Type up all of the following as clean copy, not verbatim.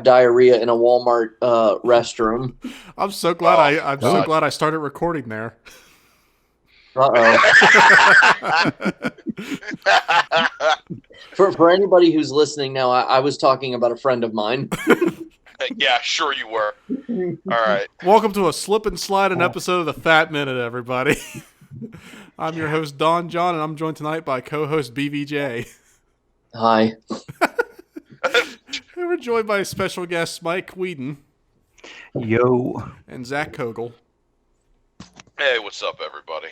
diarrhea in a Walmart restroom. I'm so glad I'm so glad I started recording there. For anybody who's listening now, I was talking about a friend of mine. Yeah, sure you were. All right. Welcome to a slip and slide an episode of the Fat Minute, everybody. I'm your host, Don John, and I'm joined tonight by co-host BVJ. Hi. We're joined by special guests Mike Whedon. Yo. And Zach Kogel. Hey, what's up, everybody?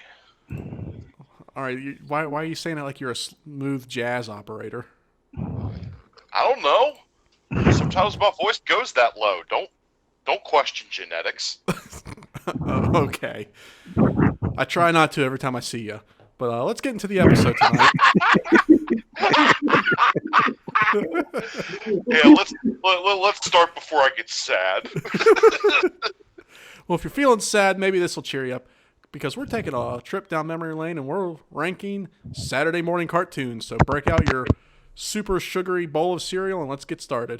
All right, why are you saying it like you're a smooth jazz operator? I don't know. Sometimes my voice goes that low. Don't question genetics. Okay. I try not to every time I see you. But let's get into the episode tonight. Yeah, let's start before I get sad. Well, if you're feeling sad, maybe this will cheer you up. Because we're taking a trip down memory lane and we're ranking Saturday morning cartoons. So break out your super sugary bowl of cereal and let's get started.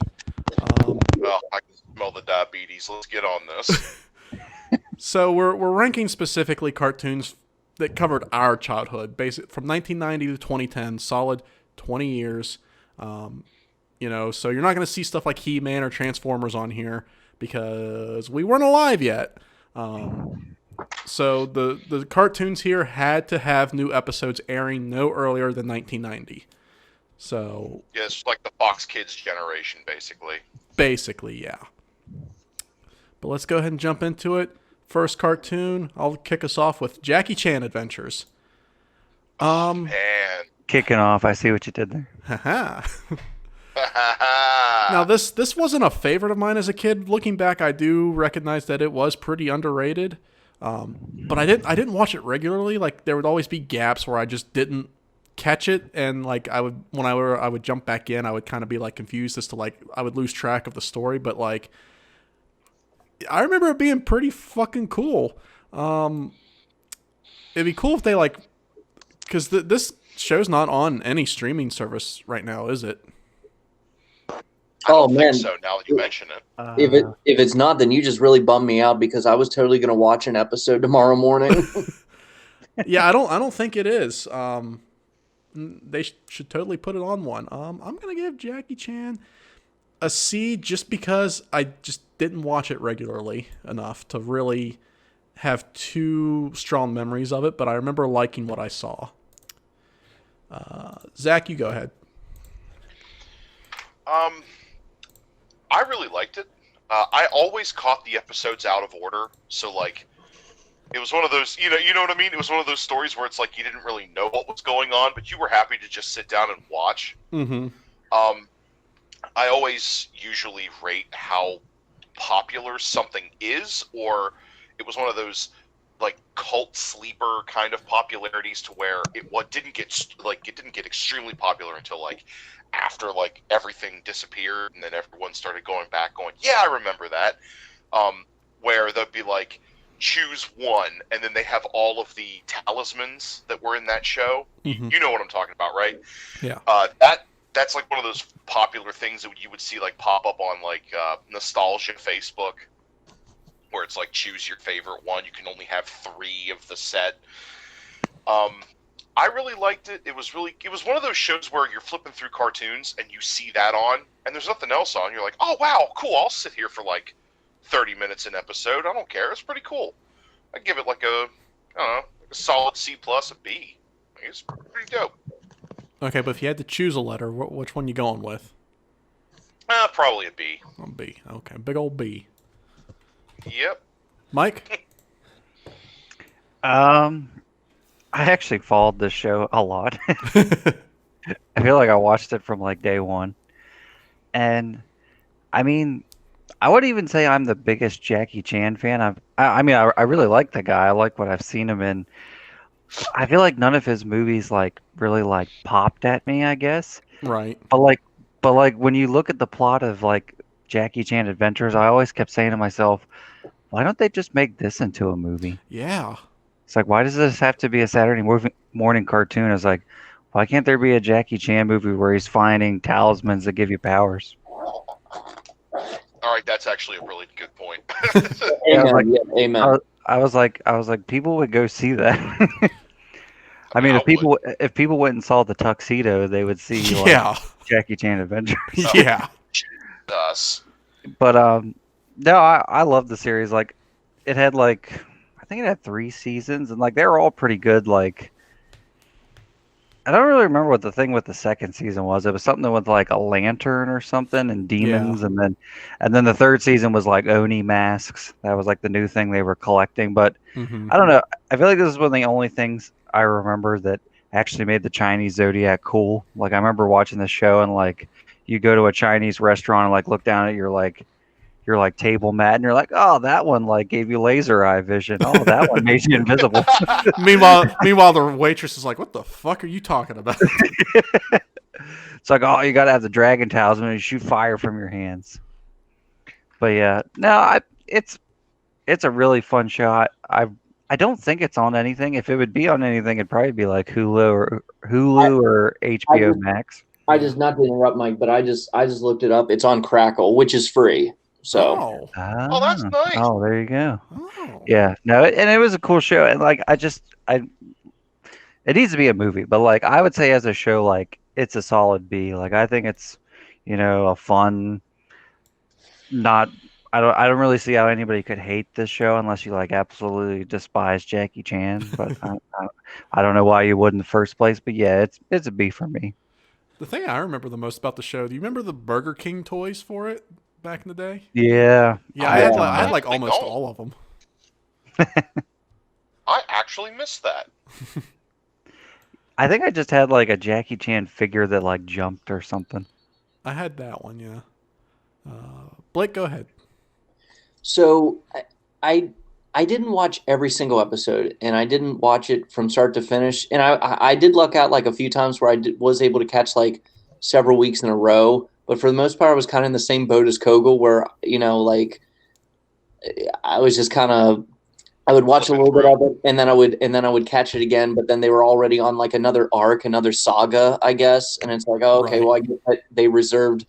Well, I can smell the diabetes. Let's get on this. So we're ranking specifically cartoons that covered our childhood, basic from 1990 to 2010, solid 20 years. So you're not going to see stuff like He-Man or Transformers on here because we weren't alive yet. So the cartoons here had to have new episodes airing no earlier than 1990. So yeah, it's like the Fox Kids generation, basically. Basically, yeah. But let's go ahead and jump into it. First cartoon, I'll kick us off with Jackie Chan Adventures. Man. Kicking off, I see what you did there. Haha. Now this wasn't a favorite of mine as a kid. Looking back, I do recognize that it was pretty underrated. But I didn't watch it regularly. Like there would always be gaps where I just didn't catch it, and like I would jump back in, I would kind of be like confused as to like I would lose track of the story. But like I remember it being pretty fucking cool. It'd be cool if they like, because this show's not on any streaming service right now, is it? I don't think so, now that you mention it. If it's not, then you just really bummed me out because I was totally going to watch an episode tomorrow morning. Yeah, I don't think it is. They should totally put it on one. I'm going to give Jackie Chan a C just because I just didn't watch it regularly enough to really have too strong memories of it, but I remember liking what I saw. Zach, you go ahead. I really liked it. I always caught the episodes out of order, so like it was one of those, you know what I mean? It was one of those stories where it's like you didn't really know what was going on, but you were happy to just sit down and watch. Mm-hmm. I always usually rate how popular something is, or it was one of those like cult sleeper kind of popularities to where it didn't get extremely popular until like after like everything disappeared and then everyone started going back going, yeah, I remember that. Where they'll be like, choose one, and then they have all of the talismans that were in that show. Mm-hmm. You know what I'm talking about, right? Yeah. That's like one of those popular things that you would see like pop up on like nostalgia Facebook, where it's like choose your favorite one. You can only have 3 of the set. I really liked it. It was one of those shows where you're flipping through cartoons and you see that on, and there's nothing else on. You're like, oh wow, cool. I'll sit here for like 30 minutes an episode. I don't care. It's pretty cool. I give it like a solid C plus, a B. It's pretty dope. Okay, but if you had to choose a letter, which one you going with? Probably a B. A B. Okay, big old B. Yep. Mike? I actually followed this show a lot. I feel like I watched it from like day one. And I mean, I would even say I'm the biggest Jackie Chan fan. I really like the guy. I like what I've seen him in. I feel like none of his movies like really like popped at me, I guess. Right. But like when you look at the plot of like Jackie Chan Adventures, I always kept saying to myself, why don't they just make this into a movie? Yeah. It's like, why does this have to be a Saturday morning cartoon? It's like, why can't there be a Jackie Chan movie where he's finding talismans that give you powers? All right, that's actually a really good point. Yeah, Amen. Yeah, amen. I was like, people would go see that. I mean, I would. if people went and saw the tuxedo, they would see like Yeah. Jackie Chan Adventures. Yeah. Us. But no, I love the series. Like, it had like, I think it had 3 seasons, and like they were all pretty good. Like, I don't really remember what the thing with the second season was. It was something with like a lantern or something and demons, and then the third season was like Oni masks. That was like the new thing they were collecting. But Mm-hmm. I don't know. I feel like this is one of the only things I remember that actually made the Chinese Zodiac cool. Like, I remember watching the show and like you go to a Chinese restaurant and like look down at your like table mat and you're like, oh, that one like gave you laser eye vision. Oh, that one made you invisible. Meanwhile, the waitress is like, "What the fuck are you talking about?" It's like, oh, you gotta have the dragon talisman and you shoot fire from your hands. But yeah, no, it's a really fun show. I don't think it's on anything. If it would be on anything, it'd probably be like Hulu or HBO Max. I just, not to interrupt, Mike, but I just looked it up. It's on Crackle, which is free. So Oh. Oh, that's nice. Oh, there you go. Oh. Yeah, no, and it was a cool show, and like it needs to be a movie, but like I would say as a show, like it's a solid B. Like I think it's, a fun, not. I don't really see how anybody could hate this show unless you like absolutely despise Jackie Chan. But I don't know why you would in the first place. But yeah, it's a B for me. The thing I remember the most about the show, do you remember the Burger King toys for it back in the day? Yeah. Yeah, I had like almost all of them. I actually missed that. I think I just had like a Jackie Chan figure that like jumped or something. I had that one, yeah. Blake, go ahead. So I didn't watch every single episode, and I didn't watch it from start to finish. And I did luck out like a few times where was able to catch like several weeks in a row. But for the most part, I was kind of in the same boat as Kogel, where like I was just kind of, I would watch a little bit of it, and then I would catch it again. But then they were already on like another arc, another saga, I guess. And it's like, oh, okay, Right. well, I guess that they reserved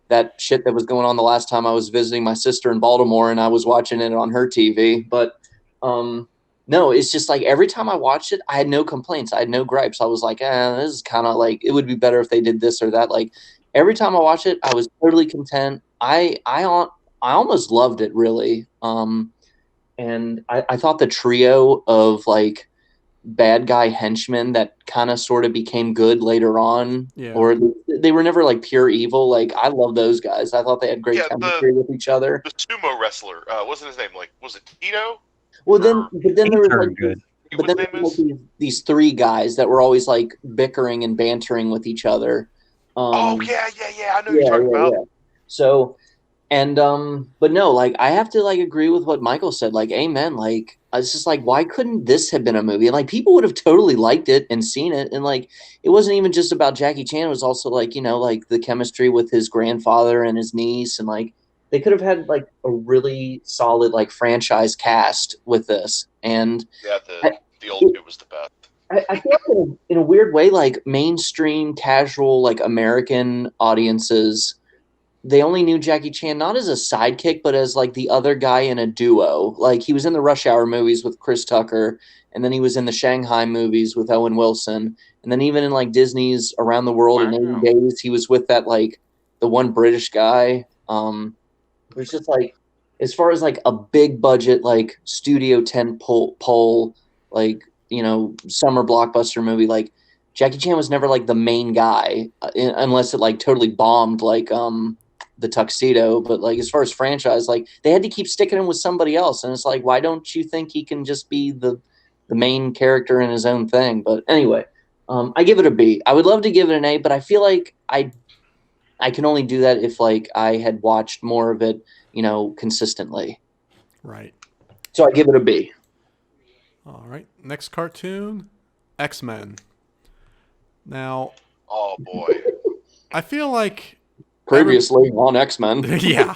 that shit that was going on the last time I was visiting my sister in Baltimore, and I was watching it on her TV. But no, it's just like every time I watched it, I had no complaints. I had no gripes. I was like, this is kind of like, it would be better if they did this or that. Like every time I watched it, I was totally content. I almost loved it, really. And I thought the trio of like bad guy henchmen that kind of sort of became good later on, or they were never like pure evil. Like I love those guys. I thought they had great chemistry with each other. The sumo wrestler, wasn't his name like, was it Tito? Well, but then there was like, good. but then there was like these three guys that were always like bickering and bantering with each other. Oh yeah, I know you're talking about. Yeah. So, and but no, like I have to like agree with what Michael said. Like, amen. Like it's just like, why couldn't this have been a movie? And like people would have totally liked it and seen it. And like it wasn't even just about Jackie Chan. It was also like, like the chemistry with his grandfather and his niece, and like they could have had like a really solid like franchise cast with this. And yeah, the old dude was the best. I feel like in a weird way, like mainstream, casual, like American audiences, they only knew Jackie Chan not as a sidekick, but as like the other guy in a duo. Like he was in the Rush Hour movies with Chris Tucker, and then he was in the Shanghai movies with Owen Wilson, and then even in like Disney's Around the World in 80 Days, he was with that like the one British guy. It was just like, as far as like a big budget like studio tent pole like summer blockbuster movie, like Jackie Chan was never like the main guy unless it like totally bombed like the Tuxedo. But like as far as franchise, like they had to keep sticking him with somebody else, and it's like, why don't you think he can just be the main character in his own thing? But anyway, I give it a B. I would love to give it an A, but I feel like I can only do that if like I had watched more of it consistently. Right. So I give it a B. All right. Next cartoon, X-Men. Now, oh boy, I feel like previously on X-Men. Yeah.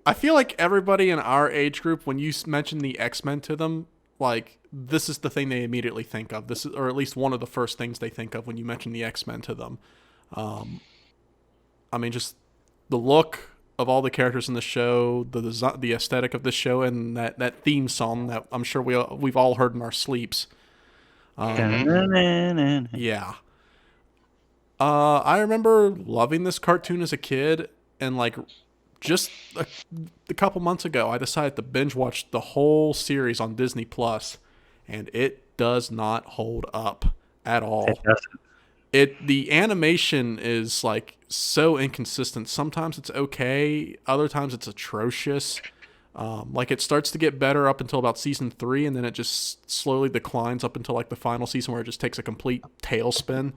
I feel like everybody in our age group, when you mention the X-Men to them, like this is the thing they immediately think of. This is, or at least one of the first things they think of when you mention the X-Men to them. I mean, just the look of all the characters in the show, the aesthetic of the show, and that theme song that I'm sure we've all heard in our sleeps. Yeah. I remember loving this cartoon as a kid, and like just a couple months ago, I decided to binge watch the whole series on Disney Plus, and it does not hold up at all. It doesn't. The animation is like so inconsistent. Sometimes it's okay, other times it's atrocious. Like it starts to get better up until about season 3, and then it just slowly declines up until like the final season where it just takes a complete tailspin.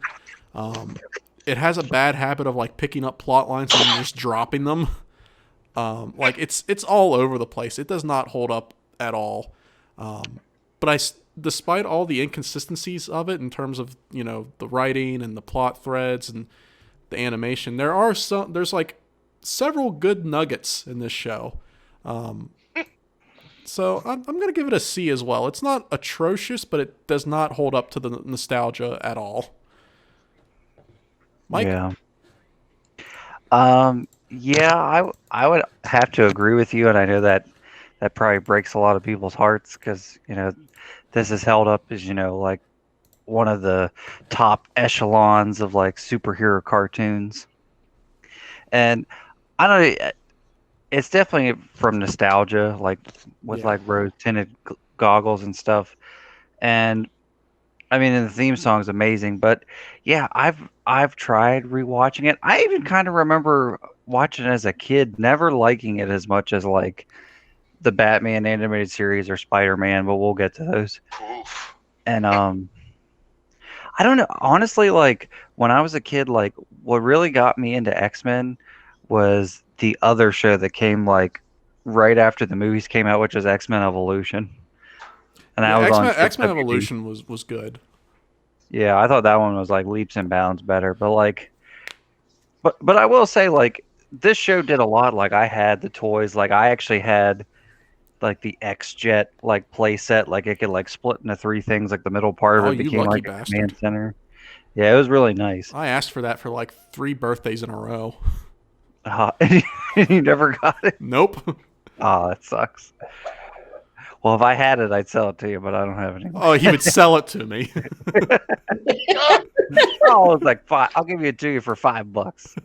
It has a bad habit of like picking up plot lines and just dropping them. Like it's all over the place. It does not hold up at all. But despite all the inconsistencies of it in terms of, you know, the writing and the plot threads and the animation, there's like several good nuggets in this show. So I'm going to give it a C as well. It's not atrocious, but it does not hold up to the nostalgia at all. Mike? Yeah. Yeah, I would have to agree with you, and I know that probably breaks a lot of people's hearts because, you know, this is held up as, you know, like one of the top echelons of like superhero cartoons. And I don't know, it's definitely from nostalgia, like with like rose tinted goggles and stuff. And I mean, and the theme song is amazing, but yeah, I've tried rewatching it. I even kind of remember watching it as a kid, never liking it as much as like the Batman animated series or Spider-Man, but we'll get to those. Oof. And I don't know, honestly, like when I was a kid, like what really got me into X-Men was the other show that came like right after the movies came out, which was X-Men Evolution. And that was on X-Men WB. Evolution was good. Yeah, I thought that one was like leaps and bounds better, but like but I will say like this show did a lot. Like I had the toys, like I actually had like the X-Jet like play set, like it could like split into 3 things, like the middle part of Oh, it you became lucky like a bastard. command center. Yeah, it was really nice. I asked for that for like 3 birthdays in a row. You never got it? Nope. Oh, that sucks. Well, if I had it, I'd sell it to you, but I don't have it anymore. Oh, he would sell it to me. Oh, it's like 5. I'll give it to you for $5.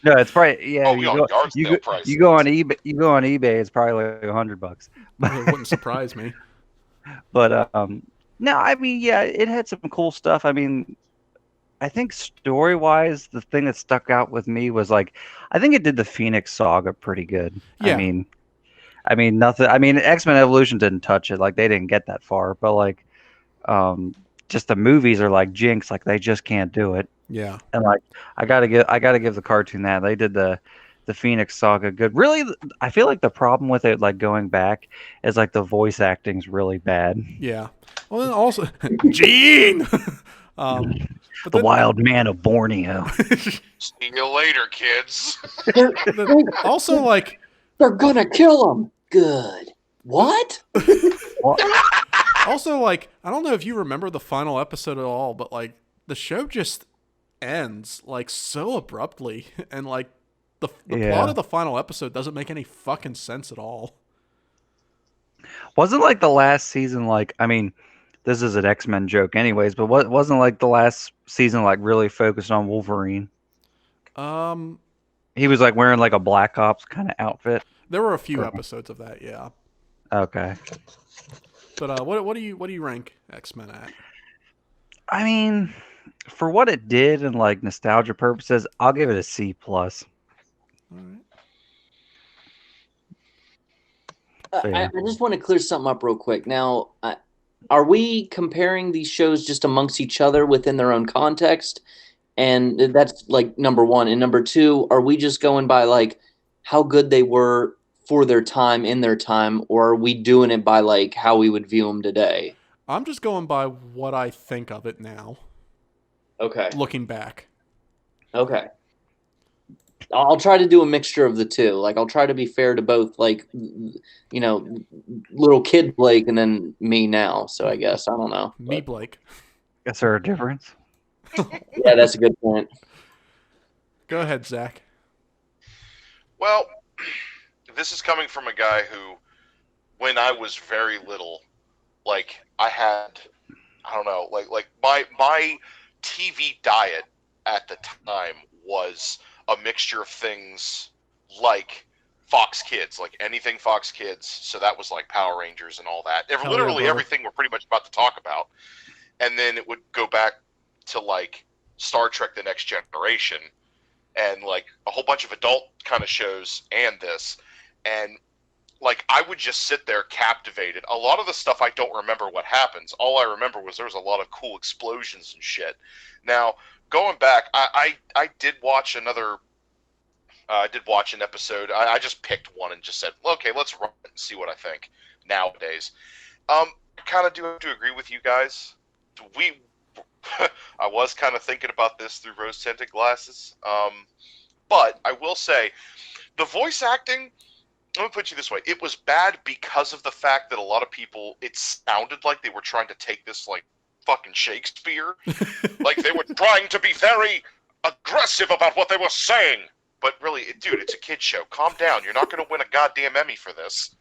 No, it's probably you go on eBay. You go on eBay. It's probably like $100. It wouldn't surprise me. But no, I mean, yeah, it had some cool stuff. I mean, I think story-wise, the thing that stuck out with me was like, I think it did the Phoenix Saga pretty good. Yeah. I mean, nothing. I mean, X-Men Evolution didn't touch it. Like, they didn't get that far. But like, just the movies are like Jinx. Like, they just can't do it. Yeah. And like, I gotta give the cartoon that they did the Phoenix Saga good. Really, I feel like the problem with it, like going back, is like the voice acting's really bad. Yeah. Well, then also, Gene. But the wild man of Borneo. See you later, kids. Also, like, they're gonna kill him. Good. What? Also, like, I don't know if you remember the final episode at all, but like the show just ends like so abruptly, and like the plot of the final episode doesn't make any fucking sense at all. Wasn't like the last season, like, I mean, this is an X-Men joke anyways, but wasn't like the last season like really focused on Wolverine? He was like wearing like a Black Ops kind of outfit. There were a few episodes of that, yeah. Okay. But what do you rank X-Men at? I mean, for what it did and like nostalgia purposes, I'll give it a C+. All right. I just want to clear something up real quick. Now, are we comparing these shows just amongst each other within their own context? And that's like number one. And number two, are we just going by like how good they were for their time in their time, or are we doing it by like how we would view them today? I'm just going by what I think of it now. Okay. Looking back. Okay. I'll try to do a mixture of the two. Like, I'll try to be fair to both, like, you know, little kid Blake and then me now. So I guess, I don't know. Me, Blake. Is there a difference? Yeah, that's a good point. Go ahead, Zach. Well, this is coming from a guy who, when I was very little, like I had, I don't know, like my TV diet at the time was a mixture of things like Fox Kids, like anything Fox Kids. So that was like Power Rangers and all that. Hell yeah, Literally brother. everything we're pretty much about to talk about. And then it would go back to like Star Trek: The Next Generation and like a whole bunch of adult kind of shows and this. And like I would just sit there captivated. A lot of the stuff I don't remember what happens. All I remember was there was a lot of cool explosions and shit. Now, going back, I did watch another I did watch an episode. I just picked one and just said, okay, let's run it and see what I think nowadays. I kind of do have to agree with you guys. I was kind of thinking about this through rose-tinted glasses. But I will say, the voice acting, let me put you this way. It was bad because of the fact that a lot of people, it sounded like they were trying to take this like fucking Shakespeare. Like they were trying to be very aggressive about what they were saying. But really, dude, it's a kid's show. Calm down. You're not going to win a goddamn Emmy for this.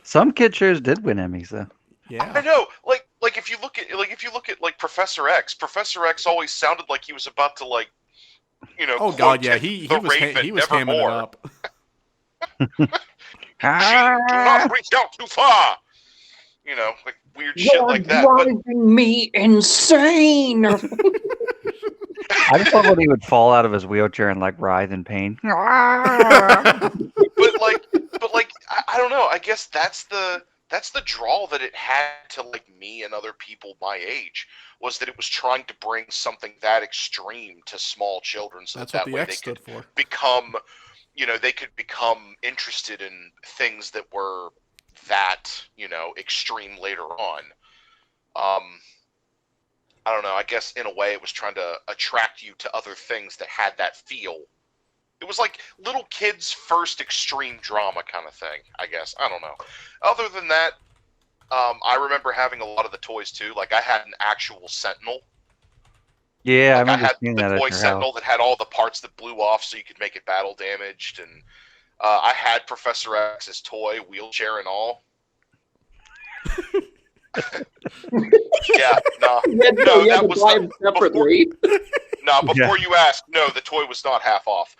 Some kid shows did win Emmys though. Yeah. I know. Like if you look at like Professor X. Professor X always sounded like he was about to like, you know. Oh God, yeah, he was hamming it up. Do not reach out too far. You know, like weird shit like that. But Driving me insane. I just love when he would fall out of his wheelchair and like writhe in pain. but like I don't know. I guess that's the draw that it had to like me and other people my age, was that it was trying to bring something that extreme to small children, so That's that what the way X they could stood for. become, you know, they could become interested in things that were that, you know, extreme later on. I don't know. I guess in a way it was trying to attract you to other things that had that feel. It was like little kids' first extreme drama kind of thing, I guess. I don't know. Other than that, I remember having a lot of the toys too. Like I had an actual Sentinel. Yeah, Like I I remember had seeing the that at toy your Sentinel house. that had all the parts that blew off so you could make it battle damaged. And I had Professor X's toy, wheelchair and all. Yeah, no, that was buy not them separately. before you ask. No, the toy was not half off.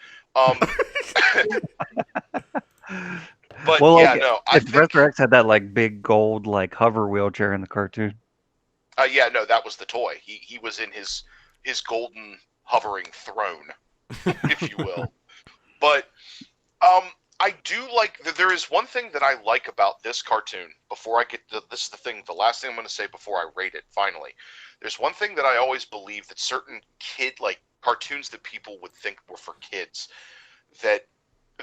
But Well, yeah, like no, I if think Professor X had that like big gold like hover wheelchair in the cartoon. yeah, no, that was the toy. He was in his golden hovering throne, if you will. But I do like there is one thing that I like about this cartoon. Before I get to this, is the last thing I'm going to say before I rate it. Finally, there's one thing that I always believe, that certain kid like cartoons that people would think were for kids, that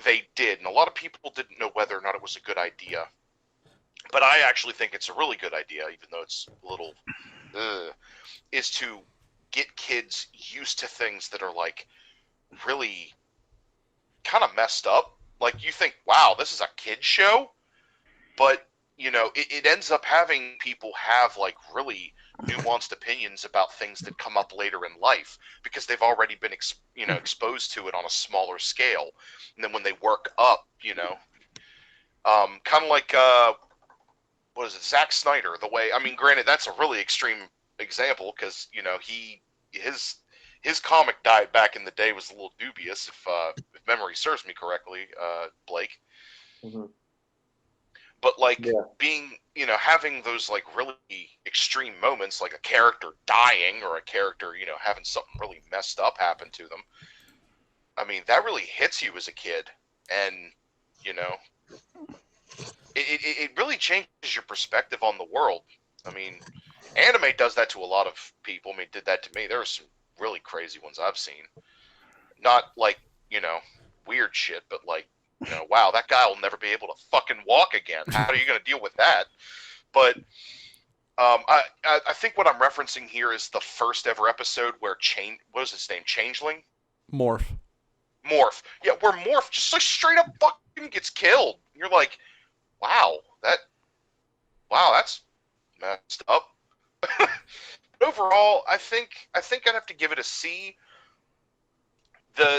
they did, and a lot of people didn't know whether or not it was a good idea. But I actually think it's a really good idea, even though it's a little, is to get kids used to things that are like really kind of messed up. Like you think, wow, this is a kid's show, but you know, it ends up having people have like really nuanced opinions about things that come up later in life because they've already been exposed to it on a smaller scale, and then when they work up, you know, kind of like what is it, Zack Snyder? The way, I mean, granted, that's a really extreme example because you know his comic diet back in the day was a little dubious, if memory serves me correctly, Blake. Mm-hmm. But like being, you know, having those like really extreme moments, like a character dying or a character, you know, having something really messed up happen to them. I mean, that really hits you as a kid, and you know, it really changes your perspective on the world. I mean, anime does that to a lot of people. I mean, it did that to me. There are some really crazy ones I've seen. Not like, you know, weird shit, but like, you know, wow, that guy will never be able to fucking walk again. How are you going to deal with that? But I think what I'm referencing here is the first ever episode where what was his name? Changeling? Morph. Yeah, where Morph just like straight up fucking gets killed. You're like, wow, that's messed up. But overall, I think I'd have to give it a C.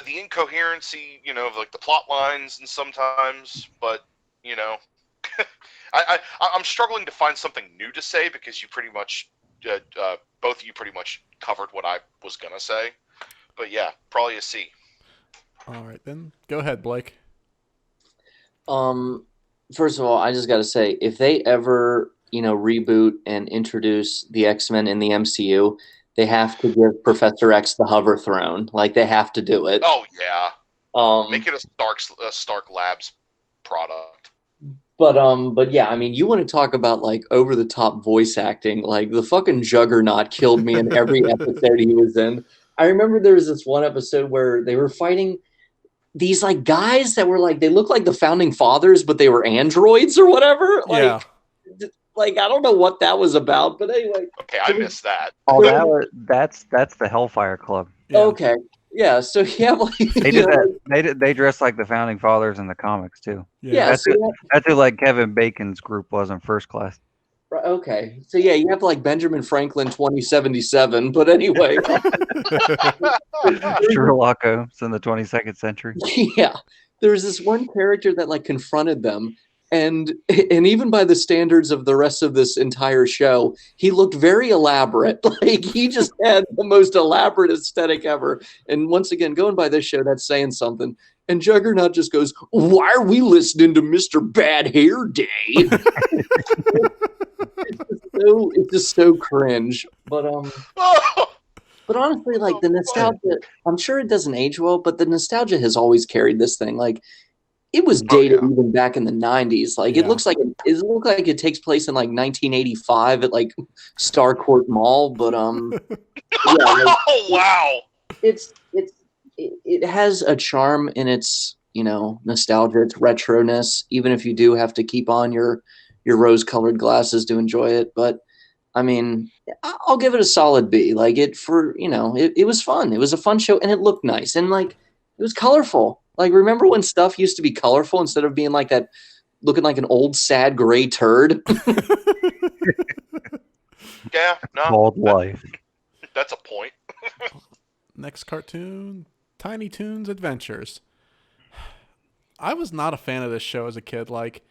the incoherency, of like the plot lines and sometimes, but I'm struggling to find something new to say because you pretty much, both of you pretty much covered what I was gonna say. But yeah, probably a C. All right, then go ahead, Blake. First of all, I just got to say, if they ever, reboot and introduce the X-Men in the MCU, they have to give Professor X the hover throne. Like they have to do it. Oh yeah, Um, make it a Stark Labs product. but yeah, I mean, you want to talk about like over the top voice acting? Like the fucking Juggernaut killed me in every episode he was in. I remember there was this one episode where they were fighting these like guys that were like they looked like the founding fathers, but they were androids or whatever. Yeah. Like I don't know what that was about, but anyway. Okay, I missed that. Oh, that's the Hellfire Club. Yeah. Okay, yeah. So yeah, like, They did that. They dressed like the founding fathers in the comics too. Yeah, That's who like Kevin Bacon's group was in First Class. Okay, so yeah, you have like Benjamin Franklin 2077, but anyway. Sherlock Holmes in the 22nd century. Yeah, there was this one character that like confronted them, and even by the standards of the rest of this entire show, he looked very elaborate. Like he just had the most elaborate aesthetic ever. And once again, going by this show, that's saying something. And Juggernaut just goes, "Why are we listening to Mr. Bad Hair Day?" It's just so cringe. But honestly, like the nostalgia, I'm sure it doesn't age well, but the nostalgia has always carried this thing. Like it was dated even back in the 90s. Like it looks like it takes place in like 1985 at like Starcourt Mall. But yeah, like, Oh wow! it has a charm in its nostalgia, its retroness. Even if you do have to keep on your rose-colored glasses to enjoy it, but I mean, I'll give it a solid B. Like it was fun. It was a fun show, and it looked nice, and like it was colorful. Like remember when stuff used to be colorful instead of being like that, looking like an old sad gray turd. Yeah, no, Called life. that's a point. Next cartoon, Tiny Toons Adventures. I was not a fan of this show as a kid. Like,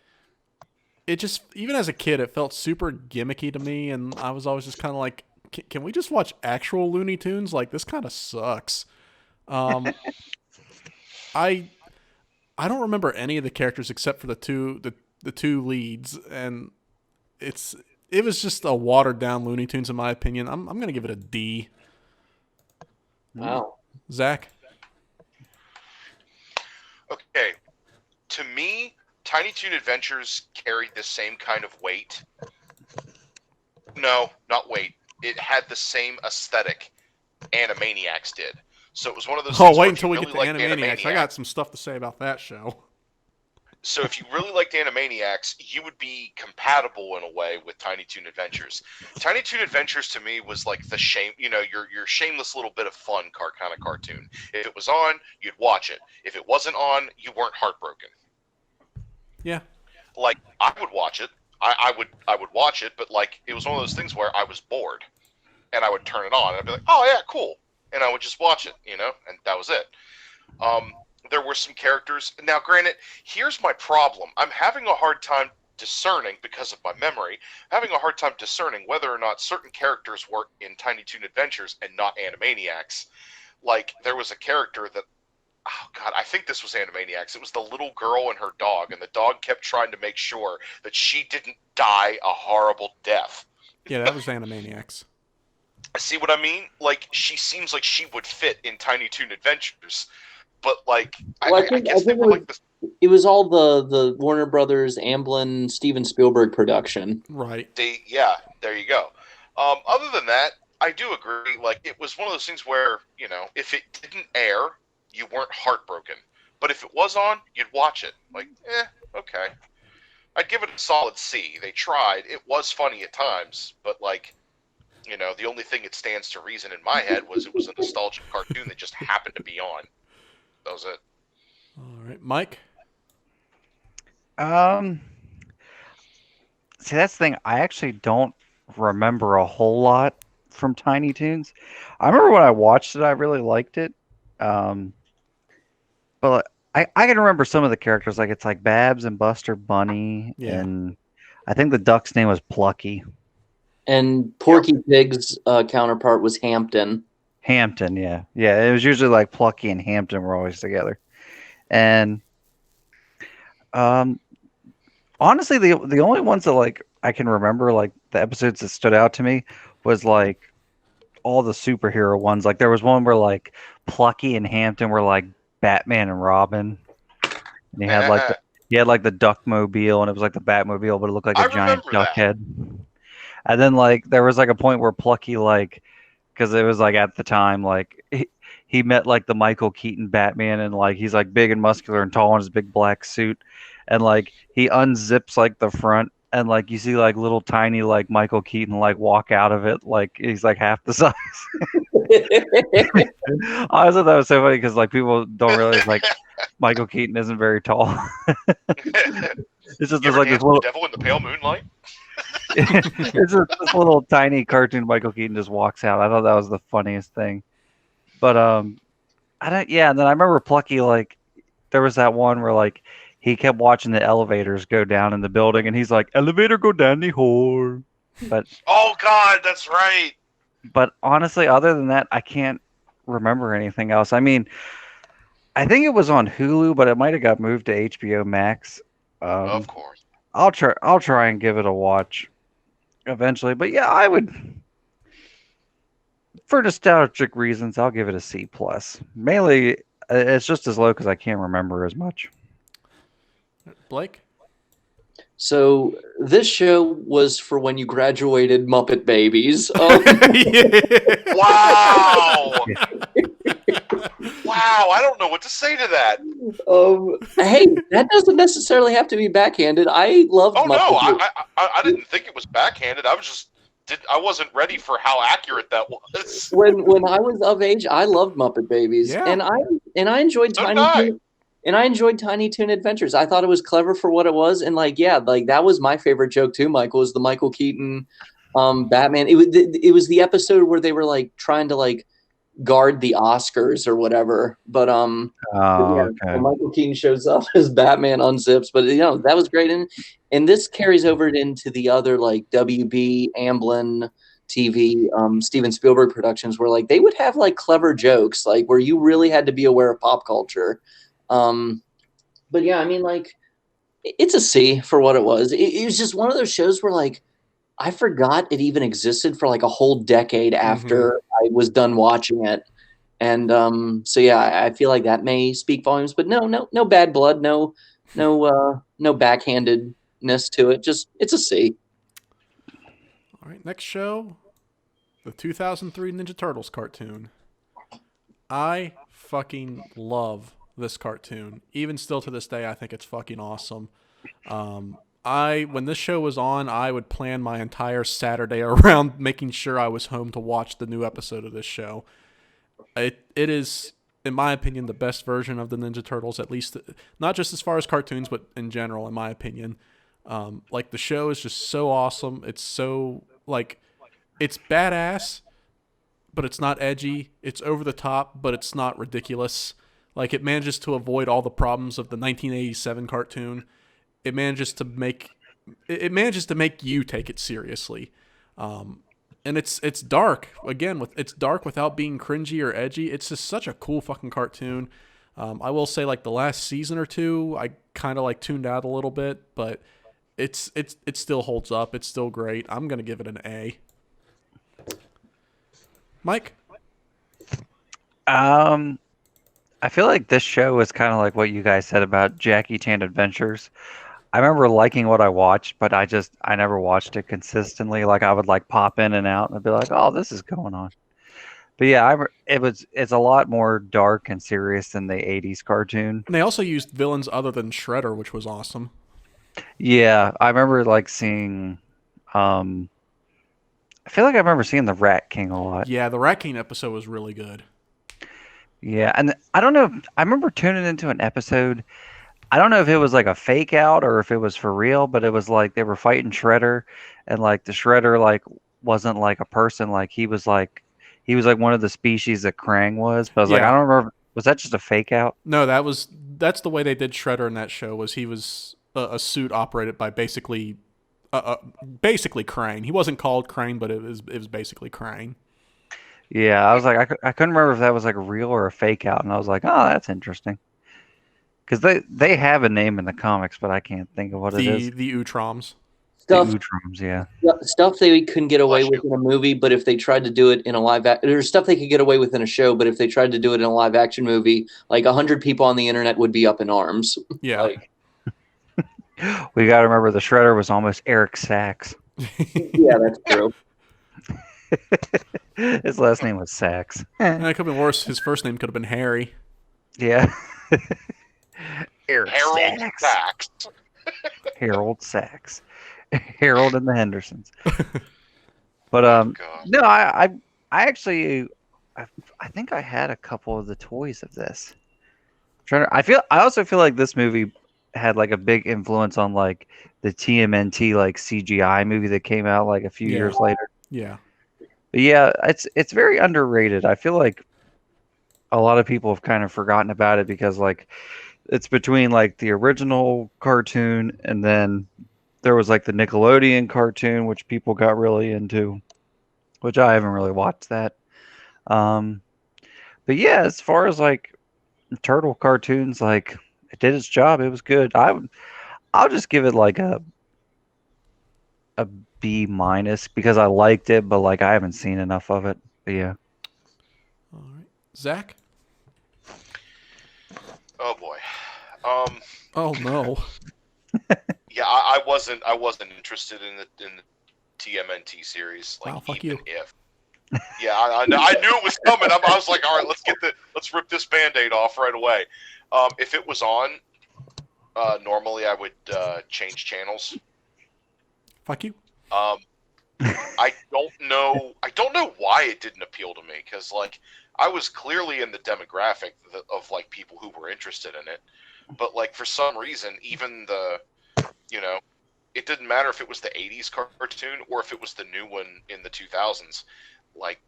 it just, even as a kid, it felt super gimmicky to me, and I was always just kind of like, can we just watch actual Looney Tunes? Like, this kind of sucks. I don't remember any of the characters except for the two leads, and it was just a watered down Looney Tunes in my opinion. I'm gonna give it a D. Wow. Zach? Okay, to me, Tiny Toon Adventures carried the same kind of weight. No, not weight. It had the same aesthetic Animaniacs did. So it was one of those things Oh, wait where if until you we really get to liked Animaniacs. I got some stuff to say about that show. So if you really liked Animaniacs, you would be compatible in a way with Tiny Toon Adventures. Tiny Toon Adventures to me was like the your shameless little bit of fun kind of cartoon. If it was on, you'd watch it. If it wasn't on, you weren't heartbroken. Yeah. Like I would watch it. I would watch it, but like it was one of those things where I was bored, and I would turn it on and I'd be like, oh yeah, cool, and I would just watch it, and that was it. There were some characters. Now, granted, here's my problem. I'm having a hard time discerning, because of my memory, having a hard time discerning whether or not certain characters were in Tiny Toon Adventures and not Animaniacs. Like, there was a character that, oh God, I think this was Animaniacs. It was the little girl and her dog, and the dog kept trying to make sure that she didn't die a horrible death. Yeah, that was Animaniacs. See what I mean? Like, she seems like she would fit in Tiny Toon Adventures. But like, Well, I guess they were like this. It was all the Warner Brothers, Amblin, Steven Spielberg production. Right. There you go. Other than that, I do agree. Like, it was one of those things where if it didn't air, you weren't heartbroken. But if it was on, you'd watch it. Like, okay. I'd give it a solid C. They tried. It was funny at times, but like, the only thing it stands to reason in my head was it was a nostalgic cartoon that just happened to be on. That was it. All right, Mike? See, that's the thing. I actually don't remember a whole lot from Tiny Toons. I remember when I watched it, I really liked it. But I can remember some of the characters, like it's like Babs and Buster Bunny, Yeah. and I think the duck's name was Plucky. And Porky Pig's counterpart was Hampton. Hampton, yeah. Yeah, it was usually like Plucky and Hampton were always together. And um honestly the only ones that like I can remember like the episodes that stood out to me was like all the superhero ones. Like there was one where like Plucky and Hampton were like Batman and Robin. And he had like the Duckmobile and it was like the Batmobile, but it looked like I a giant remember duck that. head. And then like there was like a point where Plucky like because it was like at the time like he met like the Michael Keaton Batman and like he's like big and muscular and tall in his big black suit and like he unzips like the front and like you see like little tiny like Michael Keaton like walk out of it like he's like half the size. I always thought that was so funny because like people don't realize like Michael Keaton isn't very tall. It's just You this ever like this dance with little the devil in the pale moonlight? it's just this little tiny cartoon Michael Keaton just walks out. I thought that was the funniest thing. But I don't yeah, and then I remember Plucky like there was that one where like he kept watching the elevators go down in the building and he's like, elevator go down the hole. But Oh God, that's right. honestly, other than that, I can't remember anything else. I mean, I think it was on Hulu, but it might have got moved to HBO Max. Of Um, course. I'll try and give it a watch eventually. But yeah, I would for nostalgic reasons, I'll give it a C plus. Mainly, it's just as low because I can't remember as much. Blake? So this show was for when you graduated Muppet Babies. Wow. Wow, I don't know what to say to that. Hey, that doesn't necessarily have to be backhanded. I loved Oh no, Muppet. I didn't think it was backhanded. I wasn't ready for how accurate that was. When I was of age, I loved Muppet Babies, Yeah. and I enjoyed So did I. Tiny Toon Adventures. I thought it was clever for what it was, and like that was my favorite joke too. Michael was the Michael Keaton Batman. It was the episode where they were like trying to like guard the Oscars or whatever. But Oh, yeah, okay. when Michael Keaton shows up as Batman unzips. But that was great, and this carries over into the other like WB Amblin TV, Steven Spielberg productions, where like they would have like clever jokes, like where you really had to be aware of pop culture. But yeah, I mean, like it's a C for what it was. It was just one of those shows where like I forgot it even existed for like a whole decade after I was done watching it. And so yeah, I feel like that may speak volumes, but no bad blood, no backhandedness to it. Just it's a C. All right, next show, the 2003 Ninja Turtles cartoon. I fucking love this cartoon. Even still to this day, I think it's fucking awesome. When this show was on, I would plan my entire Saturday around making sure I was home to watch the new episode of this show. It is, in my opinion, the best version of the Ninja Turtles, at least not just as far as cartoons, but in general, in my opinion. Like the show is just so awesome. It's so like it's badass, but it's not edgy. It's over the top, but it's not ridiculous. Like it manages to avoid all the problems of the 1987 cartoon. It manages to make you take it seriously. And it's dark again. It's dark without being cringy or edgy. It's just such a cool fucking cartoon. I will say like the last season or two, I kind of like tuned out a little bit, but it still holds up. It's still great. I'm gonna give it an A. Mike? I feel like this show was kind of like what you guys said about Jackie Chan Adventures. I remember liking what I watched, but I never watched it consistently. Like I would like pop in and out and I'd be like, "Oh, this is going on." But yeah, it's a lot more dark and serious than the '80s cartoon. And they also used villains other than Shredder, which was awesome. Yeah, I remember like seeing. I feel like I remember seeing the Rat King a lot. Yeah, the Rat King episode was really good. Yeah, and I don't know. I remember tuning into an episode. I don't know if it was like a fake out or if it was for real, but it was like they were fighting Shredder, and like the Shredder like wasn't like a person. Like he was like one of the species that Krang was. But I was like, Yeah. I don't remember. Was that just a fake out? No, that's the way they did Shredder in that show. Was he was a suit operated by basically Crane. He wasn't called Crane, but it was basically Crane. Yeah, I was like, I couldn't remember if that was like real or a fake out, and I was like, oh, that's interesting. Because they have a name in the comics, but I can't think of what it is. The Utroms. The Stuff Utroms, yeah. stuff they couldn't get away Bless with you. in a movie, but if they tried to do it in a there's stuff they could get away with in a show, but if they tried to do it in a live action movie, like 100 people on the internet would be up in arms. Yeah. Like, We got to remember the Shredder was almost Eric Sachs. yeah, that's true. His last name was Sachs. And it could have been worse. His first name could have been Harry. Yeah. Eric Harold Sachs. Sachs. Harold Sachs. Harold and the Hendersons. But God. no, I actually I think I had a couple of the toys of this. I also feel like this movie had like a big influence on like the TMNT like CGI movie that came out like a few Yeah. years later. Yeah. But yeah, it's very underrated. I feel like a lot of people have kind of forgotten about it because like it's between like the original cartoon and then there was like the Nickelodeon cartoon, which people got really into, which I haven't really watched that. But yeah, as far as like turtle cartoons, like it did its job. It was good. I'll just give it like a B minus because I liked it, but like I haven't seen enough of it. But yeah. All right. Zach? Oh boy. Oh, no. Yeah, I wasn't interested in the TMNT series. Like, Wow, fuck even you. if. Yeah, I knew it was coming. I was like, all right, let's rip this Band-Aid off right away. If it was on, normally I would change channels. Fuck you. I don't know why it didn't appeal to me because like I was clearly in the demographic of like people who were interested in it, but like for some reason, even it didn't matter if it was the '80s cartoon or if it was the new one in the 2000s. Like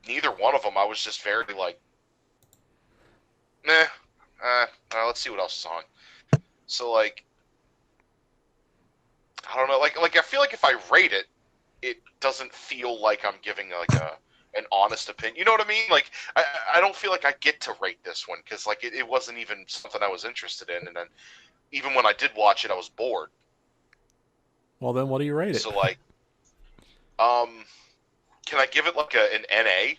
neither one of them, I was just very like, let's see what else is on. So like, I don't know, like I feel like if I rate it, it doesn't feel like I'm giving like an honest opinion. You know what I mean? Like I don't feel like I get to rate this one because like it wasn't even something I was interested in, and then even when I did watch it, I was bored. Well, then what do you rate it? So like, can I give it like an NA?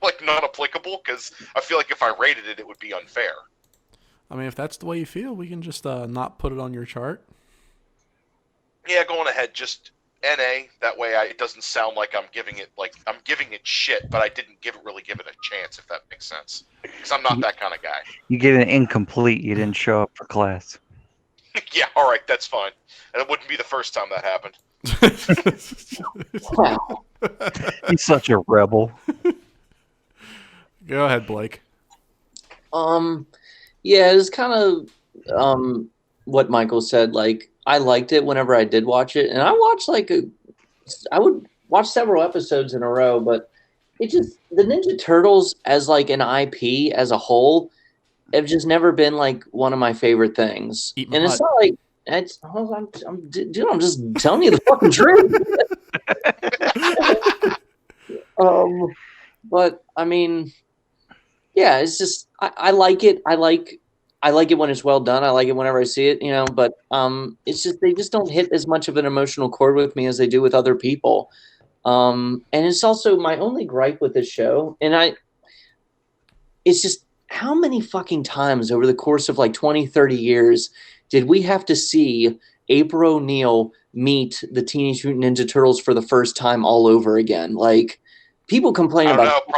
Like not applicable? Because I feel like if I rated it, it would be unfair. I mean, if that's the way you feel, we can just not put it on your chart. Yeah, going ahead, just NA. That way, it doesn't sound like I'm giving it shit, but I didn't really give it a chance. If that makes sense, because I'm not that kind of guy. You get an incomplete. You didn't show up for class. Yeah, all right, that's fine. And it wouldn't be the first time that happened. Wow. He's such a rebel. Go ahead, Blake. Yeah, it's kind of what Michael said. Like, I liked it whenever I did watch it, and I watched I would watch several episodes in a row, but it just the Ninja Turtles as like an IP as a whole have just never been like one of my favorite things. Eat my And it's butt. not like dude, I'm just telling you the fucking truth. But I mean, yeah, it's just I like it. I like it when it's well done. I like it whenever I see it, but it's just they just don't hit as much of an emotional chord with me as they do with other people. And it's also my only gripe with this show, it's just how many fucking times over the course of like 20, 30 years did we have to see April O'Neil meet the Teenage Mutant Ninja Turtles for the first time all over again? Like, people complain I don't about know,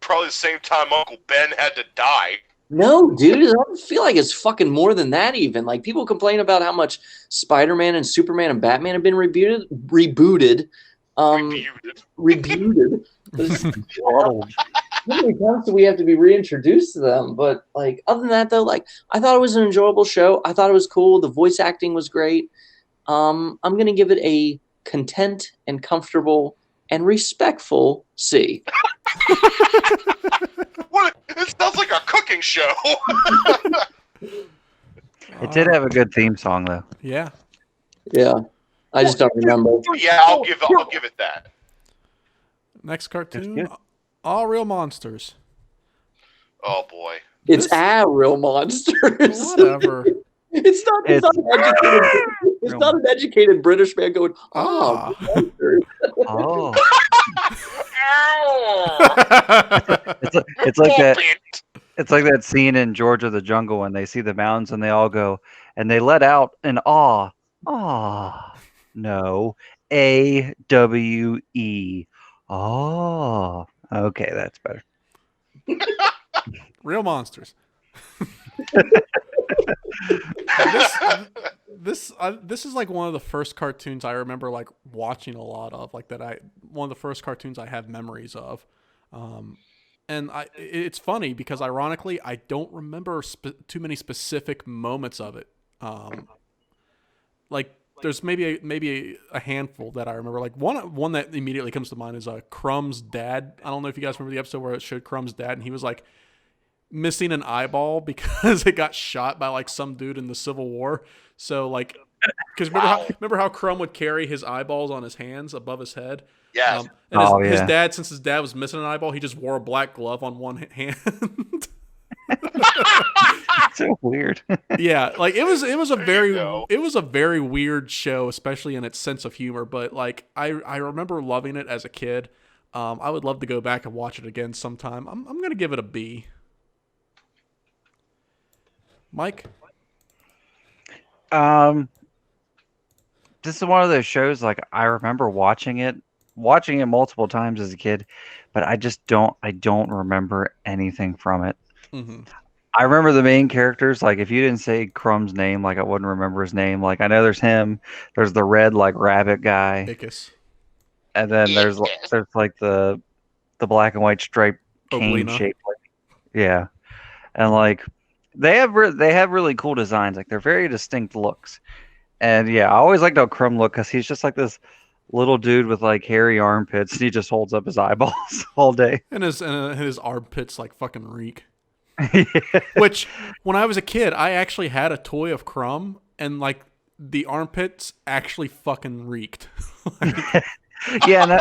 probably the same time Uncle Ben had to die. No, dude, I don't feel like it's fucking more than that even. Like, people complain about how much Spider-Man and Superman and Batman have been rebooted. Rebooted. How many times do we have to be reintroduced to them? But like, other than that, though, like, I thought it was an enjoyable show. I thought it was cool. The voice acting was great. I'm gonna give it a content and comfortable and respectful C. What? It sounds like a cookie shocking show. It did have a good theme song though. Yeah. Yeah, I just don't remember. Yeah, I'll give it that. Next It's cartoon, good. All Real Monsters. Oh boy. It's This- real monsters. Whatever. It's not. It's not an educated. It's Real not an educated British man going, Ah. monsters." Oh, Ow! it's like that. It's like that scene in George of the Jungle when they see the mountains and they all go and they let out an awe. Aw. No. AWE. Oh. Okay, that's better. Real Monsters. This is like one of the first cartoons I remember like watching a lot of, like one of the first cartoons I have memories of. And it's funny because ironically I don't remember too many specific moments of it. Like there's maybe a handful that I remember. Like one that immediately comes to mind is Crumb's dad. I don't know if you guys remember the episode where it showed Crumb's dad and he was like missing an eyeball because it got shot by like some dude in the Civil War. So like, because remember how Crumb would carry his eyeballs on his hands above his head. Yes. And his dad, since his dad was missing an eyeball, he just wore a black glove on one hand. So weird. Yeah, like it was a go. very weird show, especially in its sense of humor. But like I remember loving it as a kid. I would love to go back and watch it again sometime. I'm gonna give it a B. Mike? This is one of those shows like I remember watching it multiple times as a kid, but I don't remember anything from it. Mm-hmm. I remember the main characters. Like if you didn't say Crumb's name, like I wouldn't remember his name. Like I know there's him. There's the red like rabbit guy, Ickis. and then there's like the black and white striped cane Oblina. shaped. Yeah, and like they have really cool designs. Like they're very distinct looks. And yeah, I always liked how Crumb looked because he's just like this little dude with like hairy armpits, and he just holds up his eyeballs all day. And his armpits like fucking reek. Yeah. Which, when I was a kid, I actually had a toy of Crumb, and like the armpits actually fucking reeked. Yeah,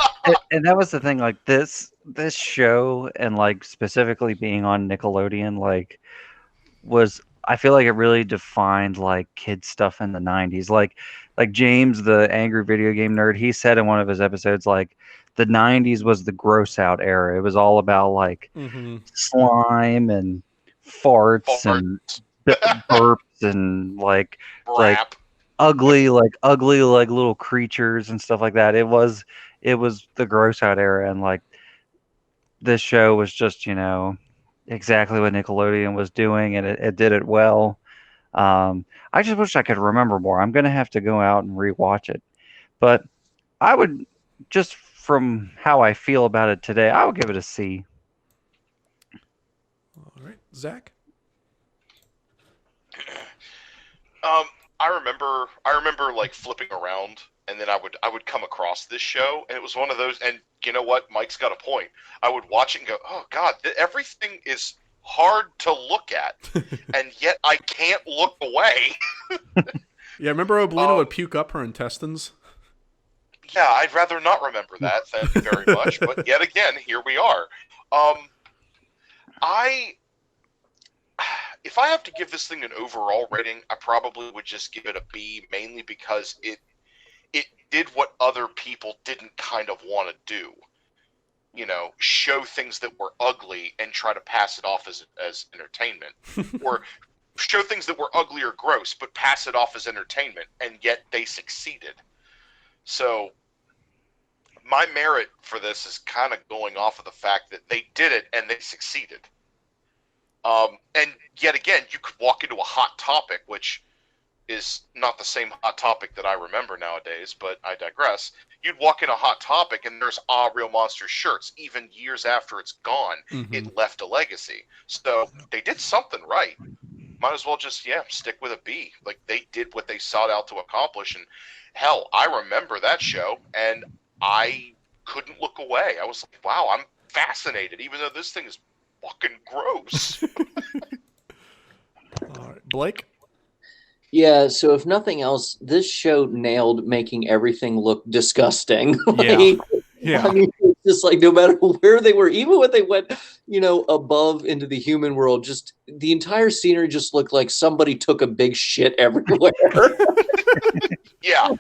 and that was the thing. Like this show, and like specifically being on Nickelodeon, like was I feel like it really defined like kid stuff in the '90s. Like James, the angry video game nerd, he said in one of his episodes, like the '90s was the gross out era. It was all about like slime and farts and burps and like ugly little creatures and stuff like that. It was the gross out era, and like this show was just exactly what Nickelodeon was doing, and it did it well. I just wish I could remember more. I'm gonna have to go out and rewatch it, but I would, just from how I feel about it today, I would give it a C. All right, Zach. I remember like flipping around, and then I would come across this show, and it was one of those. And you know what? Mike's got a point. I would watch it and go, "Oh God, everything is hard to look at, and yet I can't look away." Yeah, remember Oblina would puke up her intestines? Yeah, I'd rather not remember that. Thank you very much. But yet again, here we are. If I have to give this thing an overall rating, I probably would just give it a B, mainly because it did what other people didn't kind of want to do. Show things that were ugly and try to pass it off as entertainment. Or show things that were ugly or gross, but pass it off as entertainment, and yet they succeeded. So my merit for this is kind of going off of the fact that they did it and they succeeded. And yet again, you could walk into a hot topic, which is not the same hot topic that I remember nowadays, but I digress. You'd walk in a hot topic and there's Real Monsters shirts. Even years after it's gone, it left a legacy. So they did something right. Might as well just, stick with a B. Like, they did what they sought out to accomplish. And hell, I remember that show and I couldn't look away. I was like, wow, I'm fascinated, even though this thing is fucking gross. All right, Blake. Yeah, so if nothing else, this show nailed making everything look disgusting. Yeah. Yeah. I mean, it's just like no matter where they were, even when they went, above into the human world, just the entire scenery just looked like somebody took a big shit everywhere. Yeah.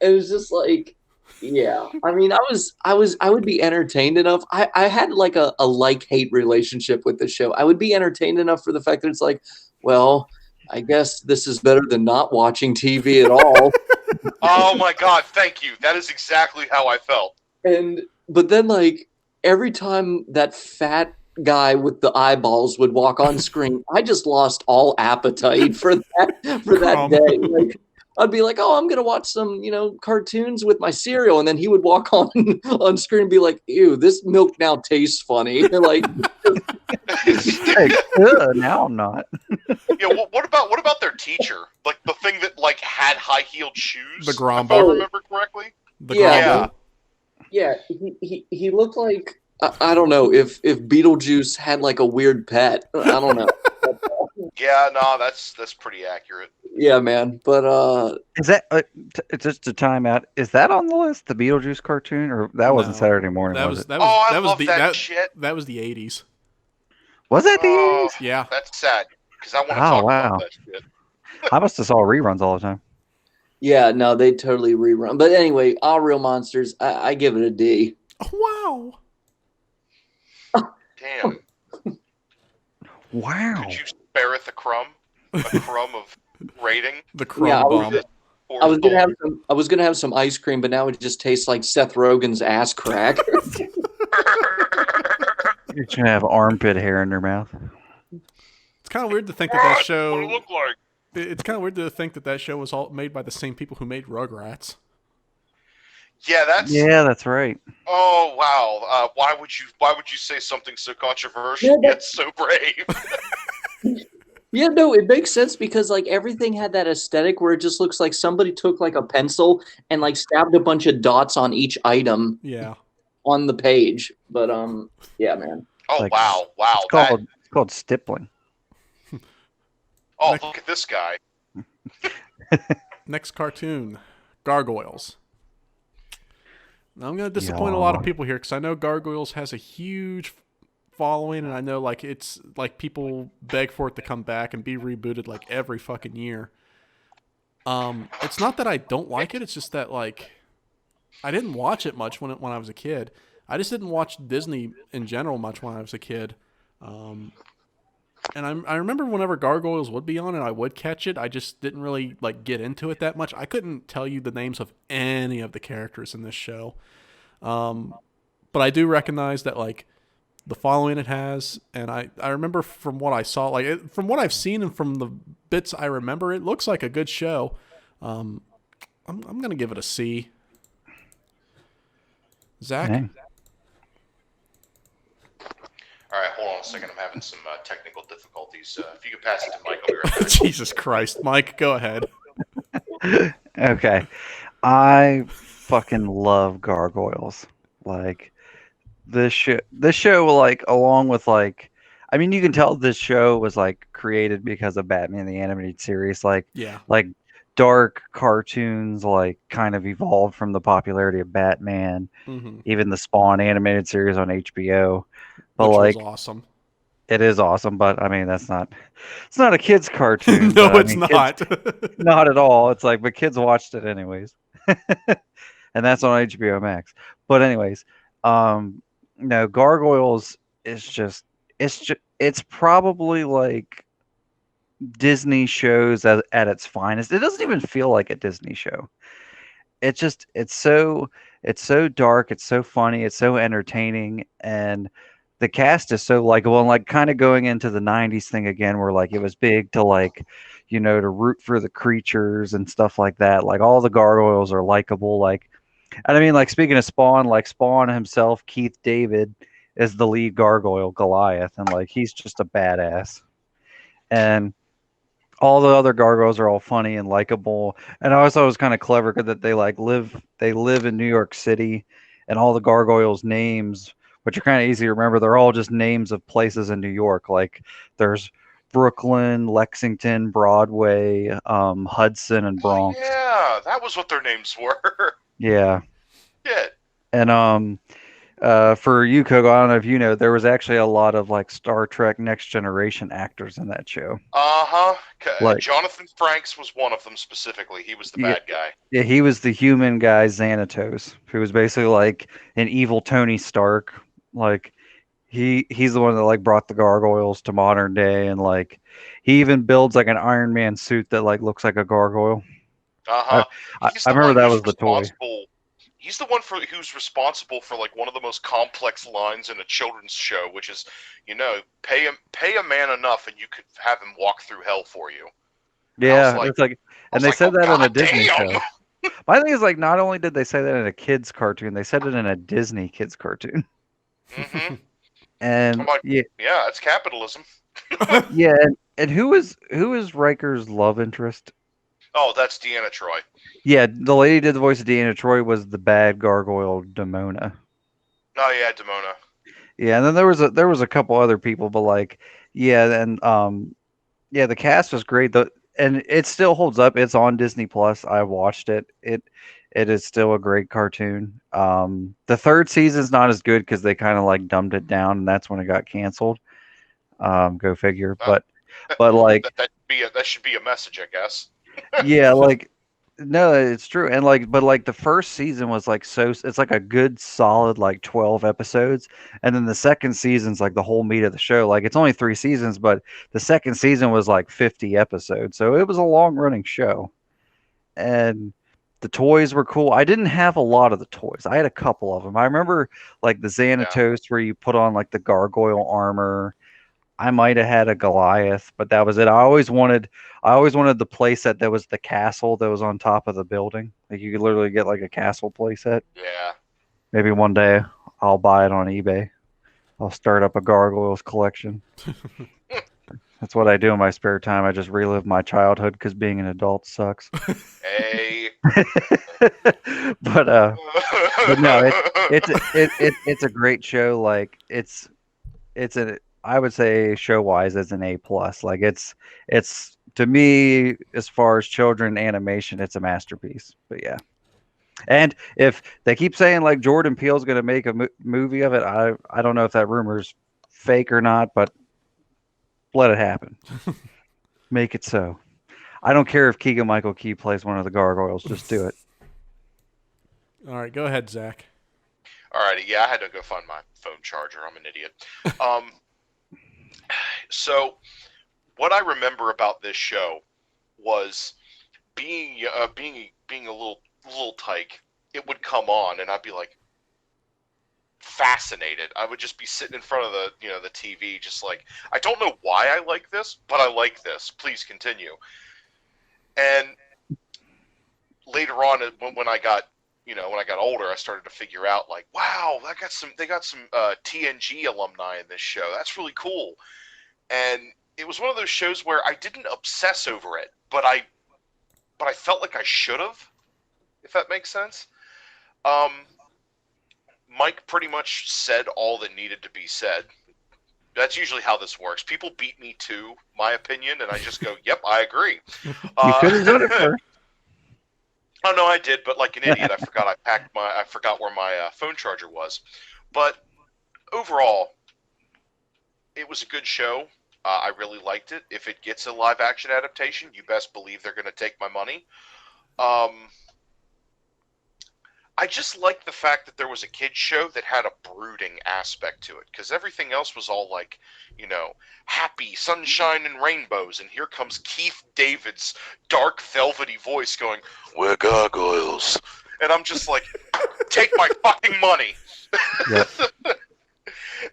It was just like, yeah. I mean, I would be entertained enough. I had like a like-hate relationship with the show. I would be entertained enough for the fact that it's like, well, I guess this is better than not watching TV at all. Oh my god, thank you. That is exactly how I felt. But then like every time that fat guy with the eyeballs would walk on screen, I just lost all appetite for that day. Like I'd be like, oh, I'm gonna watch some, cartoons with my cereal, and then he would walk on on screen and be like, ew, this milk now tastes funny. Like now I'm not. Yeah, what about their teacher? Like the thing that like had high-heeled shoes? The Grombo. If I remember correctly. Yeah, he looked like I don't know if Beetlejuice had like a weird pet. I don't know. Yeah, no, that's pretty accurate. Yeah, man. But Is that just to time out? Is that on the list? The Beetlejuice cartoon, or that wasn't Saturday morning? That was it? that was Oh, I that was love the that shit. That was the 80s. Was that the Oh, 80s? Yeah. That's sad because I want to Oh, talk wow. about that shit. I must have saw reruns all the time. yeah, no, they totally rerun. But anyway, All Real Monsters, I give it a D. Oh, wow. Damn. Wow. Could you spare it a crumb of rating? The crumb Yeah, bomb. I was gonna have some ice cream, but now it just tastes like Seth Rogen's ass crack. You're gonna have armpit hair in their mouth. It's kind of weird to think that show. What it look like? It's kind of weird to think that show was all made by the same people who made Rugrats. Yeah, that's right. Oh wow! Why would you say something so controversial yet so brave? Yeah, no, it makes sense because like everything had that aesthetic where it just looks like somebody took like a pencil and like stabbed a bunch of dots on each item. Yeah. On the page, but yeah, man. Oh Like, wow! It's called stippling. Oh, look at this guy. Next cartoon, Gargoyles. Now I'm going to disappoint a lot of people here because I know Gargoyles has a huge following, and I know like it's like people beg for it to come back and be rebooted like every fucking year. It's not that I don't like it; it's just that like I didn't watch it much when I was a kid. I just didn't watch Disney in general much when I was a kid. And I remember whenever Gargoyles would be on and I would catch it, I just didn't really like get into it that much. I couldn't tell you the names of any of the characters in this show. But I do recognize that like the following it has, and I remember from what I saw, like from what I've seen and from the bits I remember, it looks like a good show. I'm gonna give it a C. Zach? Dang. All right, hold on a second. I'm having some technical difficulties. If you could pass it to Mike, I'll be right back. Jesus Christ. Mike, go ahead. Okay. I fucking love Gargoyles. Like this show like along with like I mean you can tell this show was like created because of Batman the Animated Series. Like Yeah. like dark cartoons like kind of evolved from the popularity of Batman. Mm-hmm. Even the Spawn animated series on HBO. But Which like was awesome. it is awesome, but I mean it's not a kid's cartoon. No, but, it's not. Not at all. It's like but kids watched it anyways. And that's on HBO Max. But anyways, no, Gargoyles is just it's probably like Disney shows at its finest. It doesn't even feel like a Disney show. It's so dark, it's so funny, it's so entertaining, and the cast is so likable. And like kind of going into the 90s thing again where like it was big to like to root for the creatures and stuff like that. Like all the gargoyles are likable. Like, and I mean, like speaking of Spawn, like Spawn himself, Keith David is the lead gargoyle, Goliath, and like he's just a badass. And all the other gargoyles are all funny and likable. And I always thought it was kind of clever that they live in New York City, and all the gargoyles' names which are kind of easy to remember. They're all just names of places in New York. Like there's Brooklyn, Lexington, Broadway, Hudson, and Oh Bronx. yeah, that was what their names were. Yeah, Yeah. and for you, Kogo, I don't know if you know, there was actually a lot of like Star Trek Next Generation actors in that show. Uh-huh. Like, Jonathan Frakes was one of them specifically. He was the yeah, bad guy. yeah, he was the human guy Xanatos, who was basically like an evil Tony Stark. Like he's the one that like brought the gargoyles to modern day, and like he even builds like an Iron Man suit that like looks like a gargoyle. I Uh-huh. He's I the remember one that who's was the toy. responsible. He's the one who's responsible for like one of the most complex lines in a children's show, which is, pay a man enough and you could have him walk through hell for you. And Yeah, it's like, I and was they like, said oh that in a god Disney damn. show. My thing is like, not only did they say that in a kids cartoon, they said it in a Disney kids cartoon. Mm-hmm. I'm And like, yeah, yeah, it's capitalism. yeah, and who is Riker's love interest? Oh, that's Deanna Troy. Yeah, the lady who did the voice of Deanna Troy was the bad gargoyle Demona. Oh yeah, Demona. Yeah, and then there was a couple other people, but like, yeah, and yeah, the cast was great. And it still holds up. It's on Disney Plus. I watched it. It is still a great cartoon. The third season's not as good because they kind of like dumbed it down, and that's when it got canceled. Go figure. Uh, But like, that should be a message, I guess. yeah, like no, it's true. And like, but like the first season was like it's like a good solid like 12 episodes. And then the second season's like the whole meat of the show. Like it's only 3 seasons, but the second season was like 50 episodes. So it was a long running show. And the toys were cool. I didn't have a lot of the toys. I had a couple of them. I remember like the Yeah. Xanatos where you put on like the gargoyle armor. I might have had a Goliath, but that was it. I always wanted the playset that was the castle that was on top of the building. Like you could literally get like a castle playset. Yeah. Maybe one day I'll buy it on eBay. I'll start up a gargoyles collection. That's what I do in my spare time. I just relive my childhood because being an adult sucks. Hey. but no, it's a great show. Like it's a I would say show wise it's an A plus. Like it's to me as far as children animation, it's a masterpiece. But yeah, and if they keep saying like Jordan Peele's going to make a movie of it, I don't know if that rumor's fake or not, but let it happen. Make it so. I don't care if Keegan Michael Key plays one of the gargoyles. Just do it. All right, go ahead, Zach. Alrighty, yeah, I had to go find my phone charger. I'm an idiot. So what I remember about this show was being a little tyke. It would come on, and I'd be like fascinated. I would just be sitting in front of the TV, just like, I don't know why I like this, but I like this. Please continue. And later on, when I got older, I started to figure out like, wow, they got some TNG alumni in this show. That's really cool. And it was one of those shows where I didn't obsess over it, but I felt like I should have, if that makes sense. Mike pretty much said all that needed to be said. That's usually how this works. People beat me to my opinion, and I just go, "Yep, I agree." You could have done it first. Oh no, I did, but like an idiot, I forgot where my phone charger was. But overall, it was a good show. I really liked it. If it gets a live action adaptation, you best believe they're going to take my money. I just liked the fact that there was a kids show that had a brooding aspect to it, because everything else was all like, happy, sunshine and rainbows, and here comes Keith David's dark, velvety voice going, "We're gargoyles," and I'm just like, take my fucking money. Yep.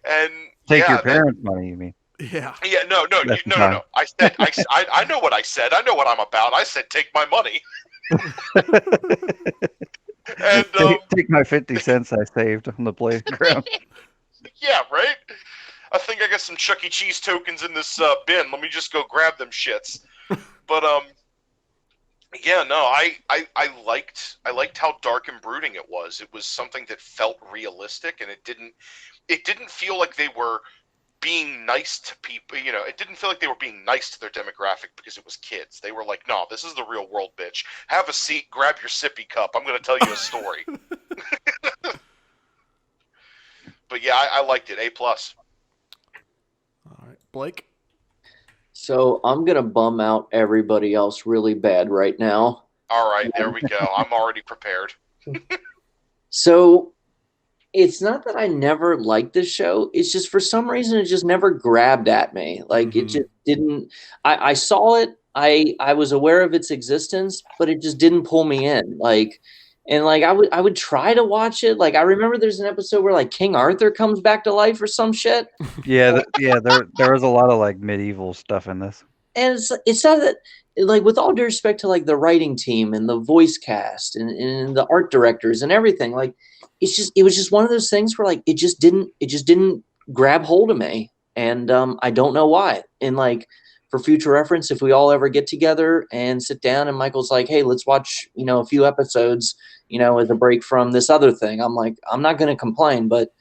And Take yeah, your parents' money, you mean? Yeah. Yeah, no. I said, I know what I said. I know what I'm about. I said, take my money. And Take my 50 cents I saved on the playground. yeah, right. I think I got some Chuck E. Cheese tokens in this bin. Let me just go grab them shits. But yeah, no, I liked how dark and brooding it was. It was something that felt realistic, and it it didn't feel like they were being nice to people. It didn't feel like they were being nice to their demographic because it was kids. They were like, no, this is the real world, bitch. Have a seat, grab your sippy cup. I'm going to tell you a story. But yeah, I liked it. A+. All right, Blake. So I'm gonna bum out everybody else really bad right now. All right, there we go. I'm already prepared. So it's not that I never liked this show. It's just for some reason it just never grabbed at me. Like it just didn't. I saw it. I was aware of its existence, but it just didn't pull me in. And I would try to watch it. Like I remember there's an episode where like King Arthur comes back to life or some shit. Yeah, there was a lot of like medieval stuff in this. And it's not that, like, with all due respect to like the writing team and the voice cast and the art directors and everything, like it was just one of those things where like it just didn't grab hold of me. And I don't know why. And like for future reference, if we all ever get together and sit down and Michael's like, hey, let's watch, a few episodes, as a break from this other thing, I'm like, I'm not gonna complain, but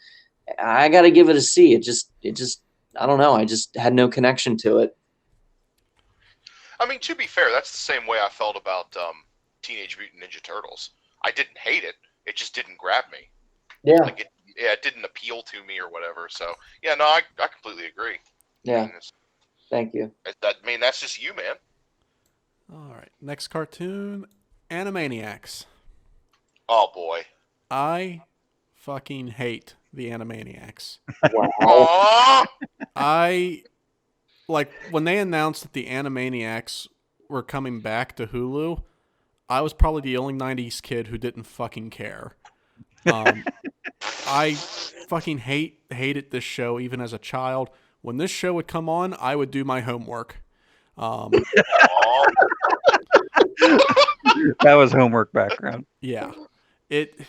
I gotta give it a C. It just I don't know, I just had no connection to it. I mean, to be fair, that's the same way I felt about Teenage Mutant Ninja Turtles. I didn't hate it. It just didn't grab me. Yeah. Like it didn't appeal to me or whatever. So, yeah, no, I completely agree. Yeah. Thank you. That's just you, man. All right, next cartoon, Animaniacs. Oh, boy. I fucking hate the Animaniacs. Wow. I like when they announced that the Animaniacs were coming back to Hulu. I was probably the only '90s kid who didn't fucking care. I fucking hated this show even as a child. When this show would come on, I would do my homework. That was homework background. Yeah, it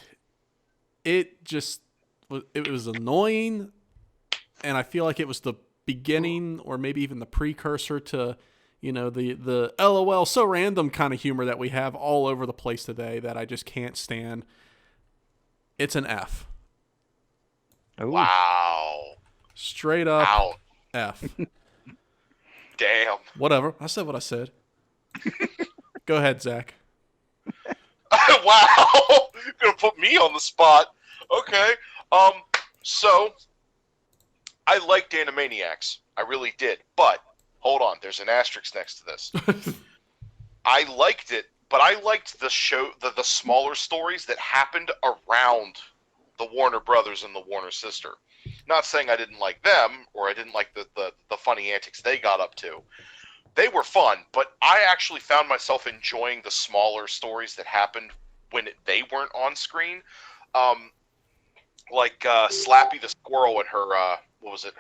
just it was annoying, and I feel like it was the beginning or maybe even the precursor to the LOL so random kind of humor that we have all over the place today that I just can't stand. It's an F. Ooh. Wow. Straight up Out. F. Damn. Whatever. I said what I said. Go ahead, Zach. Wow. You're gonna put me on the spot. Okay. So I liked Animaniacs. I really did. But hold on, there's an asterisk next to this. I liked it, but I liked the show, the smaller stories that happened around the Warner Brothers and the Warner sister. Not saying I didn't like them or I didn't like the funny antics they got up to. They were fun, but I actually found myself enjoying the smaller stories that happened when they weren't on screen. Like Slappy the squirrel and her, what was it?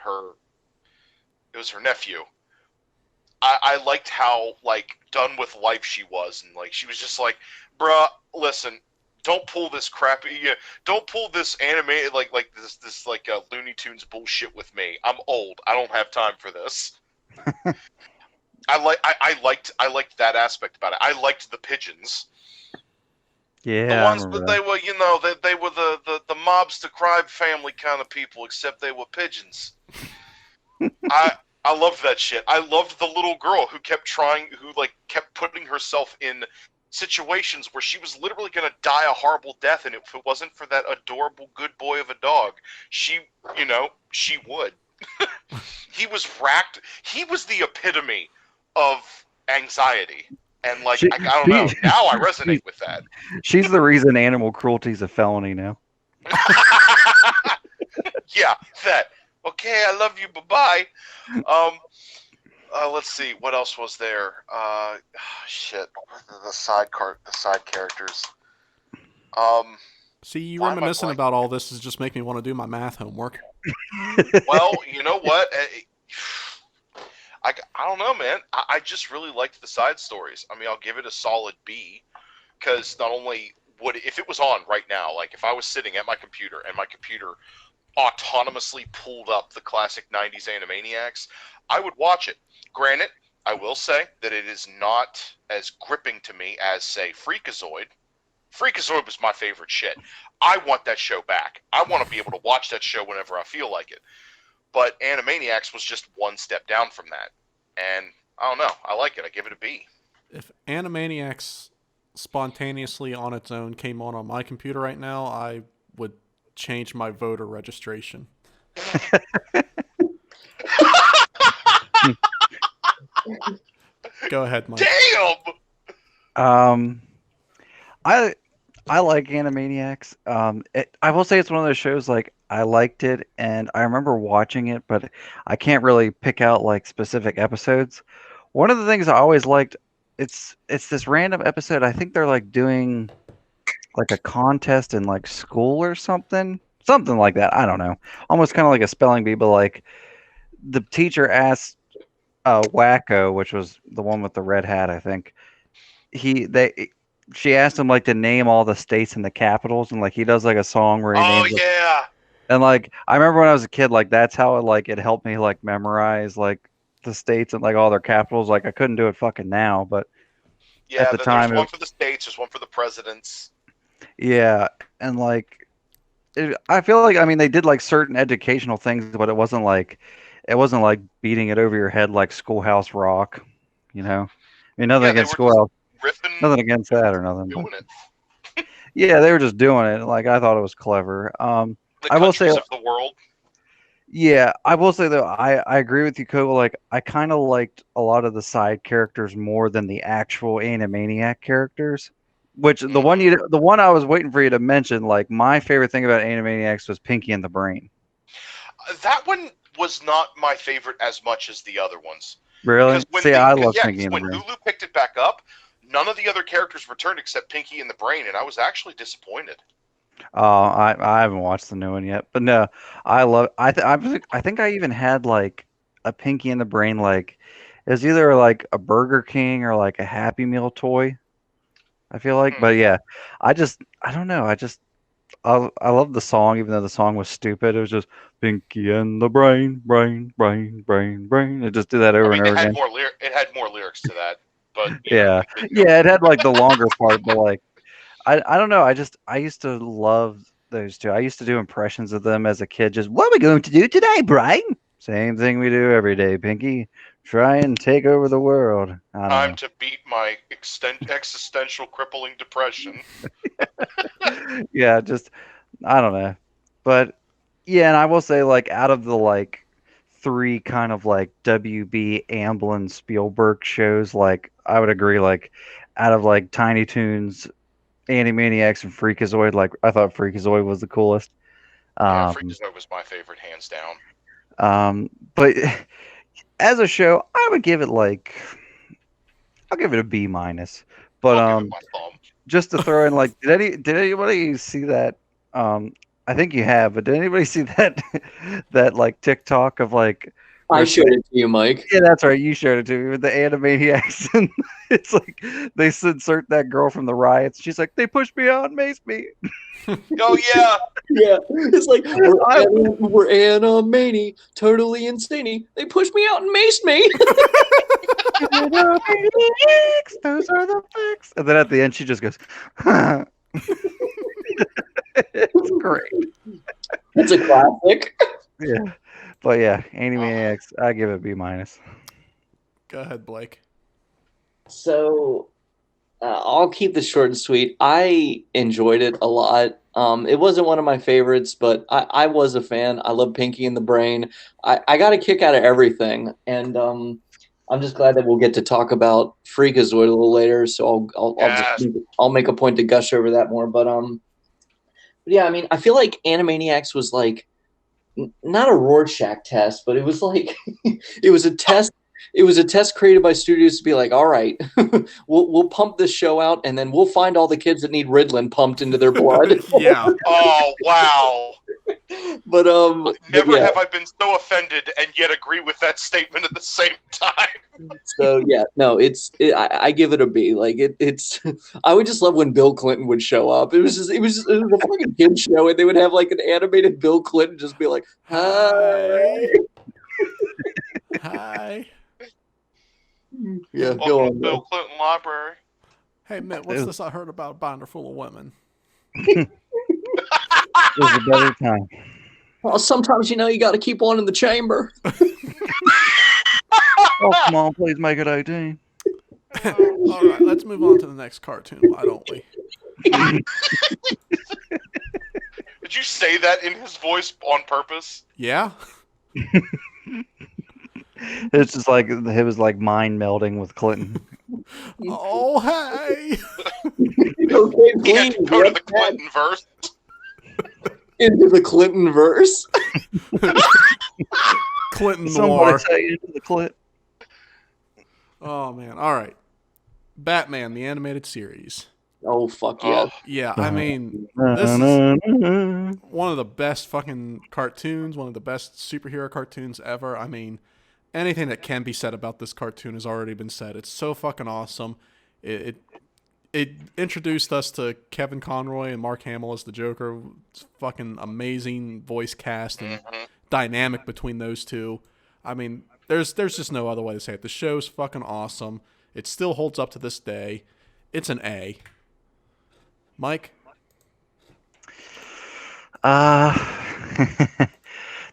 It was her nephew. I liked how like done with life she was, and like she was just like, bruh, listen, don't pull this crappy, don't pull this anime like this like Looney Tunes bullshit with me. I'm old. I don't have time for this. I liked that aspect about it. I liked the pigeons. Yeah, The ones that they were, they were the mobster crime family kind of people, except they were pigeons. I loved that shit. I loved the little girl who kept putting herself in situations where she was literally going to die a horrible death, and if it wasn't for that adorable good boy of a dog, she would. He was racked. He was the epitome of anxiety. And I don't know. Now I resonate with that. She's the reason animal cruelty is a felony now. Yeah, that. Okay, I love you. Bye-bye. Let's see. What else was there? Shit. The side characters. See, you reminiscing about all this is just making me want to do my math homework. Well, you know what? I don't know, man. I just really liked the side stories. I mean, I'll give it a solid B, because not only if it was on right now, like if I was sitting at my computer and my computer autonomously pulled up the classic 90s Animaniacs, I would watch it. Granted, I will say that it is not as gripping to me as, say, Freakazoid, Freakazoid was my favorite shit. I want that show back. I want to be able to watch that show whenever I feel like it. But Animaniacs was just one step down from that. And I don't know. I like it. I give it a B. If Animaniacs spontaneously on its own came on my computer right now, I would change my voter registration. Go ahead, Mike. Damn! I like Animaniacs. I will say it's one of those shows like I liked it and I remember watching it, but I can't really pick out like specific episodes. One of the things I always liked, it's this random episode. I think they're like doing like a contest in like school or something like that. I don't know. Almost kind of like a spelling bee, but like the teacher asked Wacko, which was the one with the red hat, I think. She asked him like to name all the states and the capitals, and like he does like a song where he names it. Yeah. And like I remember when I was a kid, like that's how it helped me like memorize like the states and like all their capitals. Like I couldn't do it fucking now, but Yeah, at the time there's one for the states, there's one for the presidents. yeah, and like I feel like I mean they did like certain educational things, but it wasn't like beating it over your head like Schoolhouse Rock, you know. I mean nothing Yeah, against Schoolhouse, riffing, nothing against that or nothing. doing it. Yeah, they were just doing it. Like I thought it was clever. The I will say, countries of the world. yeah, I will say though, I agree with you, Kogo. Like I kind of liked a lot of the side characters more than the actual Animaniac characters. Which the one I was waiting for you to mention, like my favorite thing about Animaniacs was Pinky and the Brain. That one was not my favorite as much as the other ones. Really? See, I love Pinky and the when Brain. Hulu picked it back up, none of the other characters returned except Pinky and the Brain, and I was actually disappointed. I haven't watched the new one yet, but no, I love. I think I even had like a Pinky and the Brain. Like it was either like a Burger King or like a Happy Meal toy. I feel like, but yeah, I don't know. I love the song, even though the song was stupid. It was just Pinky and the Brain, brain, brain, brain, brain. It just did that over and over again. It had more lyrics to that, but Yeah, it had like the longer part, but like I don't know. I used to love those two. I used to do impressions of them as a kid. Just what are we going to do today, Brian? Same thing we do every day, Pinky. Try and take over the world. Time to beat my existential crippling depression. Yeah, just I don't know. But yeah, and I will say like out of the like three kind of like WB Amblin Spielberg shows, like I would agree like out of like Tiny Toons, Animaniacs and Freakazoid, like I thought Freakazoid was the coolest. Yeah, Freakazoid was my favorite, hands down. But as a show, I would give it like I'll give it a B minus. But I'll give it my thumb. just to throw in like did anybody see that I think you have, but did anybody see that that like TikTok of like I showed it to you, Mike. yeah, that's right. You showed it to me with the Animaniacs, and it's like they insert that girl from the riots. She's like, they pushed me out and maced me. Oh yeah, Yeah, it's like we're Animani, totally insane. They pushed me out and maced me. Those are the facts. And then at the end, she just goes, huh. It's great. It's a classic. Yeah, but yeah, Animaniacs, I give it B minus. Go ahead, Blake. So I'll keep this short and sweet. I enjoyed it a lot. It wasn't one of my favorites, but I was a fan. I love Pinky and the Brain. I got a kick out of everything, and I'm just glad that we'll get to talk about Freakazoid a little later. So I'll make a point to gush over that more. But yeah, I mean, I feel like Animaniacs was like not a Rorschach test, but it was like it was a test. It was a test created by studios to be like, all right, we'll pump this show out, and then we'll find all the kids that need Ritalin pumped into their blood. Yeah. Oh wow. But Never yeah. have I been so offended and yet agree with that statement at the same time. So yeah, no, I give it a B. Like it's I would just love when Bill Clinton would show up. It was a fucking kid show, and they would have like an animated Bill Clinton just be like, hi. Hi. Yeah, Welcome go to on. Bill Clinton Library. Hey, Mitt, It what's was, this I heard about a binder full of women? it was a better time. Well, sometimes you got to keep one in the chamber. Oh, come on, please make it 18. All right, let's move on to the next cartoon, why don't we? Did you say that in his voice on purpose? Yeah? It's just like it was like mind melding with Clinton. Oh, hey! Okay, He had please. to go to What's the that? Clinton verse. Into the Clinton verse. Clinton Somebody Noir. say into the clip. Oh, man. All right. Batman, the animated series. Oh, fuck Oh, yes. Yeah, I mean, this is one of the best fucking cartoons, one of the best superhero cartoons ever. I mean, anything that can be said about this cartoon has already been said. It's so fucking awesome. It it introduced us to Kevin Conroy and Mark Hamill as the Joker. It's fucking amazing voice cast and dynamic between those two. I mean, there's just no other way to say it. The show's fucking awesome. It still holds up to this day. It's an A. Mike? Uh,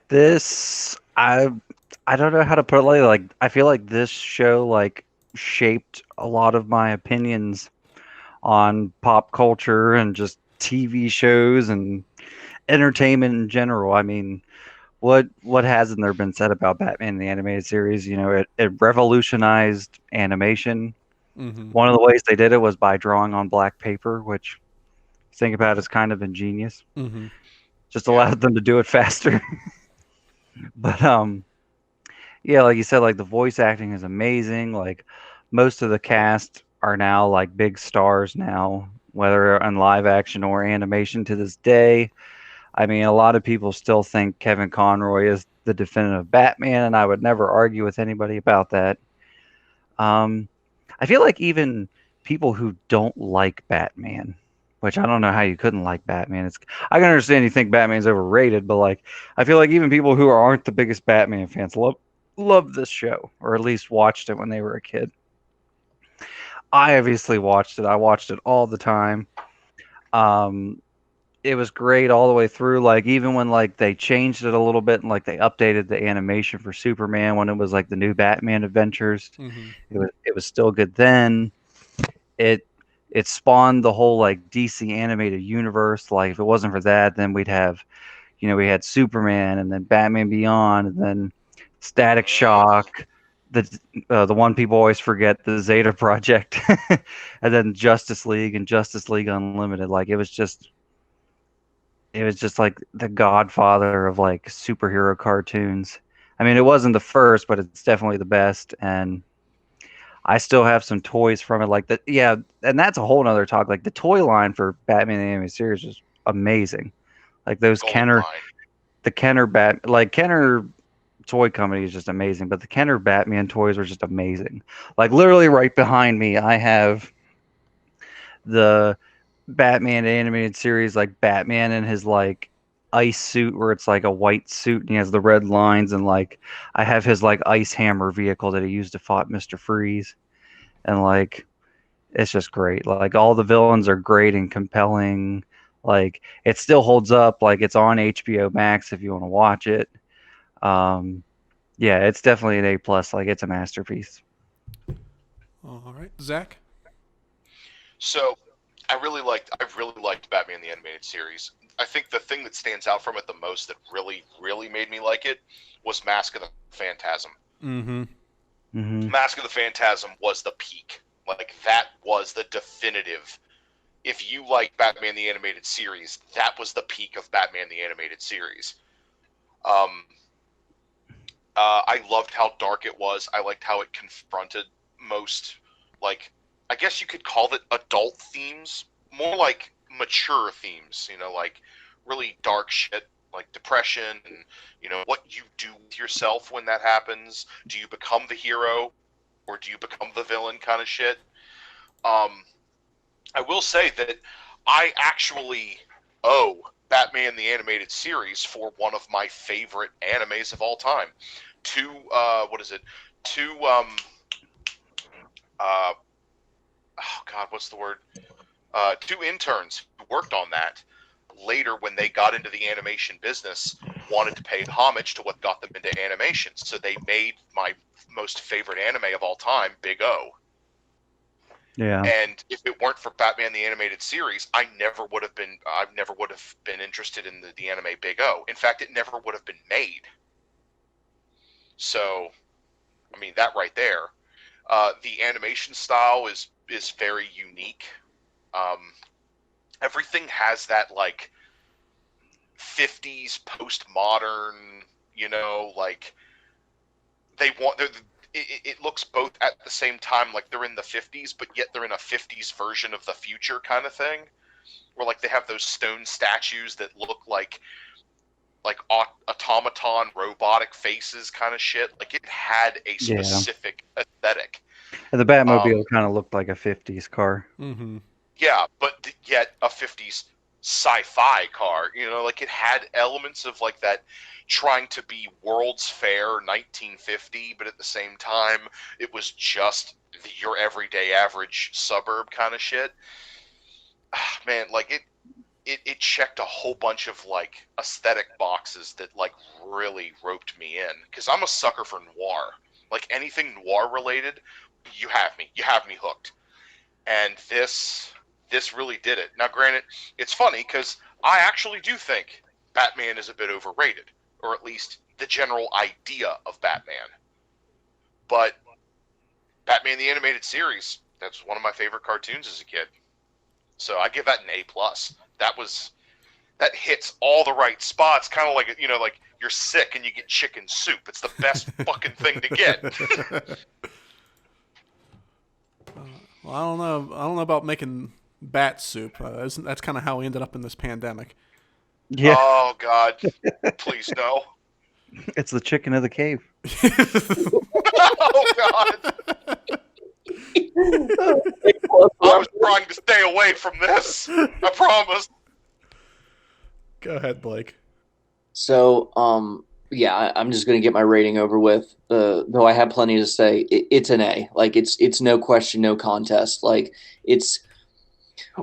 this I don't know how to put it. Like I feel like this show like shaped a lot of my opinions on pop culture and just TV shows and entertainment in general. I mean, what hasn't there been said about Batman the animated series? You know, it revolutionized animation. Mm-hmm. One of the ways they did it was by drawing on black paper, which think about it, is kind of ingenious. Mm-hmm. Just allowed them to do it faster. But yeah, like you said, like the voice acting is amazing. Like most of the cast are now like big stars now, whether in live action or animation to this day. I mean, a lot of people still think Kevin Conroy is the definitive Batman, and I would never argue with anybody about that. Um, I feel like even people who don't like Batman, which I don't know how you couldn't like Batman. I can understand you think Batman's overrated, but like I feel like even people who aren't the biggest Batman fans love this show, or at least watched it when they were a kid. I obviously watched it. I watched it all the time. Um, it was great all the way through. Like even when like they changed it a little bit and like they updated the animation for Superman when it was like the new Batman Adventures, Mm-hmm. it was still good then. It it spawned the whole like DC animated universe. Like if it wasn't for that, then we'd have, we had Superman and then Batman Beyond and then Static Shock, the one people always forget, the Zeta Project, and then Justice League and Justice League Unlimited. Like it was just like the godfather of like superhero cartoons. I mean, it wasn't the first, but it's definitely the best. And I still have some toys from it, like that. Yeah, and that's a whole nother talk. Like the toy line for Batman the Animated Series is amazing. Like those gold Kenner, mine. the Kenner like Kenner toy company is just amazing. But the Kenner Batman toys were just amazing. Like literally right behind me, I have the Batman animated series, like Batman in his like ice suit where it's like a white suit and he has the red lines, and like I have his like ice hammer vehicle that he used to fight Mr. Freeze. And like it's just great. Like all the villains are great and compelling. Like it still holds up. Like it's on HBO Max if you want to watch it. Um, yeah, it's definitely an A plus. Like it's a masterpiece. All right. Zach? So, I really liked Batman the Animated Series. I think the thing that stands out from it the most that really, really made me like it was Mask of the Phantasm. Mm-hmm. Mm-hmm. Mask of the Phantasm was the peak. Like, that was the definitive. If you like Batman the Animated Series, that was the peak of Batman the Animated Series. I loved how dark it was. I liked how it confronted most, like, I guess you could call it adult themes, more like mature themes, like really dark shit, like depression and, what you do with yourself when that happens. Do you become the hero or do you become the villain kind of shit? I will say that I actually owe Batman the Animated Series for one of my favorite animes of all time. What is it? Two, oh God, what's the word? 2 interns who worked on that later, when they got into the animation business, wanted to pay homage to what got them into animation. So they made my most favorite anime of all time, Big O. Yeah. And if it weren't for Batman the Animated Series, I never would have been interested in the anime Big O. In fact, it never would have been made. So, I mean, that right there. The animation style is very unique. Everything has that, like, 50s postmodern, like, it looks both at the same time like they're in the 50s, but yet they're in a 50s version of the future kind of thing, where, like, they have those stone statues that look like automaton robotic faces kind of shit. Like, it had a specific aesthetic. And the Batmobile kind of looked like a 50s car. Mm-hmm. Yeah, but yet a 50s sci-fi car. Like, it had elements of, like, that trying to be World's Fair 1950, but at the same time, it was just your everyday average suburb kind of shit. Man, like, it checked a whole bunch of, like, aesthetic boxes that, like, really roped me in, because I'm a sucker for noir. Like, anything noir related, you have me hooked. And this really did it. Now, granted, it's funny because I actually do think Batman is a bit overrated, or at least the general idea of Batman. But Batman the Animated Series, that's one of my favorite cartoons as a kid. So I give that an A+. That hits all the right spots, kind of like, like you're sick and you get chicken soup. It's the best fucking thing to get. Well, I don't know about making bat soup. That's kind of how we ended up in this pandemic. Yeah. Oh, God. Please, no. It's the chicken of the cave. Oh, God. I was trying to stay away from this. I promise. Go ahead, Blake. So, yeah, I'm just going to get my rating over with. Though I have plenty to say, it's an A. Like, it's no question, no contest. Like, it's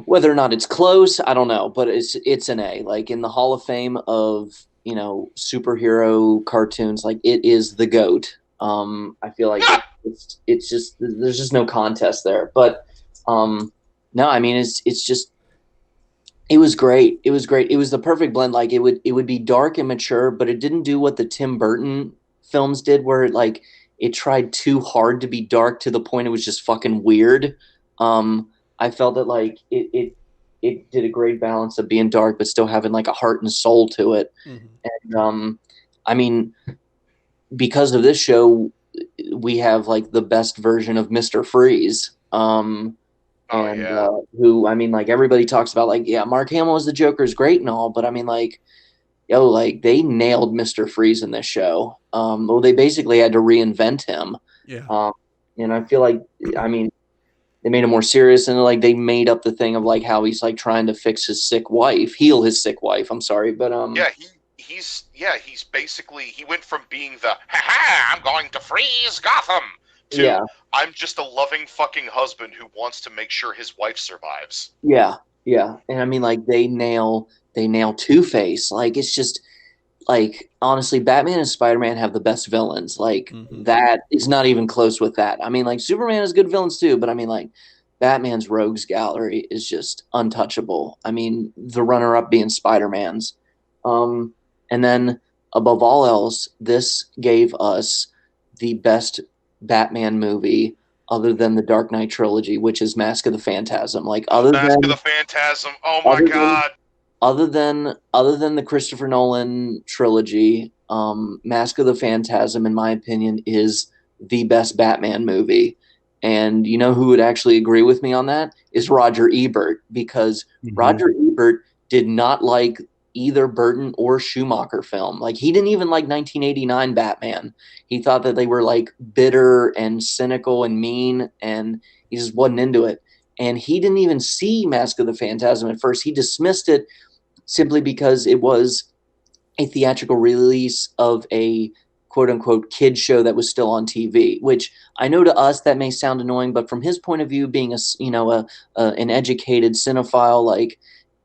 whether or not it's close, I don't know, but it's an A. Like, in the Hall of Fame of superhero cartoons, like, it is the GOAT. I feel like it's just, there's just no contest there. But no, I mean, it's just. It was great. It was great. It was the perfect blend. Like, it would be dark and mature, but it didn't do what the Tim Burton films did, where it tried too hard to be dark to the point it was just fucking weird. I felt that, like, it did a great balance of being dark but still having, like, a heart and soul to it. Mm-hmm. And I mean, because of this show, we have, like, the best version of Mr. Freeze. Who, I mean, like, everybody talks about, like, yeah, Mark Hamill as the Joker is great and all, but I mean, like, like, they nailed Mr. Freeze in this show. Well, they basically had to reinvent him. Yeah. And I feel like, I mean, they made him more serious, and, like, they made up the thing of, like, how he's, like, trying to fix his sick wife, heal his sick wife. I'm sorry, but yeah, he's basically, he went from being the I'm going to freeze Gotham to I'm just a loving fucking husband who wants to make sure his wife survives. Yeah, yeah, and I mean, like, they nail Two-Face. Like, it's just, like, honestly, Batman and Spider-Man have the best villains. Like, that is not even close with that. I mean, like, Superman has good villains too, but I mean, like, Batman's rogues gallery is just untouchable. I mean, the runner-up being Spider-Man's. And then, above all else, this gave us the best Batman movie other than the Dark Knight trilogy, which is Mask of the Phantasm. Like, Mask of the Phantasm. Oh my God. Other than the Christopher Nolan trilogy, Mask of the Phantasm, in my opinion, is the best Batman movie. And you know who would actually agree with me on that? Is Roger Ebert, because Roger Ebert did not like either Burton or Schumacher film. Like, he didn't even like 1989 Batman. He thought that they were, like, bitter and cynical and mean, and he just wasn't into it. And he didn't even see Mask of the Phantasm at first. He dismissed it simply because it was a theatrical release of a quote unquote kid show that was still on TV, which I know to us that may sound annoying, but from his point of view, being an educated cinephile, like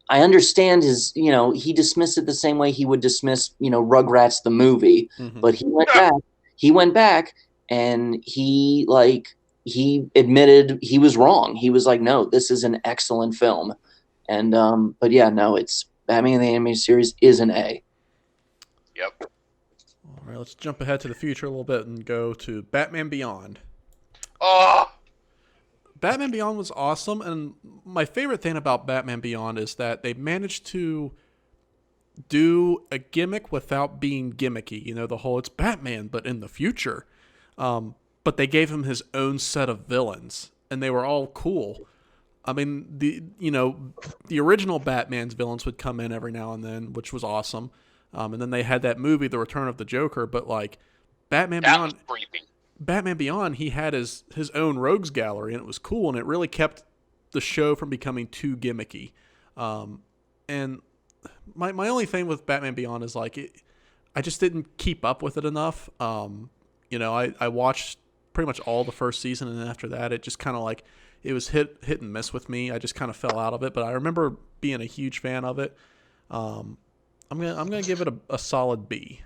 I understand he dismissed it the same way he would dismiss, Rugrats the movie, Mm-hmm. but he went back and he admitted he was wrong. He was like, no, this is an excellent film. And, but yeah, no, it's Batman the Animated Series is an A. Yep. All right, let's jump ahead to the future a little bit and go to Batman Beyond. Oh, Batman Beyond was awesome, and my favorite thing about Batman Beyond is that they managed to do a gimmick without being gimmicky. You know, the whole it's Batman, but in the future. But they gave him his own set of villains, and they were all cool. I mean, the original Batman's villains would come in every now and then, which was awesome. And then they had that movie, The Return of the Joker, but like Batman that Beyond. was creepy. Batman Beyond, he had his own rogues gallery, and it was cool, and it really kept the show from becoming too gimmicky. And my only thing with Batman Beyond is I just didn't keep up with it enough. I watched pretty much all the first season, and then after that, it just kind of it was hit and miss with me. I just kind of fell out of it, but I remember being a huge fan of it. I'm gonna give it a solid B.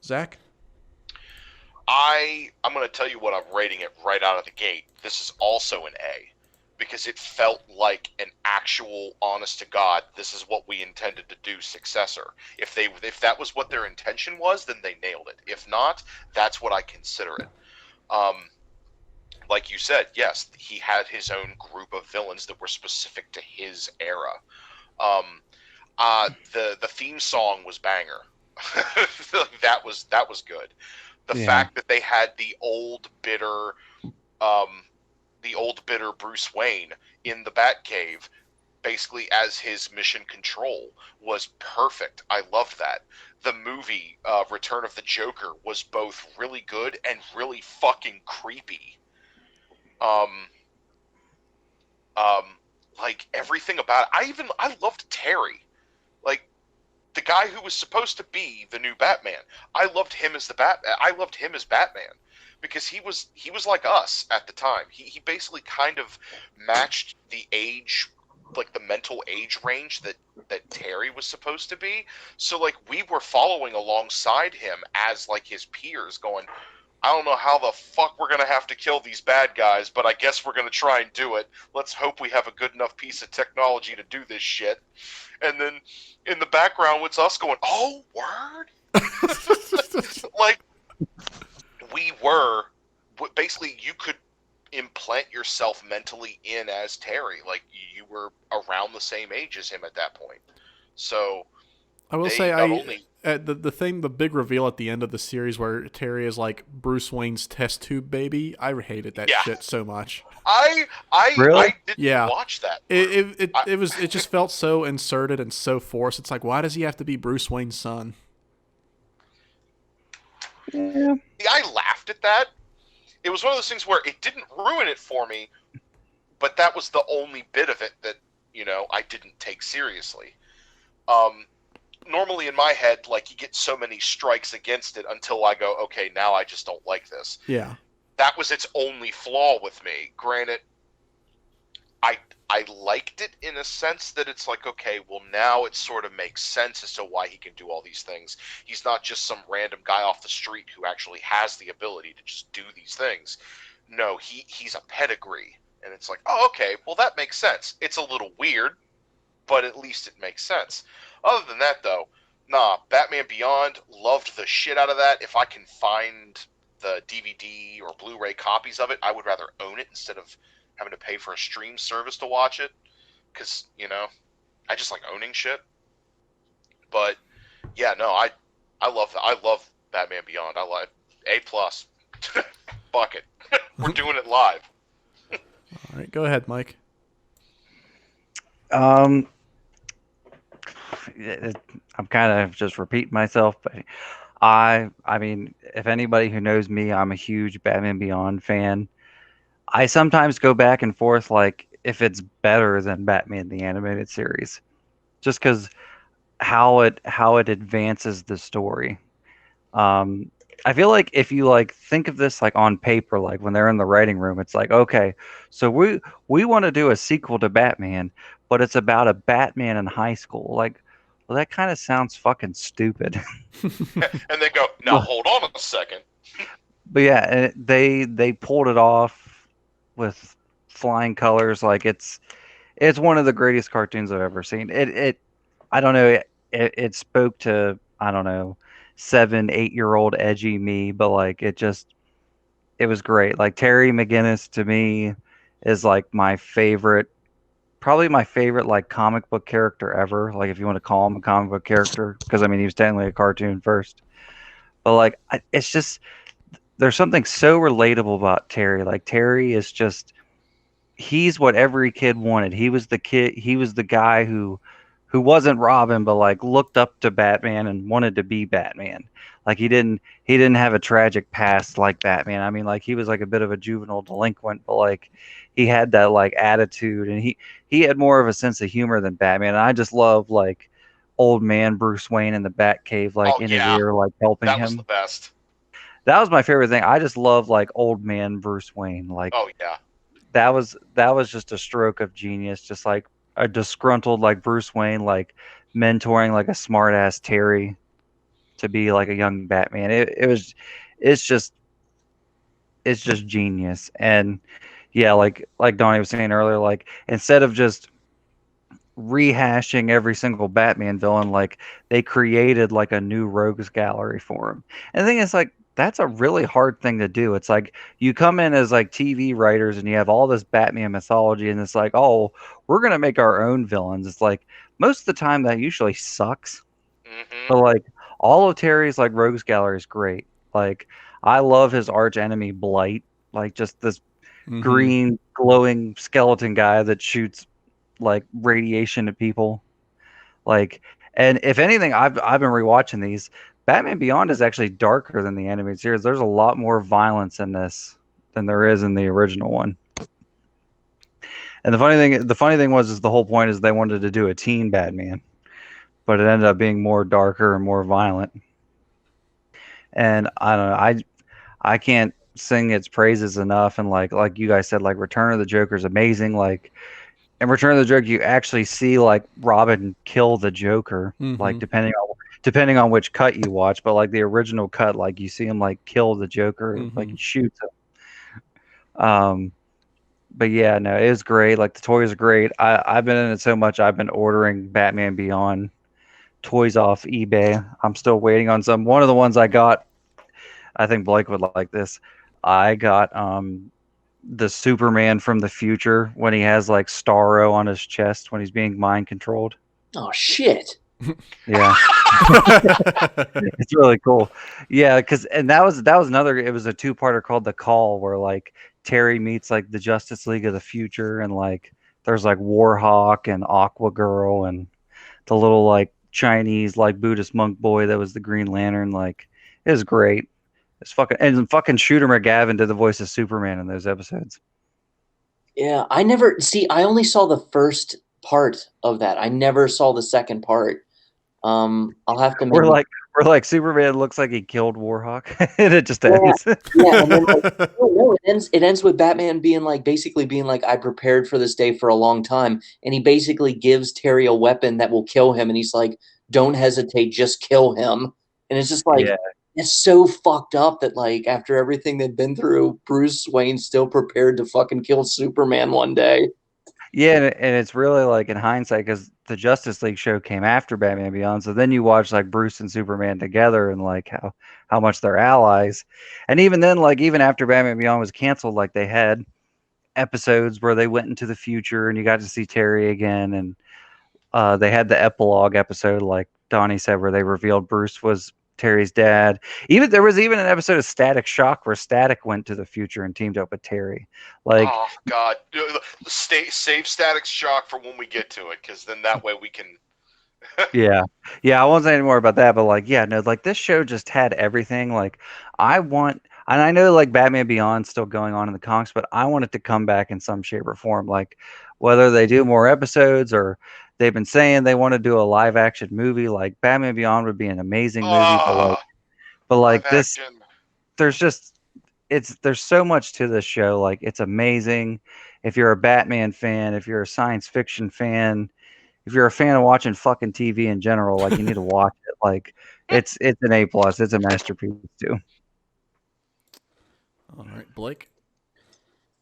Zach? I'm going to tell you what I'm rating it right out of the gate. This is also an A because it felt like an actual, honest to God, this is what we intended to do successor. If that was what their intention was, then they nailed it. If not, that's what I consider it. Like you said, yes, he had his own group of villains that were specific to his era. The theme song was banger. that was good. The fact that they had the old bitter Bruce Wayne in the Batcave, basically as his mission control, was perfect. I loved that. The movie Return of the Joker was both really good and really fucking creepy. Like everything about it. I loved Terry. Like the guy who was supposed to be the new Batman. I loved him as Batman because he was like us at the time. He basically kind of matched the age, like the mental age range that Terry was supposed to be. So like we were following alongside him as like his peers going, I don't know how the fuck we're going to have to kill these bad guys, but I guess we're going to try and do it. Let's hope we have a good enough piece of technology to do this shit. And then in the background, it's us going, oh, word? Like, we were, basically, you could implant yourself mentally in as Terry. Like, you were around the same age as him at that point. So, I will say, the big reveal at the end of the series where Terry is like Bruce Wayne's test tube baby, I hated that shit so much. Really? I didn't watch that. It just felt so inserted and so forced. It's like, why does he have to be Bruce Wayne's son? Yeah. I laughed at that. It was one of those things where it didn't ruin it for me, but that was the only bit of it that, I didn't take seriously. Normally in my head, like, you get so many strikes against it until I go, okay, now I just don't like this. Yeah. That was its only flaw with me. Granted, I liked it in a sense that it's like, okay, well, now it sort of makes sense as to why he can do all these things. He's not just some random guy off the street who actually has the ability to just do these things. No, he's a pedigree. And it's like, oh, okay, well, that makes sense. It's a little weird, but at least it makes sense. Other than that, though, Batman Beyond, loved the shit out of that. If I can find the DVD or Blu-ray copies of it, I would rather own it instead of having to pay for a stream service to watch it. Because, I just like owning shit. But, yeah, no, I love Batman Beyond. I love A+. Bucket. We're doing it live. All right, go ahead, Mike. I'm kind of just repeating myself, but I mean, if anybody who knows me, I'm a huge Batman Beyond fan. I sometimes go back and forth, like, if it's better than Batman the Animated Series. Just because how it advances the story. I feel like if you like think of this like on paper, like when they're in the writing room, it's like, okay, so we want to do a sequel to Batman, but it's about a Batman in high school. Like, well, that kind of sounds fucking stupid. And then go, now But hold on a second. yeah, and they pulled it off with flying colors. Like it's one of the greatest cartoons I've ever seen. It I don't know. It spoke to, I don't know, 7, 8 year old edgy me, but like it was great. Like Terry McGinnis to me is like my favorite, probably my favorite like comic book character ever. Like if you want to call him a comic book character, because I mean he was technically a cartoon first. But like it's just there's something so relatable about Terry. Like Terry is just he's what every kid wanted. He was the kid. He was the guy who wasn't Robin, but like looked up to Batman and wanted to be Batman. Like he didn't have a tragic past like Batman. I mean, like he was like a bit of a juvenile delinquent, but like he had that like attitude, and he had more of a sense of humor than Batman. And I just love like old man Bruce Wayne in the Batcave, like Oh in his yeah, ear, like helping that was the him. best. That was my favorite thing. I just love like old man Bruce Wayne. Like Oh yeah. that was just a stroke of genius, just like a disgruntled like Bruce Wayne, like mentoring like a smart ass Terry to be like a young Batman. It was it's just it's just genius. And yeah, like Donnie was saying earlier, like instead of just rehashing every single Batman villain, like they created like a new rogues gallery for him. And the thing is, like, that's a really hard thing to do. It's like you come in as like TV writers and you have all this Batman mythology, and it's like, oh, we're gonna make our own villains. It's like most of the time that usually sucks. Hmm. But like all of Terry's like rogues gallery is great. Like I love his arch enemy Blight, like just this Hmm. green glowing skeleton guy that shoots like radiation at people. Like, and if anything, I've been rewatching these. Batman Beyond is actually darker than the animated series. There's a lot more violence in this than there is in the original one. And the funny thing was, is the whole point is they wanted to do a teen Batman, but it ended up being more darker and more violent. And I don't know, I can't sing its praises enough. And like you guys said, like Return of the Joker is amazing. Like in Return of the Joker, you actually see like Robin kill the Joker, like Hmm. depending on which cut you watch. But like the original cut, like you see him like kill the Joker, like Hmm. he shoots him. But yeah, no, it was great. Like the toys are great. I've been in it so much. I've been ordering Batman Beyond toys off eBay. I'm still waiting on some. One of the ones I got, I think Blake would like this. I got the Superman from the future when he has like Starro on his chest when he's being mind controlled. Oh shit. Yeah, it's really cool. Yeah, because and that was another. It was a two-parter called The Call, where like Terry meets like the Justice League of the future, and like there's like Warhawk and Aqua Girl and the little like Chinese like Buddhist monk boy that was the Green Lantern. Like it was great. It's fucking Shooter McGavin did the voice of Superman in those episodes. Yeah, I never see. I only saw the first part of that. I never saw the second part. I'll have to We're maybe. like we're like Superman looks like he killed Warhawk, and it just Yeah, ends. yeah, and then like, oh no, it ends with Batman being like basically being like, I prepared for this day for a long time, and he basically gives Terry a weapon that will kill him, and he's like, don't hesitate, just kill him, and it's just like Yeah. it's so fucked up that like after everything they've been through, Bruce Wayne's still prepared to fucking kill Superman one day. Yeah, and it's really like in hindsight because the Justice League show came after Batman Beyond. So then you watch like Bruce and Superman together and like how much they're allies. And even then, like even after Batman Beyond was canceled, like they had episodes where they went into the future and you got to see Terry again. And they had the epilogue episode, like Donnie said, where they revealed Bruce was Terry's dad. Even there was even an episode of Static Shock where Static went to the future and teamed up with Terry. Like Oh God, save Static Shock for when we get to it, because then that way we can. yeah. Yeah, I won't say any more about that, but like, yeah, no, like this show just had everything. Like, I want And I know like Batman Beyond's still going on in the comics, but I want it to come back in some shape or form. Like whether they do more episodes or they've been saying they want to do a live action movie, like Batman Beyond would be an amazing movie, Ah, but live like this, action. there's just there's so much to this show. Like it's amazing. If you're a Batman fan, if you're a science fiction fan, if you're a fan of watching fucking TV in general, like you need to watch it. Like it's an A+. It's a masterpiece too. All right, Blake.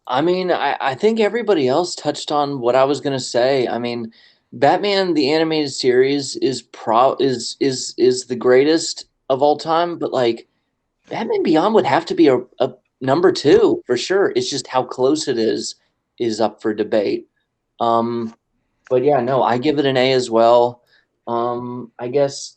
I mean, I think everybody else touched on what I was gonna say. I mean, Batman the animated series is the greatest of all time, but like Batman Beyond would have to be a number two for sure. It's just how close it is up for debate. Um, but yeah, no, I give it an A as well. I guess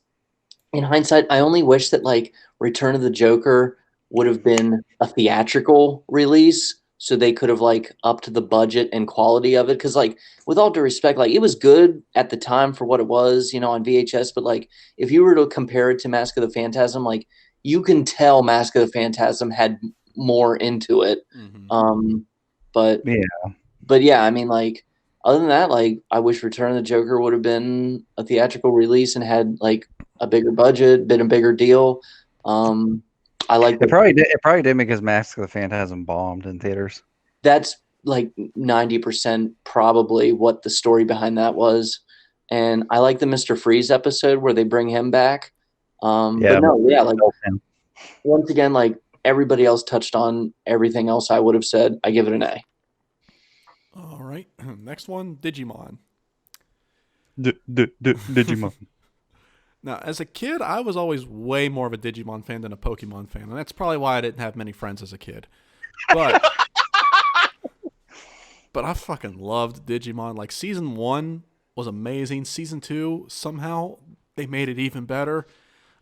in hindsight, I only wish that like Return of the Joker would have been a theatrical release so they could have like upped the budget and quality of it. Cause like with all due respect, like it was good at the time for what it was, on VHS, but like if you were to compare it to Mask of the Phantasm, like you can tell Mask of the Phantasm had more into it. Mm-hmm. But Yeah. but yeah, I mean, like, other than that, like, I wish Return of the Joker would have been a theatrical release and had like a bigger budget, been a bigger deal. Um, I like It the probably did. It probably did because Mask of the Phantasm bombed in theaters. that's like 90% probably what the story behind that was, and I like the Mister Freeze episode where they bring him back. But Yeah, no, yeah, like built in. once again, like everybody else touched on everything else I would have said. I give it an A. All right, next one, Digimon. Digimon. Now, as a kid, I was always way more of a Digimon fan than a Pokemon fan, and that's probably why I didn't have many friends as a kid. But but I fucking loved Digimon. Like season 1 was amazing. Season 2 somehow they made it even better.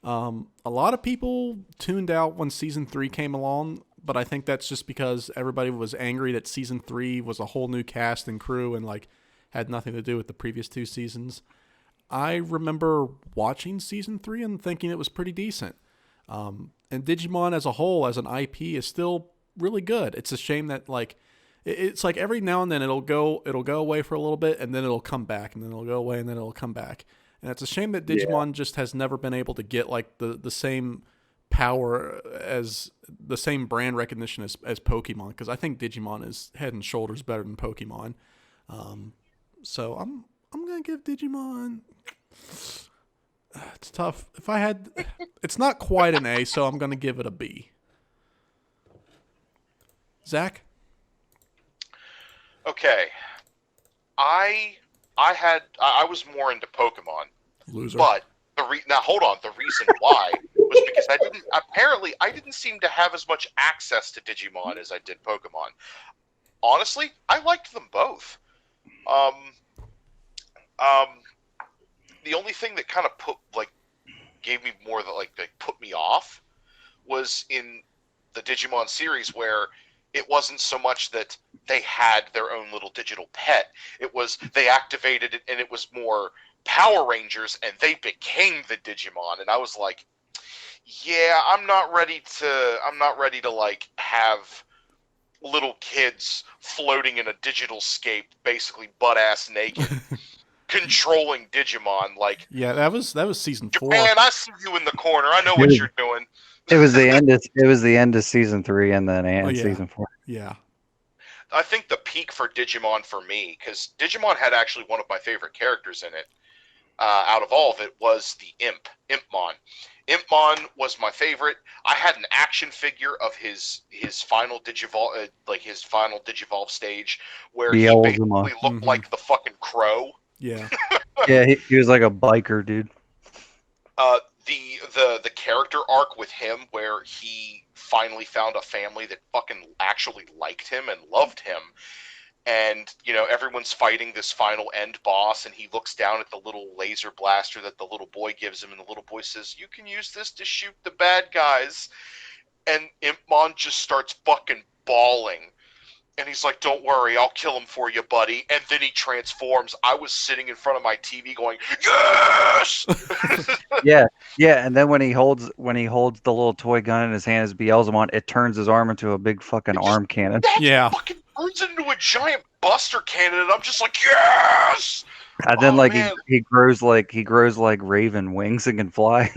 A lot of people tuned out when season 3 came along, but I think that's just because everybody was angry that season 3 was a whole new cast and crew and like had nothing to do with the previous 2 seasons. I remember watching season 3 and thinking it was pretty decent. And Digimon as a whole, as an IP, is still really good. It's a shame that like it's like every now and then it'll go away for a little bit and then it'll come back and then it'll go away and then it'll come back. And it's a shame that Digimon just has never been able to get like the same power as the same brand recognition as Pokemon, because I think Digimon is head and shoulders better than Pokemon. So I'm gonna give Digimon. It's tough. If I had, it's not quite an A, so I'm gonna give it a B. Zach? Okay, I I was more into Pokemon, Loser. but now hold on. The reason why was because I didn't seem to have as much access to Digimon as I did Pokemon. Honestly, I liked them both. Um, the only thing that kind of gave me more that put me off was in the Digimon series where it wasn't so much that they had their own little digital pet. It was they activated it and it was more Power Rangers and they became the Digimon. And I was like, yeah, I'm not ready to like have little kids floating in a digital scape, basically butt-ass naked, controlling Digimon. Like, Yeah, that was season 4. Japan, I see you in the corner. I know what you're doing. It was the end. It was the end of season 3 and then Oh, yeah. season 4. Yeah. I think the peak for Digimon for me, because Digimon had actually one of my favorite characters in it, out of all of it, was the Impmon. Impmon was my favorite. I had an action figure of his final Digivolve, his final Digivolve stage, where he Beelzemon. basically looked like the fucking Crow. Yeah. Yeah, he was like a biker dude. The character arc with him, where he finally found a family that fucking actually liked him and loved him. And, everyone's fighting this final end boss, and he looks down at the little laser blaster that the little boy gives him, and the little boy says, "You can use this to shoot the bad guys." And Impmon just starts fucking bawling. And he's like, "Don't worry, I'll kill him for you, buddy." And then he transforms. I was sitting in front of my TV going, "Yes!" Yeah, yeah. And then when he holds the little toy gun in his hand as Beelzemon, it turns his arm into a big fucking arm cannon. That Yeah. fucking turns into a giant buster cannon, and I'm just like, "Yes!" And then man. he grows like Raven wings and can fly.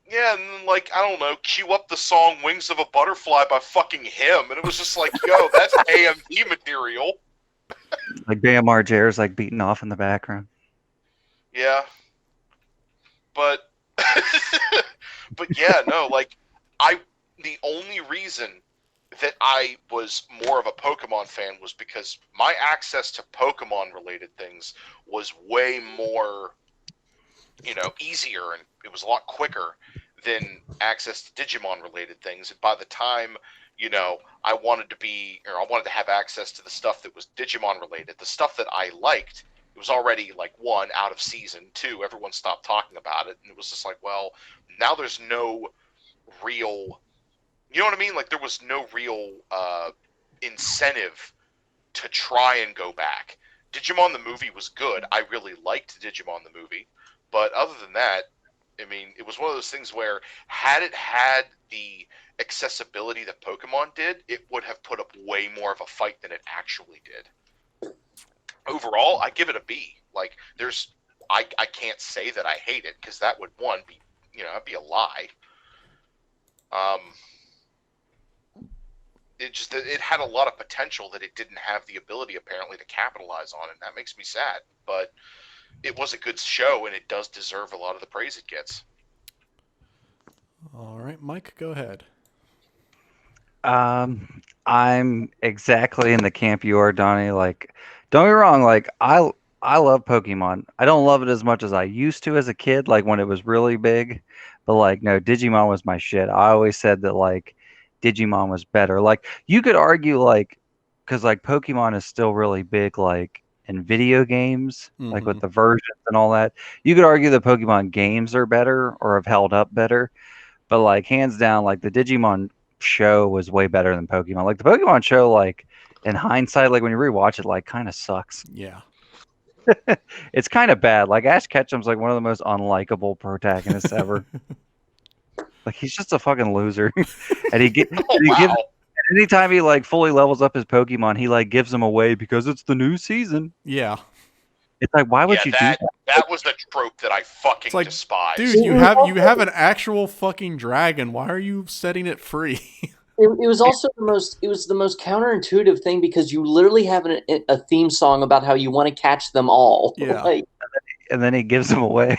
Yeah, and then, like, I don't know, cue up the song "Wings of a Butterfly" by fucking him, and it was just like, yo, that's AMV material. Like Bam Margera's like beating off in the background. Yeah, but but yeah, no, like, the only reason that I was more of a Pokemon fan was because my access to Pokemon related things was way more, easier, and it was a lot quicker than access to Digimon related things. And by the time, I wanted to have access to the stuff that was Digimon related, the stuff that I liked, it was already like 1, out of season. 2, everyone stopped talking about it, and it was just like, well, now there's no real, you know what I mean? Like, there was no real incentive to try and go back. Digimon the movie was good. I really liked Digimon the movie. But other than that, I mean, it was one of those things where had it had the accessibility that Pokemon did, it would have put up way more of a fight than it actually did. Overall, I give it a B. Like, I can't say that I hate it, because that would, be, that'd be a lie. It had a lot of potential that it didn't have the ability, apparently, to capitalize on, and that makes me sad. But it was a good show, and it does deserve a lot of the praise it gets. All right, Mike, go ahead. I'm exactly in the camp you are, Donnie. Like, don't get me wrong. Like, I love Pokemon. I don't love it as much as I used to as a kid, like when it was really big. But like, no, Digimon was my shit. I always said that like Digimon was better. Like, you could argue like, because like Pokemon is still really big, like in video games, like with the versions and all that. You could argue the Pokemon games are better or have held up better. But like, hands down, like the Digimon show was way better than Pokemon. Like the Pokemon show, like in hindsight, like when you rewatch it, like kind of sucks. Yeah. It's kind of bad. Like Ash Ketchum's like one of the most unlikable protagonists ever. Like he's just a fucking loser. And anytime he like fully levels up his Pokemon, he like gives them away because it's the new season. Yeah. It's like, why would you do that? That was the trope that I fucking despise. Dude, you have an actual fucking dragon. Why are you setting it free? It was also the most counterintuitive thing, because you literally have a theme song about how you want to catch them all. Yeah. And then he gives them away.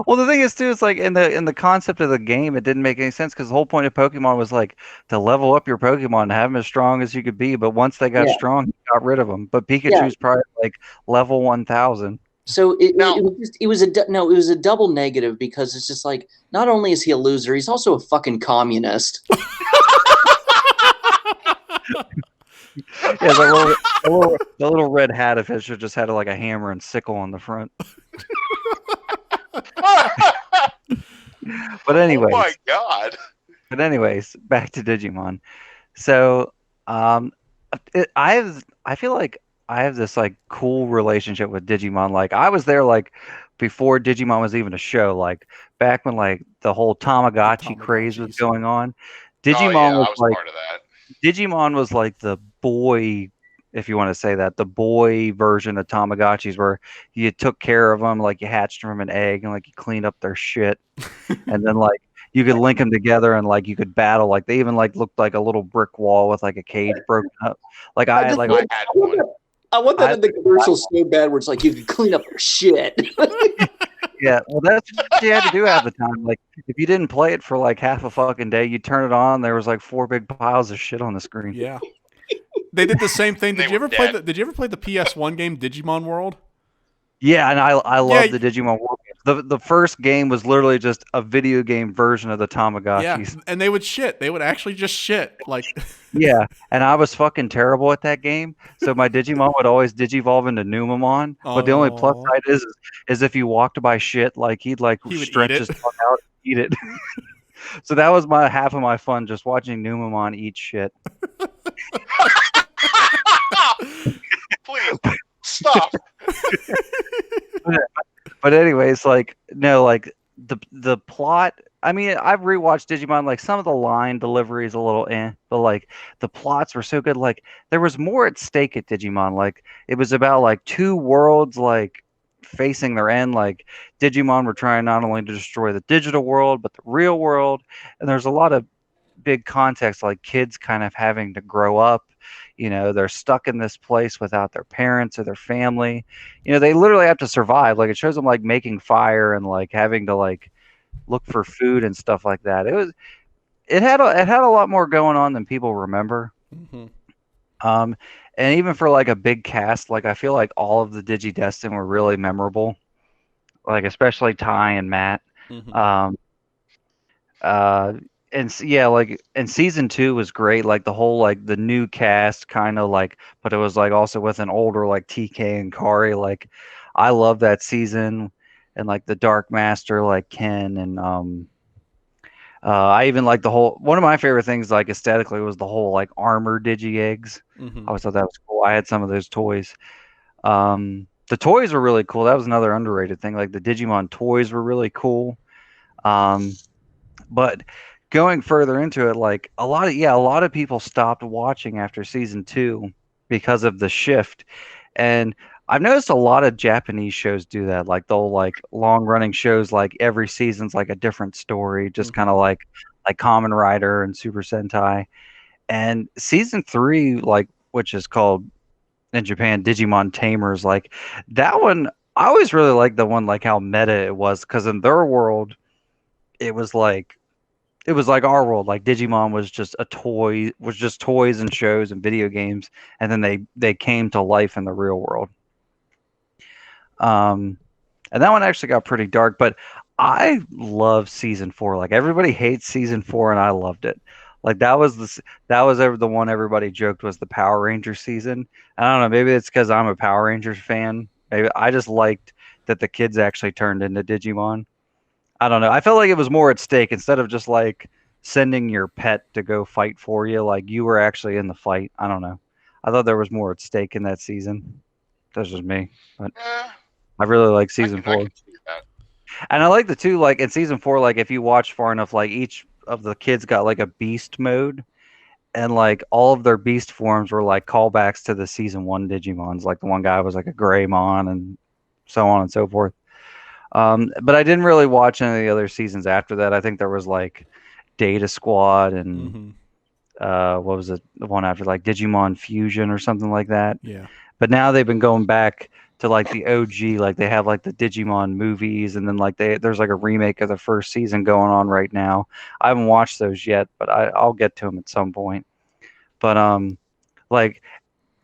Well, the thing is too, it's like in the concept of the game, it didn't make any sense, because the whole point of Pokemon was like to level up your Pokemon, to have them as strong as you could be. But once they got strong, you got rid of them. But Pikachu's probably like level 1000. So it was a double negative, because it's just like, not only is he a loser, he's also a fucking communist. Yeah, the little red hat of his just had like a hammer and sickle on the front. But anyways, oh my god! But anyways, back to Digimon. So, I feel like I have this like cool relationship with Digimon. Like I was there like before Digimon was even a show. Like back when like the whole Tamagotchi craze was going on. Digimon was like part of that. Digimon was like the boy, if you want to say that, the boy version of Tamagotchis, where you took care of them, like you hatched from an egg, and like you cleaned up their shit, and then like you could link them together, and like you could battle. Like they even like looked like a little brick wall with like a cage broken up. Like I had one. I want that in the commercial so bad, where it's like you can clean up their shit. Yeah, well, that's what you had to do half the time. Like, if you didn't play it for like half a fucking day, you turn it on, there was like 4 big piles of shit on the screen. Yeah, they did the same thing. Did you ever play the PS1 game Digimon World? Yeah, and I love the Digimon World games. The first game was literally just a video game version of the Tamagotchis. Yeah, and they would shit. They would actually just shit. Like, yeah, and I was fucking terrible at that game. So my Digimon would always digivolve into Numamon. But the only plus side is if you walked by shit, like he would stretch his tongue out and eat it. So that was half of my fun, just watching Numamon eat shit. But anyways, like no, like the plot. I mean, I've rewatched Digimon. Like some of the line delivery is a little but like the plots were so good. Like there was more at stake at Digimon. Like it was about like two worlds like facing their end. Like Digimon were trying not only to destroy the digital world but the real world. And there's a lot of big context, like kids kind of having to grow up. They're stuck in this place without their parents or their family. They literally have to survive. Like it shows them like making fire and like having to like look for food and stuff like that. It had a lot more going on than people remember. Mm-hmm. And even for like a big cast, like I feel like all of the Digidestin were really memorable. Like especially Ty and Matt. Mm-hmm. Um, uh, yeah, like and season 2 was great. Like the whole like the new cast kind of like, but it was like also with an older like TK and Kari. Like I love that season, and like the Dark Master like Ken and I even like the whole one of my favorite things like aesthetically was the whole like armor digi eggs. Mm-hmm. I always thought that was cool. I had some of those toys. The toys were really cool. That was another underrated thing. Like the Digimon toys were really cool. But going further into it, like a lot of people stopped watching after season 2 because of the shift. And I've noticed a lot of Japanese shows do that. Like they'll like long running shows, like every season's like a different story, just kind Mm-hmm. of like Kamen Rider and Super Sentai. And season 3, like which is called in Japan Digimon Tamers, like that one, I always really liked the one like how meta it was, because in their world it was like our world. Like Digimon was just toys and shows and video games, and then they came to life in the real world. Um, and that one actually got pretty dark, but I love season 4. Like everybody hates season 4, and I loved it. Like that was ever the one everybody joked was the Power Rangers season. I don't know, maybe it's because I'm a Power Rangers fan. Maybe I just liked that the kids actually turned into Digimon. I don't know. I felt like it was more at stake instead of just like sending your pet to go fight for you. Like you were actually in the fight. I don't know. I thought there was more at stake in that season. That's just me, but Eh, I really like I season can I 4, can see that. and I like the two. Like in season 4, like if you watch far enough, like each of the kids got like a beast mode, and like all of their beast forms were like callbacks to the season 1 Digimons. Like the one guy was like a Greymon, and so on and so forth. But I didn't really watch any of the other seasons after that. I think there was like Data Squad and Mm-hmm. what was it? The one after like Digimon Fusion or something like that. Yeah. But now they've been going back to like the OG. Like they have like the Digimon movies, and then like there's like a remake of the first season going on right now. I haven't watched those yet, but I'll get to them at some point. But like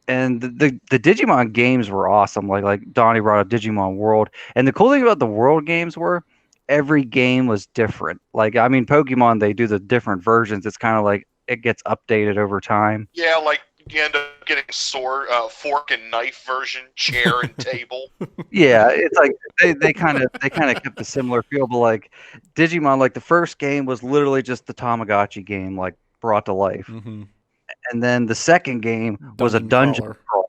and the Digimon games were awesome. Like Donnie brought up Digimon World, and the cool thing about the World games were every game was different. Like I mean, Pokemon they do the different versions. It's kind of like it gets updated over time. Yeah, like you end up getting sword, fork and knife version, chair and table. Yeah, it's like they kind of kept a similar feel, but like Digimon, like the first game was literally just the Tamagotchi game, like brought to life, Mm-hmm. and then the second game was a Dungeon dungeon. crawler.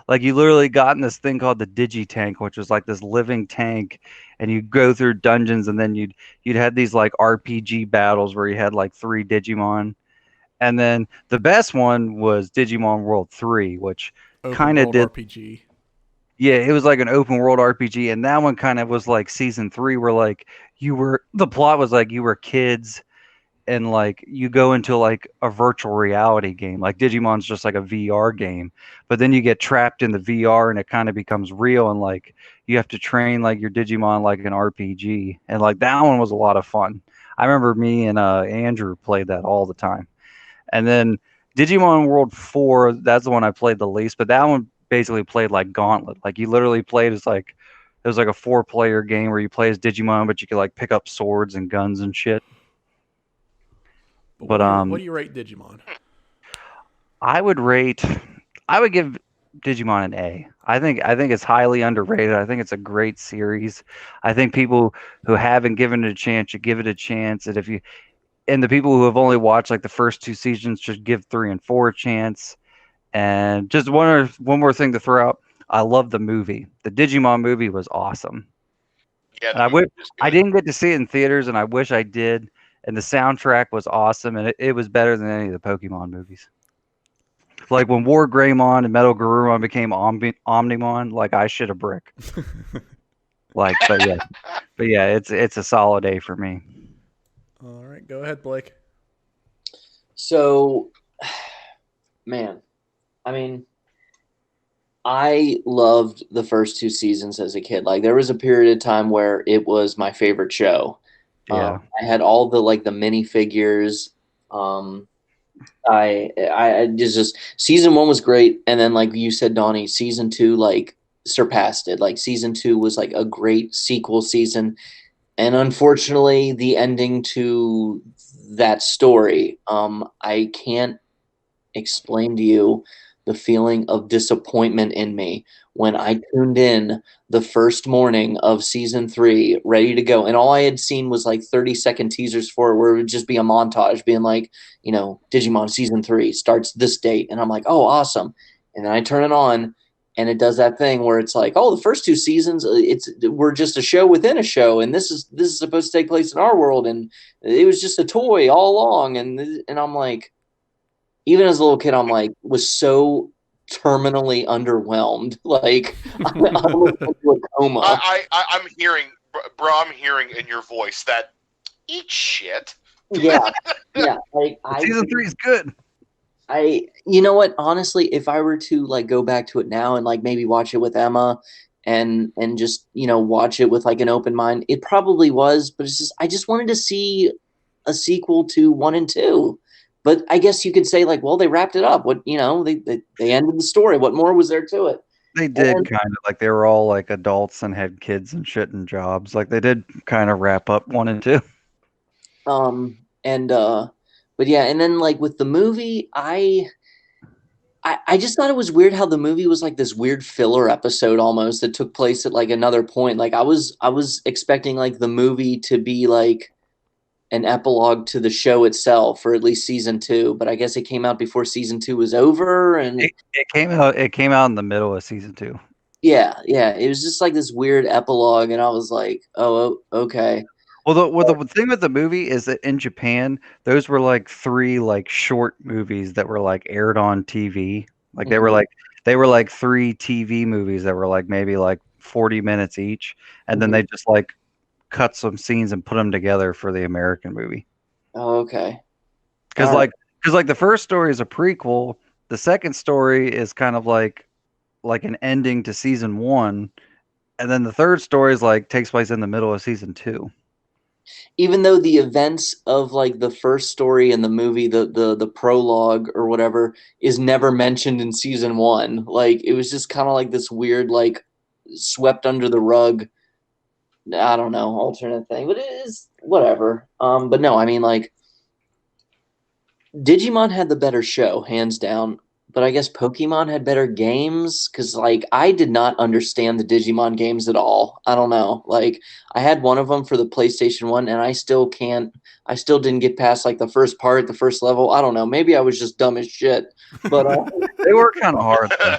Like you literally got in this thing called the Digi Tank, which was like this living tank, and you go through dungeons, and then you'd had these like RPG battles where you had like 3 Digimon, and then the best one was Digimon World 3, which Open kind of world did. RPG. Yeah, it was like an open world RPG, and that one kind of was like season 3, where like the plot was like you were kids, and like you go into like a virtual reality game. Like Digimon's just like a VR game, but then you get trapped in the VR and it kind of becomes real, and like you have to train like your Digimon like an RPG, and like that one was a lot of fun. I remember me and Andrew played that all the time. And then Digimon World 4, that's the one I played the least, but that one basically played like Gauntlet. Like you literally played as like it was like a 4-player game where you play as Digimon, but you could like pick up swords and guns and shit. But But what do you rate Digimon? I would rate I would give Digimon an A. I think it's highly underrated. I think it's a great series. I think people who haven't given it a chance should give it a chance. And the people who have only watched like the first 2 seasons should give 3 and 4 a chance. And just one more thing to throw out. I love the movie. The Digimon movie was awesome. Yeah, And the movie is I good. didn't get to see it in theaters, and I wish I did. And the soundtrack was awesome, and it was better than any of the Pokemon movies. Like when War Greymon and Metal Garurumon became Omnimon, like I shit a brick. Like, but yeah, it's a solid A for me. All right, go ahead, Blake. So, man, I mean, I loved the first two seasons as a kid. Like there was a period of time where it was my favorite show. Yeah, I had all the like the minifigures. Um, I just season one was great, and then like you said, Donnie, season two like surpassed it. Like season two was like a great sequel season, and unfortunately, the ending to that story, I can't explain to you the feeling of disappointment in me when I tuned in the first morning of season three, ready to go. And all I had seen was like 30-second teasers for it where it would just be a montage being like, Digimon season three starts this date. And I'm like, oh, awesome. And then I turn it on and it does that thing where it's like, oh, the first two seasons, we're just a show within a show. And this is supposed to take place in our world. And it was just a toy all along. And I'm like, even as a little kid, I'm like, was so terminally underwhelmed. Like, I almost went to a coma. I'm hearing, bro. I'm hearing in your voice that eat shit. Yeah, yeah. Like, season 3 is good. You know what? Honestly, if I were to like go back to it now and like maybe watch it with Emma and just watch it with like an open mind, it probably was. But it's just I just wanted to see a sequel to one and two. But I guess you could say like, well, they wrapped it up. What they ended the story. What more was there to it? They did kind of like they were all like adults and had kids and shit and jobs. Like they did kind of wrap up 1 and 2. And but yeah, and then like with the movie, I just thought it was weird how the movie was like this weird filler episode almost that took place at like another point. Like I was expecting like the movie to be like an epilogue to the show itself, or at least season two. But I guess it came out before season two was over, and It came out. It came out in the middle of season 2. yeah, it was just like this weird epilogue, and I was like, oh, okay. Well, the thing with the movie is that in Japan, those were like 3 like short movies that were like aired on TV. Like they were like 3 TV movies that were like maybe like 40 minutes each, and then they just like cut some scenes and put them together for the American movie. Oh, okay. Because All right. like the first story is a prequel, the second story is kind of like an ending to season 1, and then the third story is like takes place in the middle of season 2. Even though the events of like the first story in the movie, the prologue or whatever, is never mentioned in season one, like it was just kind of like this weird like swept under the rug. I don't know, alternate thing, but it is whatever. But no, I mean like Digimon had the better show, hands down. But I guess Pokemon had better games because, like, I did not understand the Digimon games at all. I don't know. Like, I had one of them for the PlayStation 1, and I still can't, I still didn't get past, like, the first part, the first level. I don't know. Maybe I was just dumb as shit. But, They were kind of hard, though.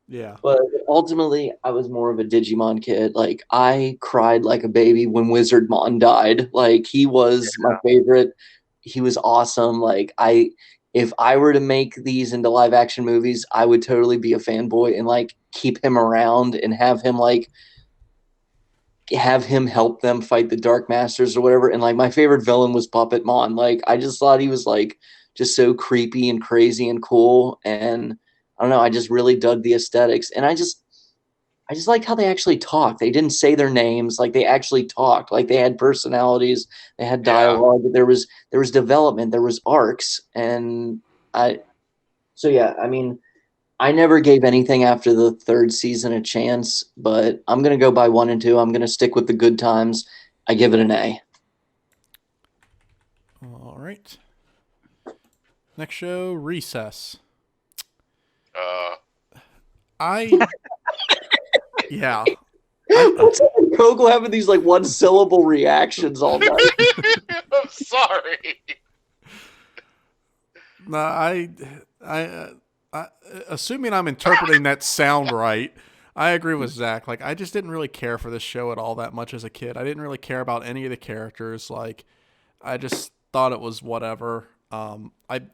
Yeah. but ultimately, I was more of a Digimon kid. Like, I cried like a baby when Wizardmon died. Like, he was my favorite. He was awesome. Like, if I were to make these into live action movies, I would totally be a fanboy and like keep him around and have him help them fight the Dark Masters or whatever. And like my favorite villain was Puppet Mon. Like I just thought he was like just so creepy and crazy and cool. And I don't know, I just really dug the aesthetics. And I just liked how they actually talked. They didn't say their names, like they actually talked. Like they had personalities, they had dialogue. Yeah. There was development, there was arcs, and I mean, I never gave anything after the third season a chance, but I'm gonna go by 1 and 2. I'm gonna stick with the good times. I give it an A. All right. Next show, Recess. Yeah. What's up with Kogel having these like one syllable reactions all night? I'm sorry. No, I assuming I'm interpreting that sound right. I agree with Zach. Like, I just didn't really care for this show at all that much as a kid. I didn't really care about any of the characters. Like, I just thought it was whatever. I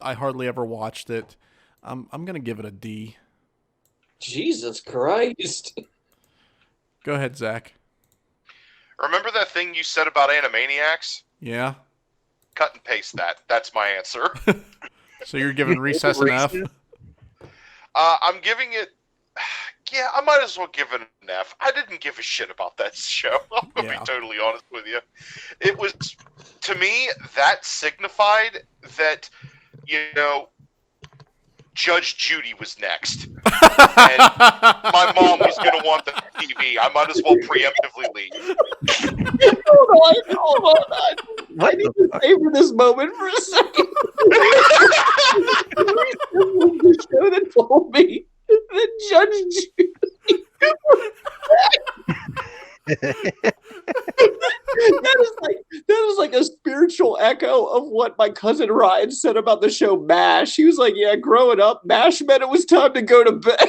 hardly ever watched it. I'm gonna give it a D. Jesus Christ. Go ahead, Zach. Remember that thing you said about Animaniacs? Yeah. Cut and paste that. That's my answer. So you're giving Recess an F? I'm giving it. Yeah, I might as well give it an F. I didn't give a shit about that show. I'm gonna be totally honest with you. It was, to me, that signified that, Judge Judy was next. And my mom was going to want the TV. I might as well preemptively leave. Hold on. I need to savor this moment for a second. The show that told me that Judge Judy that is like a spiritual echo of what my cousin Ryan said about the show MASH. He was like, yeah, growing up, MASH meant it was time to go to bed.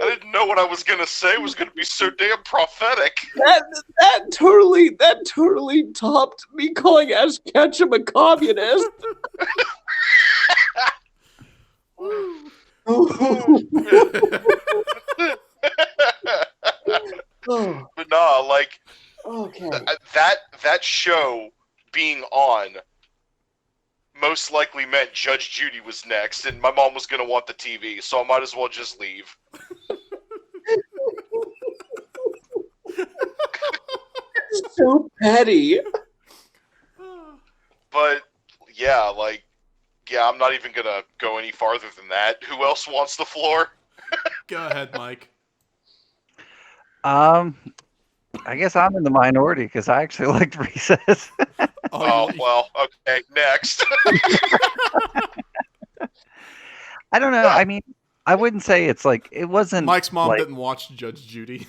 I didn't know what I was gonna say was gonna be so damn prophetic. That totally topped me calling Ash Ketchum a communist. But nah, like, okay. that show being on most likely meant Judge Judy was next, and my mom was gonna want the TV, so I might as well just leave. So petty. But yeah, I'm not even gonna go any farther than that. Who else wants the floor? Go ahead, Mike. I guess I'm in the minority because I actually liked Recess. Oh, well, okay, next. I don't know. I mean, I wouldn't say it's like, it wasn't. Mike's mom like, didn't watch Judge Judy.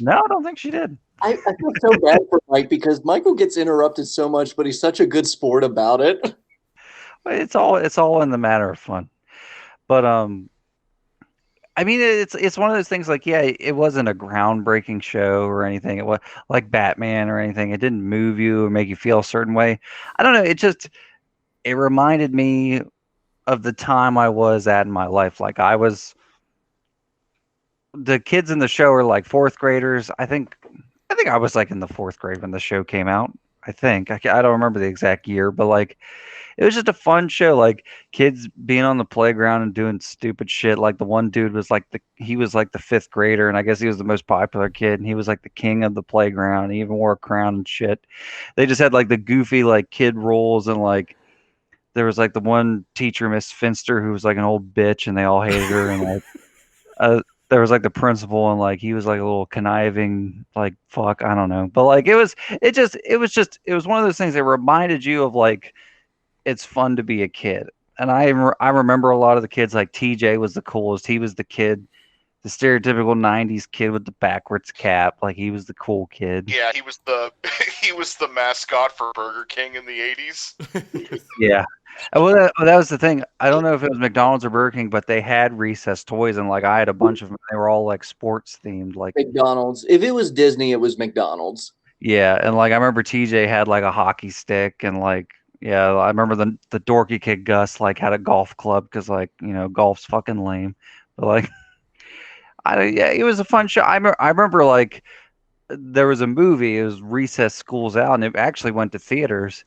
No, I don't think she did. I feel so bad for Mike because Michael gets interrupted so much, but he's such a good sport about it. But it's all in the matter of fun. But I mean, it's one of those things. Like, yeah, it wasn't a groundbreaking show or anything. It was like Batman or anything. It didn't move you or make you feel a certain way. I don't know. It reminded me of the time I was at in my life. Like, the kids in the show are like fourth graders. I think I was like in the fourth grade when the show came out. I think I don't remember the exact year, but like, it was just a fun show. Like, kids being on the playground and doing stupid shit. Like, the one dude was like the fifth grader, and I guess he was the most popular kid, and he was like the king of the playground. He even wore a crown and shit. They just had like the goofy like kid roles, and like there was like the one teacher, Miss Finster, who was like an old bitch, and they all hated her, and like there was like the principal, and like he was like a little conniving like fuck, I don't know, but like it was one of those things that reminded you of like, it's fun to be a kid. And I remember a lot of the kids. Like, TJ was the coolest. He was the kid, the stereotypical 90s kid with the backwards cap. Like, he was the cool kid. Yeah, he was the mascot for Burger King in the 80s. Yeah. Well, that was the thing. I don't know if it was McDonald's or Burger King, but they had Recess toys, and like I had a bunch of them. They were all like sports themed. Like McDonald's. If it was Disney, it was McDonald's. Yeah, and like I remember TJ had like a hockey stick, and like, yeah, I remember the dorky kid Gus like had a golf club because, like, golf's fucking lame. But like, yeah, it was a fun show. I remember like there was a movie. It was Recess School's Out, and it actually went to theaters,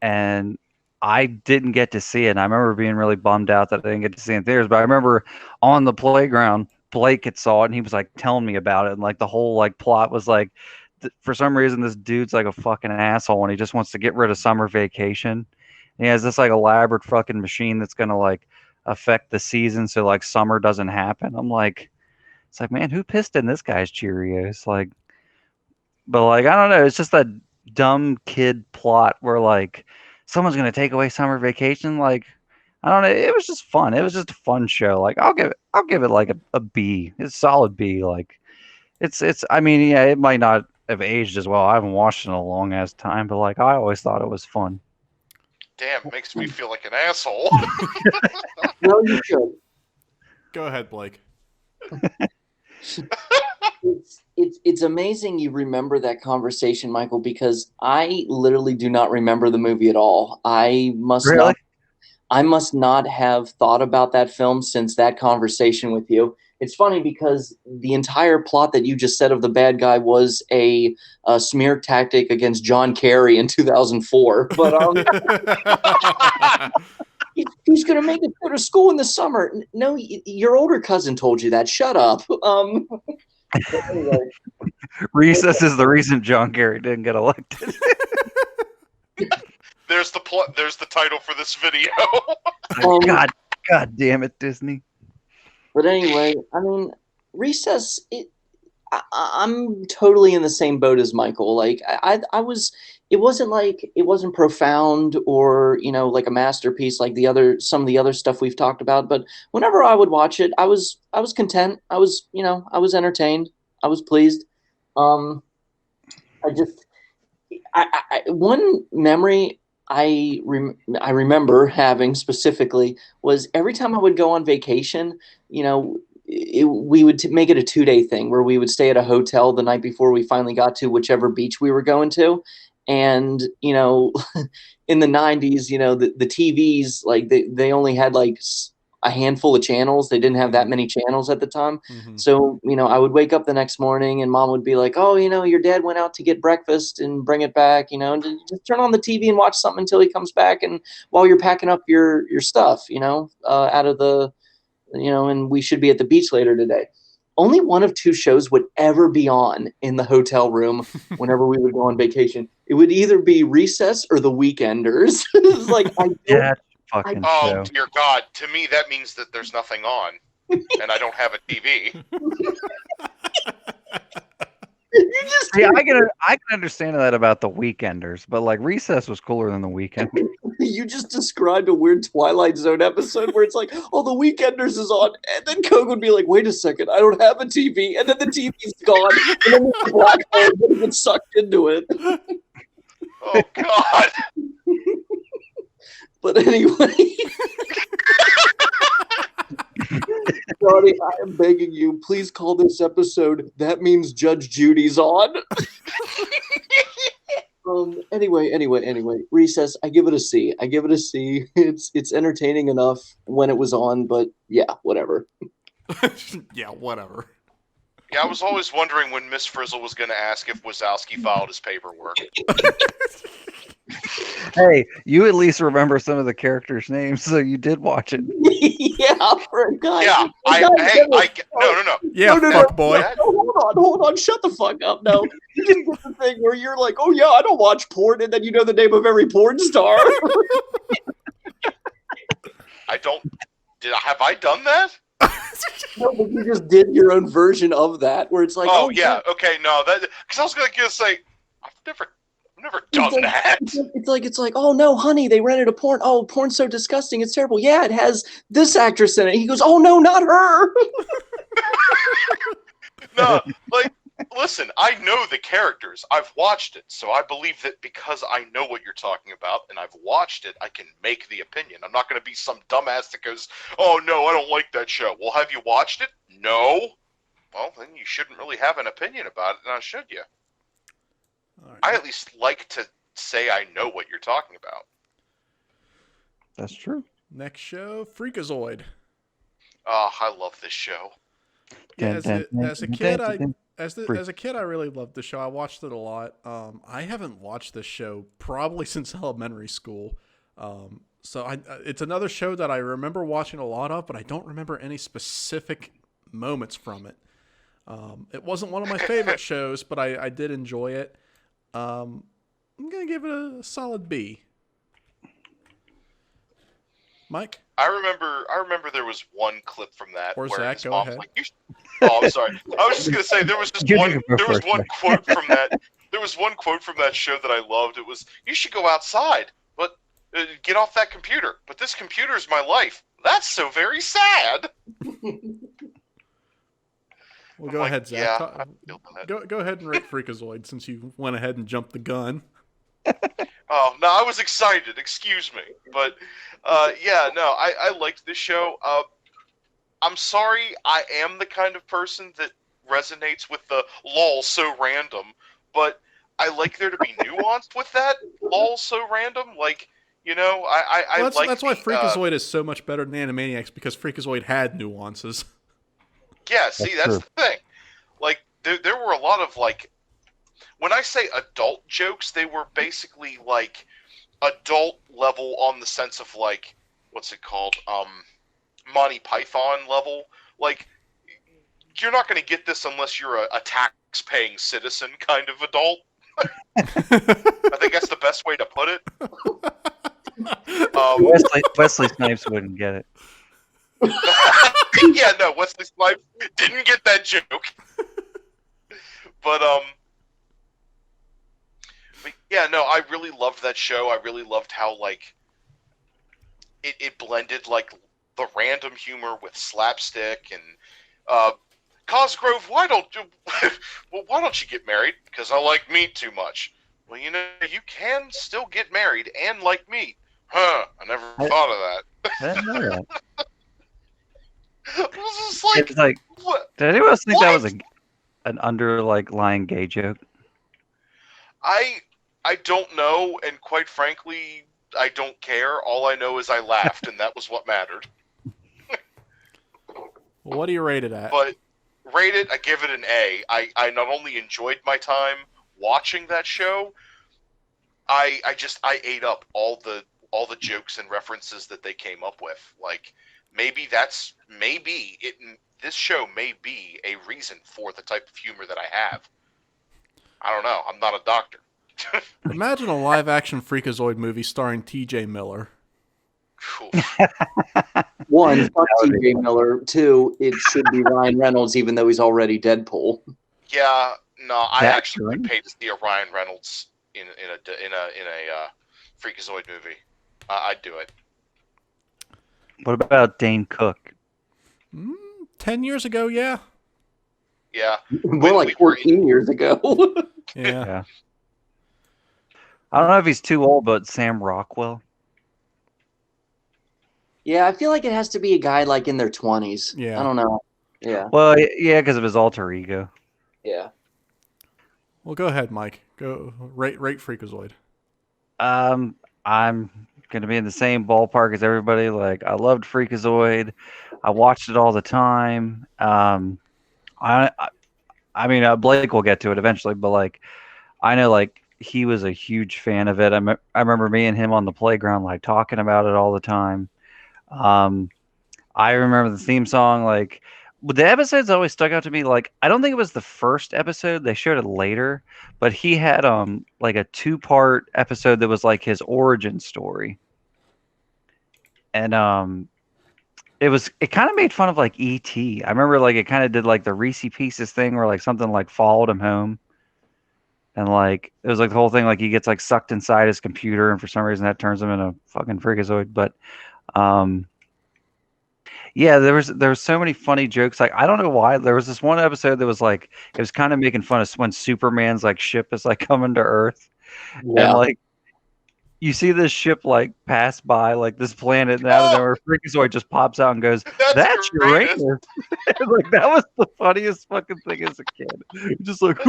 and I didn't get to see it. And I remember being really bummed out that I didn't get to see it in theaters. But I remember on the playground, Blake had saw it, and he was like telling me about it, and like the whole like plot was like, for some reason, this dude's like a fucking asshole and he just wants to get rid of summer vacation. And he has this like elaborate fucking machine that's going to like affect the season so like summer doesn't happen. I'm like, it's like, man, who pissed in this guy's Cheerios? Like, but like, I don't know. It's just that dumb kid plot where like someone's going to take away summer vacation. Like, I don't know. It was just fun. It was just a fun show. Like, I'll give it like a B. It's a solid B. Like, I mean, yeah, it might not have aged as well. I haven't watched it in a long ass time, but like I always thought it was fun. damn, it makes me feel like an asshole. No, you should. Go ahead, Blake. It's amazing you remember that conversation, Michael, because I literally do not remember the movie at all. I must not have thought about that film since that conversation with you. It's funny because the entire plot that you just said of the bad guy was a smear tactic against John Kerry in 2004. But he's going to make it go to school in the summer. No, your older cousin told you that. Shut up. Anyway. Recess is the reason John Kerry didn't get elected. There's the plot. There's the title for this video. God damn it, Disney. But anyway, I mean, Recess. I'm totally in the same boat as Michael. Like I was. It wasn't profound or like a masterpiece like some of the other stuff we've talked about. But whenever I would watch it, I was content. I was entertained. I was pleased. One memory I remember having specifically was every time I would go on vacation, we would make it a 2-day thing where we would stay at a hotel the night before we finally got to whichever beach we were going to. And, in the 90s, the TVs, like they only had like a handful of channels. They didn't have that many channels at the time. Mm-hmm. So, I would wake up the next morning and mom would be like, oh, your dad went out to get breakfast and bring it back, and just turn on the TV and watch something until he comes back. And while you're packing up your stuff, out of the, and we should be at the beach later today. Only one of 2 shows would ever be on in the hotel room whenever we would go on vacation. It would either be Recess or The Weekenders. It's like, oh, dear God. To me, that means that there's nothing on, and I don't have a TV. See, I can understand that about The Weekenders, but like Recess was cooler than The Weekenders. You just described a weird Twilight Zone episode where it's like, oh, The Weekenders is on, and then Coke would be like, wait a second, I don't have a TV, and then the TV's gone, and then the black hole would get sucked into it. Oh, God. But anyway, Johnny, I am begging you, please call this episode That Means Judge Judy's On. Anyway, Recess, I give it a C. It's entertaining enough when it was on, but yeah, whatever. Yeah, whatever. Yeah, I was always wondering when Miss Frizzle was going to ask if Wazowski filed his paperwork. Hey, you at least remember some of the characters' names, so you did watch it. Yeah, for a guy. Yeah, no. Yeah, no, fuck boy. No, hold on, shut the fuck up. No, you didn't get the thing where you're like, oh yeah, I don't watch porn, and then you know the name of every porn star. Have I done that? No, but you just did your own version of that, where it's like, oh yeah, okay, no, that because I was gonna say, I've never done that. It's like, oh no, honey, they rented a porn. Oh, porn's so disgusting, it's terrible. Yeah, it has this actress in it. He goes, oh no, not her. No, like, listen, I know the characters. I've watched it, so I believe that because I know what you're talking about and I've watched it, I can make the opinion. I'm not going to be some dumbass that goes, oh no, I don't like that show. Well, have you watched it? No. Well, then you shouldn't really have an opinion about it, now should you? Right. I at least like to say I know what you're talking about. That's true. Next show, Freakazoid. Oh, I love this show. Yeah, as a kid, I really loved the show. I watched it a lot. I haven't watched this show probably since elementary school. So it's another show that I remember watching a lot of, but I don't remember any specific moments from it. It wasn't one of my favorite shows, but I did enjoy it. I'm gonna give it a solid B. Mike? I remember there was one clip from that or where Zach, his go mom's ahead. like, oh, I'm sorry. I was just gonna say there was one quote from that. There was one quote from that show that I loved. It was, "You should go outside, but get off that computer. But this computer is my life. That's so very sad." Well, go ahead, Zach. Yeah, Go ahead and rate Freakazoid since you went ahead and jumped the gun. Oh no, I was excited. Excuse me, but yeah, no, I liked this show. I'm sorry, I am the kind of person that resonates with the lol so random, but I like there to be nuance with that lol so random. Like, I Well, like that's why the Freakazoid is so much better than Animaniacs, because Freakazoid had nuances. yeah. That's See, that's true. the thing. Like, there were a lot of like when I say adult jokes, they were basically like adult level on the sense of like what's it called? Monty Python level. Like, you're not going to get this unless you're a tax-paying citizen kind of adult. I think that's the best way to put it. Wesley Snipes wouldn't get it. Yeah, no, Wesley Snipes didn't get that joke. But yeah, no, I really loved that show. I really loved how like it blended like the random humor with slapstick and Cosgrove, why don't you get married? Because I like meat too much. Well, you can still get married and like meat. Huh? I never I, thought of I didn't know that. that. It was just like, It's like, what? did anyone else think that was What? an lying gay joke? I I don't know, and quite frankly, I don't care. All I know is I laughed, and that was what mattered. Well, what do you rate it at? But rate it, I give it an A. I not only enjoyed my time watching that show, I ate up all the jokes and references that they came up with. Like maybe this show may be a reason for the type of humor that I have. I don't know. I'm not a doctor. Imagine a live-action Freakazoid movie starring T.J. Miller. One, fuck That would be T.J. Miller. Two, it should be Ryan Reynolds, even though he's already Deadpool. Yeah, no, I That actually would true? pay to see a Ryan Reynolds in a Freakazoid movie. I'd do it. What about Dane Cook? 10 years ago, yeah. Yeah, More like 14 years ago. Yeah. Yeah. I don't know if he's too old, but Sam Rockwell. Yeah, I feel like it has to be a guy like in their 20s. Yeah. I don't know. Yeah, Well, yeah, because of his alter ego. yeah. Well, go ahead, Mike. Go rate Freakazoid. I'm gonna be in the same ballpark as everybody. Like, I loved Freakazoid. I watched it all the time. I mean, Blake will get to it eventually, but like, I know like he was a huge fan of it. I remember me and him on the playground like talking about it all the time. Um, I remember the theme song. Like, the episodes always stuck out to me. Like, I don't think it was the first episode. They showed it later, but he had like a 2-part episode that was like his origin story, and it kind of made fun of like E.T. I remember like it kind of did like the Reese Pieces thing where like something like followed him home. And like it was like the whole thing, like he gets like sucked inside his computer, and for some reason that turns him into a fucking freakazoid. But um, yeah, there was so many funny jokes. Like I don't know why there was this one episode that was like it was kind of making fun of when Superman's like ship is like coming to Earth, and Yeah. like you see this ship like pass by like this planet, and out of nowhere, Freakazoid just pops out and goes, that's "That's greatest. Uranus." Like that was the funniest fucking thing as a kid. Just like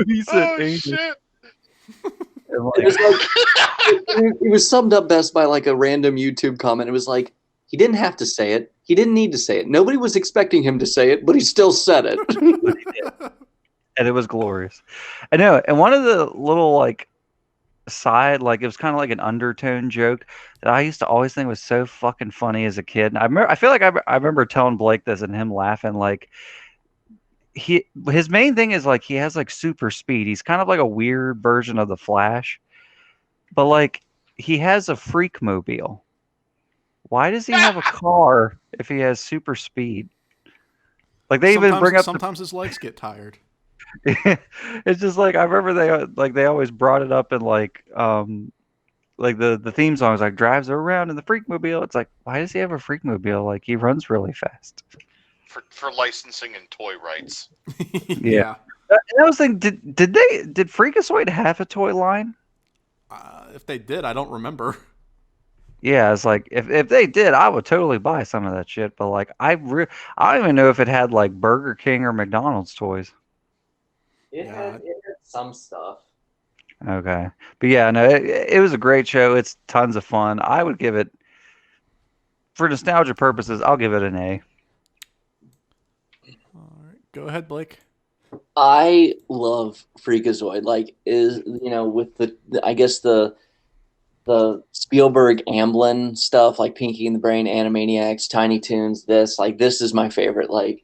he said, Oh Anus. shit! It And, was like it was summed up best by like a random YouTube comment. It was like he didn't have to say it. He didn't need to say it. Nobody was expecting him to say it, but he still said it. and it was glorious. I know. And one of the little like side, like it was kind of like an undertone joke that I used to always think was so fucking funny as a kid. And I feel like I remember telling Blake this and him laughing. Like his main thing is like he has like super speed. He's kind of like a weird version of the Flash, but like he has a freak mobile. Why does he have a car if he has super speed? Like they even bring up sometimes his legs get tired. it's just like I remember they always brought it up in like the theme song is like drives around in the freak mobile. It's like, why does he have a freak mobile? Like he runs really fast. For licensing and toy rights. Yeah. And I was thinking, did Freakazoid have a toy line? If they did, I don't remember. Yeah, it's like if they did, I would totally buy some of that shit. But like I don't even know if it had like Burger King or McDonald's toys. Yeah. It had some stuff. Okay, but yeah, no, it was a great show. It's tons of fun. I would give it, for nostalgia purposes, I'll give it an A. All right. Go ahead, Blake. I love Freakazoid. Like, is with I guess the Spielberg Amblin stuff, like Pinky and the Brain, Animaniacs, Tiny Toons. This is my favorite. Like,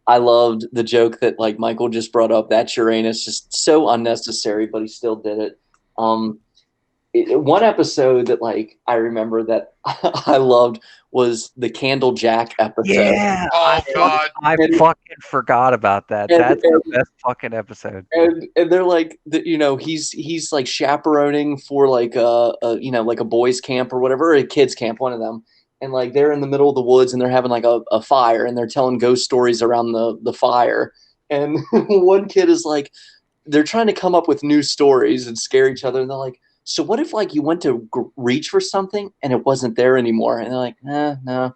I loved the joke that like Michael just brought up. That Uranus, just so unnecessary, but he still did it. Um, One episode that like I remember that I loved was the Candle Jack episode. Yeah, Oh God. I fucking forgot about that. And, That's the best fucking episode. and they're like he's like chaperoning for like like a boys camp or whatever, or a kids camp, one of them, and like they're in the middle of the woods and they're having like a fire and they're telling ghost stories around the fire, and one kid is like, they're trying to come up with new stories and scare each other, and they're like, so what if like you went to reach for something and it wasn't there anymore, and they're like, no.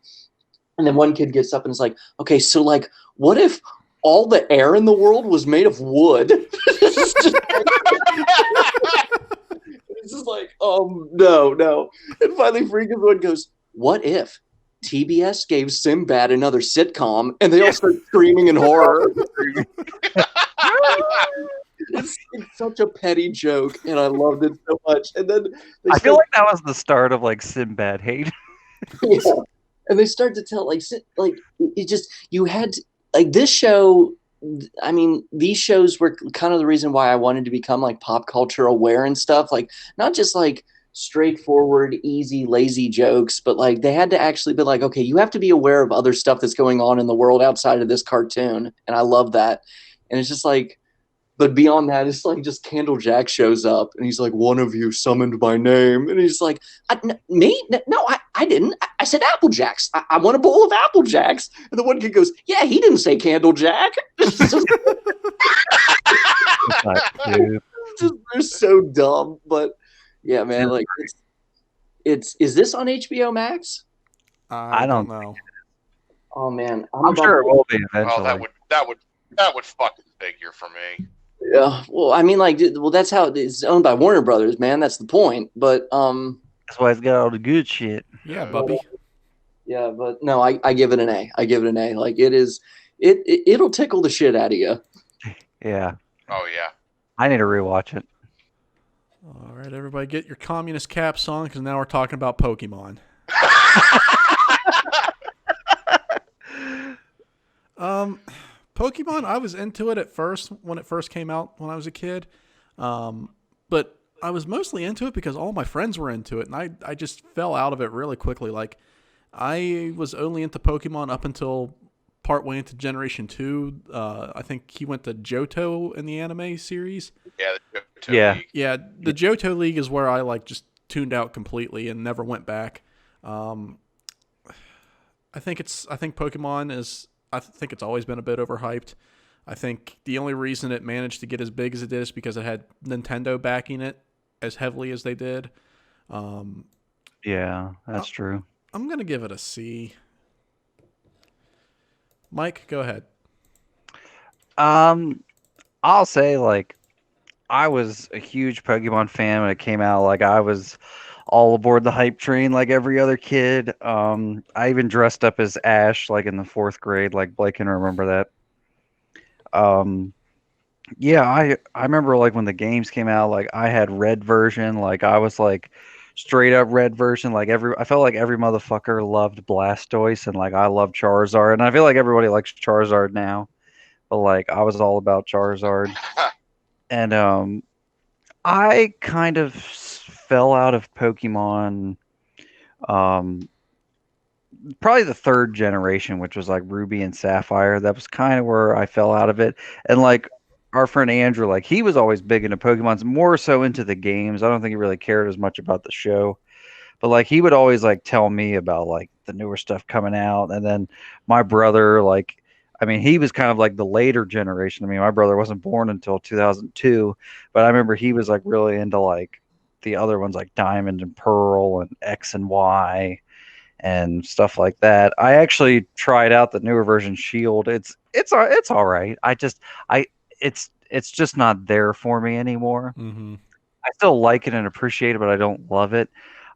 And then one kid gets up and is like, okay, so like, what if all the air in the world was made of wood? It's just like, no. And finally, Freakazoid goes, what if TBS gave Sinbad another sitcom? And they all start screaming in horror. It's such a petty joke, and I loved it so much. And then I feel like that was the start of like Sinbad hate. yeah. And they start to tell like it just, you had to, like, this show. I mean, these shows were kind of the reason why I wanted to become like pop culture aware and stuff, like not just like straightforward easy lazy jokes, but like they had to actually be like, okay, you have to be aware of other stuff that's going on in the world outside of this cartoon, and I love that. And it's just like, but beyond that, it's like just Candle Jack shows up and he's like, one of you summoned my name. And he's like, me? No, I didn't. I said Apple Jacks. I want a bowl of Apple Jacks. And the one kid goes, yeah, he didn't say Candle Jack. They're so dumb. But yeah, man, like is this on HBO Max? I don't know. Oh man. I'm sure it will be eventually. Oh, that would fucking figure for me. Yeah, well, I mean, like, that's how it's owned by Warner Brothers, man. That's the point. But that's why it's got all the good shit. Yeah, Bubby. Yeah, but no, I give it an A. I give it an A. Like, it'll tickle the shit out of you. Yeah. Oh yeah. I need to rewatch it. All right, everybody, get your communist caps on, because now we're talking about Pokemon. Pokemon, I was into it at first when it first came out when I was a kid, but I was mostly into it because all my friends were into it, and I just fell out of it really quickly. Like, I was only into Pokemon up until partway into Generation 2. I think he went to Johto in the anime series. Yeah, the Johto League. Yeah, the Johto League is where I like just tuned out completely and never went back. I think Pokemon is. I think it's always been a bit overhyped. I think the only reason it managed to get as big as it did is because it had Nintendo backing it as heavily as they did. Yeah, that's true. I'm going to give it a C. Mike, go ahead. I'll say, like, I was a huge Pokemon fan when it came out. Like, I was all aboard the hype train like every other kid. I even dressed up as Ash like in the 4th grade. Like, Blake can remember that. Yeah, I remember like when the games came out, like I had red version. Like I was like straight up red version. Like I felt like every motherfucker loved Blastoise and like I love Charizard. And I feel like everybody likes Charizard now. But like I was all about Charizard. And I kind of fell out of Pokemon probably the 3rd generation, which was like Ruby and Sapphire. That was kind of where I fell out of it. And like our friend Andrew, like he was always big into Pokemon, more so into the games. I don't think he really cared as much about the show. But like he would always like tell me about like the newer stuff coming out. And then my brother, like, I mean, he was kind of like the later generation. I mean, my brother wasn't born until 2002, but I remember he was like really into like the other ones like Diamond and Pearl and X and Y and stuff like that. I actually tried out the newer version Shield. It's all right. I it's just not there for me anymore. Mm-hmm. I still like it and appreciate it, but I don't love it.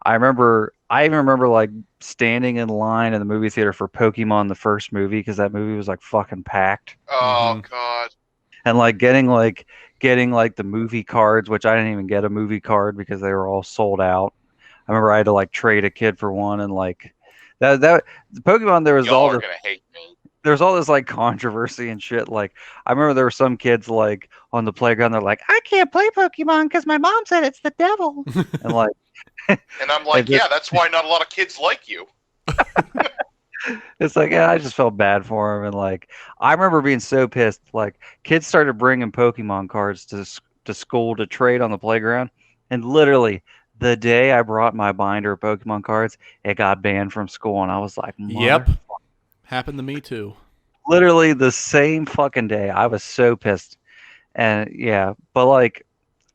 I even remember like standing in line in the movie theater for Pokemon the first movie because that movie was like fucking packed, Oh Mm-hmm. God. and getting like the movie cards, which I didn't even get a movie card because they were all sold out. I remember I had to like trade a kid for one, and like that the Pokemon Y'all are gonna hate me. there was all this like controversy and shit. Like I remember there were some kids like on the playground. They're like, I can't play Pokemon because my mom said it's the devil, and like And I'm and like, yeah, that's why not a lot of kids like you. it's like, yeah, I just felt bad for him. And like, I remember being so pissed. Like, kids started bringing Pokemon cards to school to trade on the playground. And literally, the day I brought my binder of Pokemon cards, it got banned from school. And I was like, mother. Yep. Happened to me too. Literally the same fucking day. I was so pissed. And yeah, but like,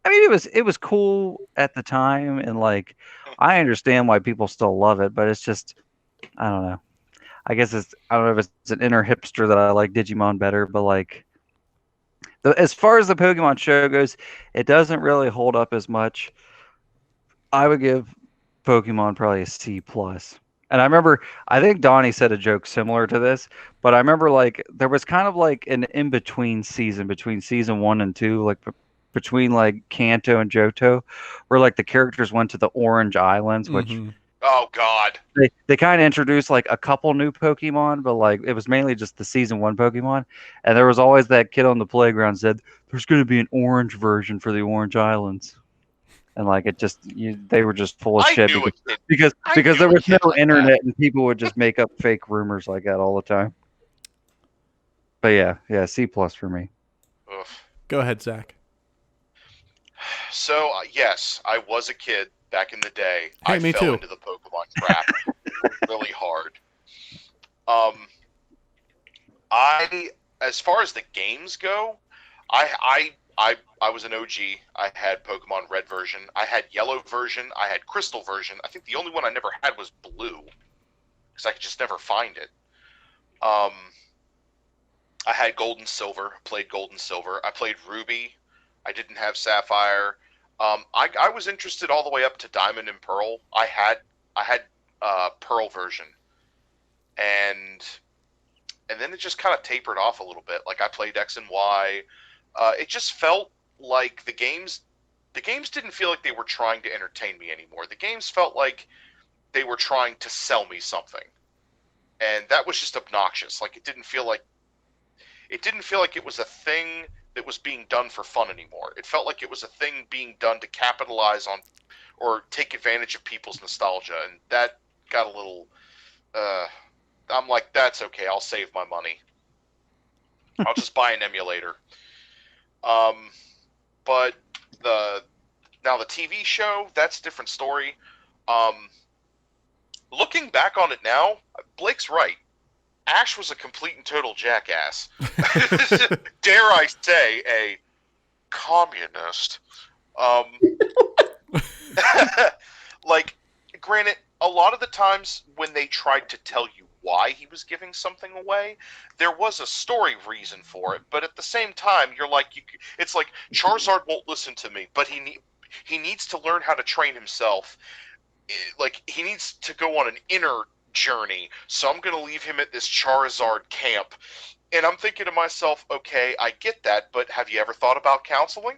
I mean, it was cool at the time. And like, I understand why people still love it, but it's just, I don't know. I don't know if it's an inner hipster that I like Digimon better, but like as far as the Pokemon show goes, it doesn't really hold up as much. I would give Pokemon probably a C plus. And I think Donnie said a joke similar to this, but I remember like there was kind of like an in between season between season 1 and 2, like between like Kanto and Johto, where like the characters went to the Orange Islands, which Mm-hmm. Oh God. they kind of introduced like a couple new Pokemon, but like it was mainly just the season 1 Pokemon. And there was always that kid on the playground said there's going to be an orange version for the Orange Islands, and like they were just full of I shit knew a kid. because there knew a was no kid like internet and people would just make up fake rumors like that all the time. But yeah, C plus for me. that. Ugh. Go ahead, Zach. So yes, I was a kid back in the day. Hey, I me fell too. into the Pokemon trap really hard. Um, I as far as the games go, I was an OG. I had Pokemon Red version. I had Yellow version. I had Crystal version. I think the only one I never had was Blue because I could just never find it. Um, I had Gold and Silver. Played Gold and Silver. I played Ruby. I didn't have Sapphire. I was interested all the way up to Diamond and Pearl. I had Pearl version, and then it just kind of tapered off a little bit. Like I played X and Y. It just felt like the games didn't feel like they were trying to entertain me anymore. The games felt like they were trying to sell me something, and that was just obnoxious. Like it didn't feel like it was a thing that was being done for fun anymore. It felt like it was a thing being done to capitalize on or take advantage of people's nostalgia, and that got a little. I'm like, that's okay. I'll save my money. I'll just buy an emulator. But the TV show, that's a different story. Looking back on it now, Blake's right. Ash was a complete and total jackass. Dare I say, a communist. Like, granted, a lot of the times when they tried to tell you why he was giving something away, there was a story reason for it. But at the same time, you're like, it's like Charizard won't listen to me, but he needs to learn how to train himself. Like he needs to go on an inner journey. So I'm going to leave him at this Charizard camp. And I'm thinking to myself, okay, I get that, but have you ever thought about counseling?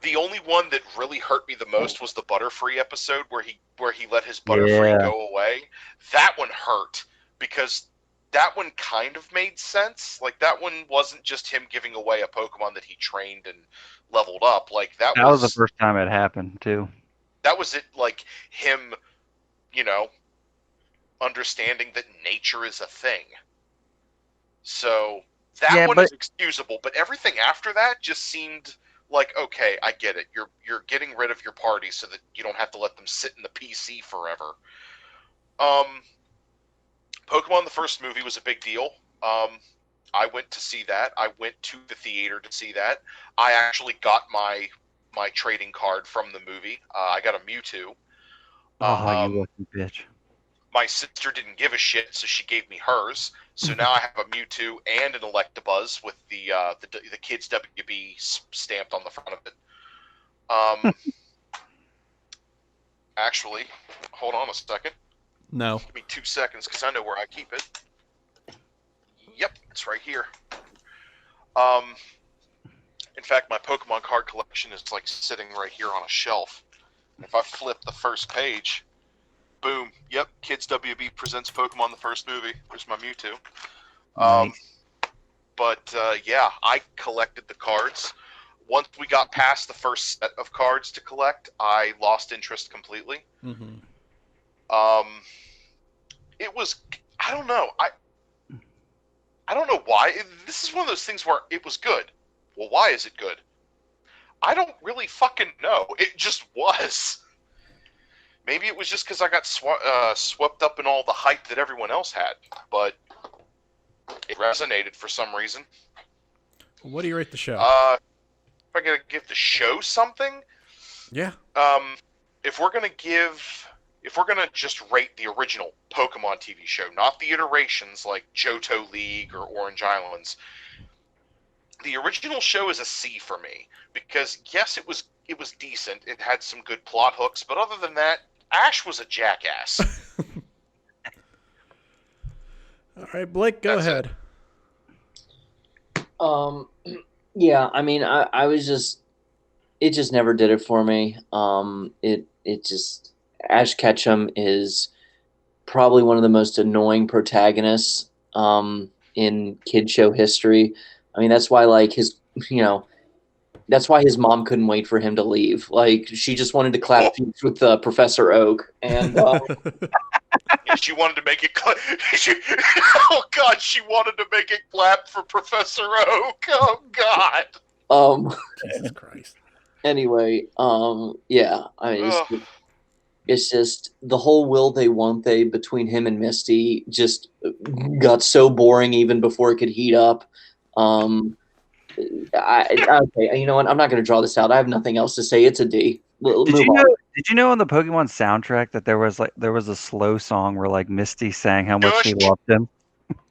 The only one that really hurt me the most was the Butterfree episode where he let his Butterfree go away. That one hurt because that one kind of made sense. Like that one wasn't just him giving away a Pokemon that he trained and leveled up. Like that was the first time it happened too. That was it. Like him, understanding that nature is a thing. So that one is excusable, but everything after that just seemed like, okay, I get it. You're getting rid of your party so that you don't have to let them sit in the PC forever. Pokemon the first movie was a big deal. I went to see that. I went to the theater to see that. I actually got my trading card from the movie. I got a Mewtwo. Oh, you Um, lucky bitch. my sister didn't give a shit, so she gave me hers. So now I have a Mewtwo and an Electabuzz with the Kids WB stamped on the front of it. Actually, hold on a second. No. Give me 2 seconds because I know where I keep it. Yep, it's right here. In fact, my Pokemon card collection is like sitting right here on a shelf. And if I flip the first page, boom, yep, Kids WB presents Pokemon the first movie. There's my Mewtwo. Nice. But yeah, I collected the cards. Once we got past the first set of cards to collect, I lost interest completely. Mm-hmm. It was, I don't know. I don't know why. This is one of those things where it was good. Well, why is it good? I don't really fucking know. It just was. Maybe it was just because I got swept up in all the hype that everyone else had, but it resonated for some reason. What do you rate the show? If I gotta give the show something, Yeah. if we're gonna just rate the original Pokemon TV show, not the iterations like Johto League or Orange Islands, the original show is a C for me because yes, it was decent. It had some good plot hooks, but other than that, Ash was a jackass. All right, Blake, go That's ahead. Yeah, I mean, I was just, it just never did it for me. It just, Ash Ketchum is probably one of the most annoying protagonists, in kid show history. I mean, that's why, like, that's why his mom couldn't wait for him to leave. Like, she just wanted to clap cheeks with Professor Oak, and Yeah, she wanted to make it. Oh God, she wanted to make it clap for Professor Oak. Oh God. Jesus Christ. anyway, yeah, I mean, Ugh. it's just the whole will they won't they between him and Misty just got so boring even before it could heat up. Okay, you know what? I'm not going to draw this out. I have nothing else to say. It's a D. Did Move you on. know? Did you know on the Pokemon soundtrack that there was a slow song where like Misty sang how much she Shush. loved him?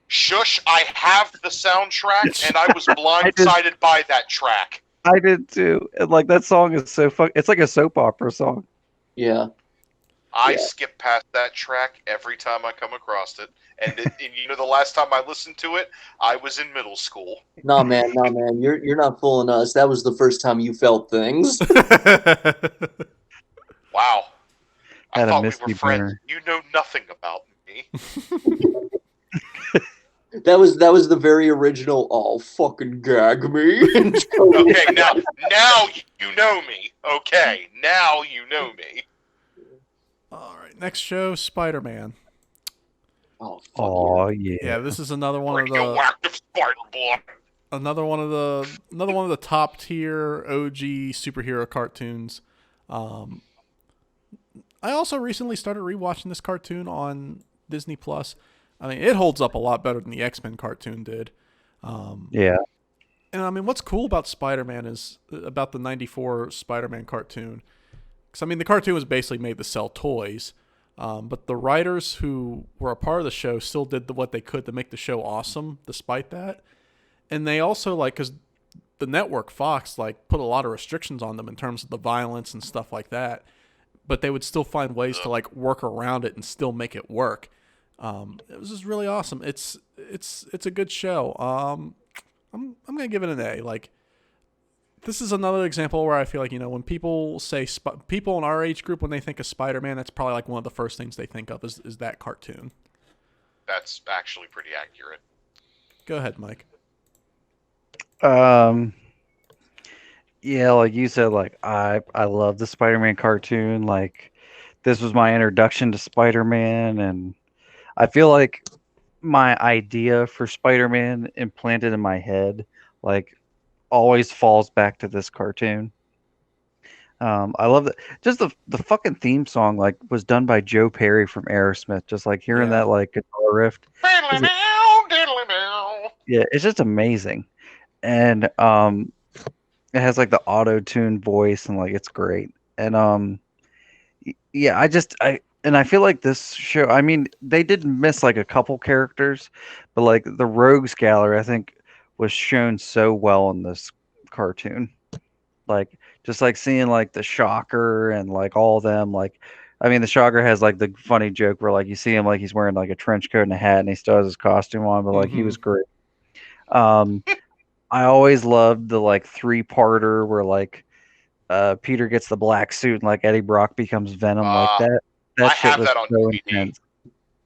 Shush! I have the soundtrack, and I was I did. blindsided by that track. I did too. And like that song is so fuck. It's like a soap opera song. Yeah. I Yeah. skip past that track every time I come across it. And you know, the last time I listened to it, I was in middle school. No, man. You're not fooling us. That was the first time you felt things. Wow. I Had a thought we Misty were friends. boner. You know nothing about me. That was the very original. Oh, fucking gag me. Okay, now you know me. Okay, now you know me. All right, next show, Spider-Man. Oh, fuck Oh yeah. yeah. Yeah, this is another one of the Radioactive spider blood. another one of the top tier OG superhero cartoons. I also recently started rewatching this cartoon on Disney Plus. I mean, it holds up a lot better than the X-Men cartoon did. Yeah. And I mean, what's cool about Spider-Man is about the '94 Spider-Man cartoon. Because I mean, the cartoon was basically made to sell toys, but the writers who were a part of the show still did what they could to make the show awesome, despite that. And they also because the network Fox put a lot of restrictions on them in terms of the violence and stuff like that, but they would still find ways to work around it and still make it work. It was just really awesome. It's a good show. I'm gonna give it an A. This is another example where I feel like when people say people in our age group when they think of Spider-Man, that's probably one of the first things they think of is that cartoon. That's actually pretty accurate. Go ahead, Mike. Yeah, like you said, I love the Spider-Man cartoon. Like this was my introduction to Spider-Man, and I feel like my idea for Spider-Man implanted in my head, always falls back to this cartoon. I love that. Just the fucking theme song like was done by Joe Perry from Aerosmith. Just like hearing Yeah. that like guitar riff. Yeah, it's just amazing. And it has like the auto tune voice and like it's great. And yeah, I feel like this show, I mean, they did miss like a couple characters, but like the Rogues Gallery, I think was shown so well in this cartoon. Like just like seeing like the Shocker and like all them like I mean the Shocker has like the funny joke where like you see him like he's wearing like a trench coat and a hat and he still has his costume on, but like he was great. Um I always loved the like three-parter where like Peter gets the black suit and like Eddie Brock becomes Venom like I that shit have was that on so DVD. intense.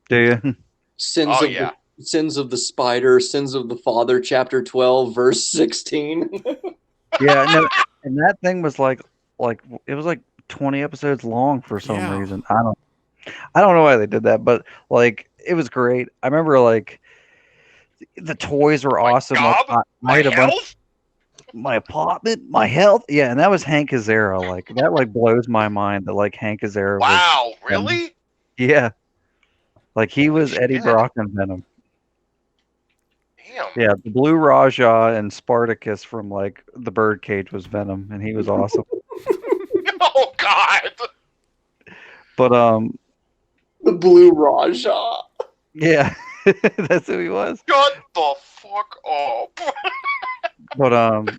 Do you? Sins Oh of yeah. the Sins of the Spider, Sins of the Father, chapter 12, verse 16. Yeah, no, and that thing was like it was like 20 episodes long for some Yeah. reason. I don't know why they did that, but like it was great. I remember like the toys were My awesome. Like job, I my had a bunch health. my apartment, my health. Yeah, and that was Hank Azaria. Like that like blows my mind that like Hank Azaria was Wow, Venom. really? Yeah. Like he Holy was Eddie shit. Brock and Venom. Damn. Yeah, the Blue Raja and Spartacus from like the Birdcage was Venom, and he was awesome. Oh God. But The Blue Raja. yeah, that's who he was. Shut the fuck up. But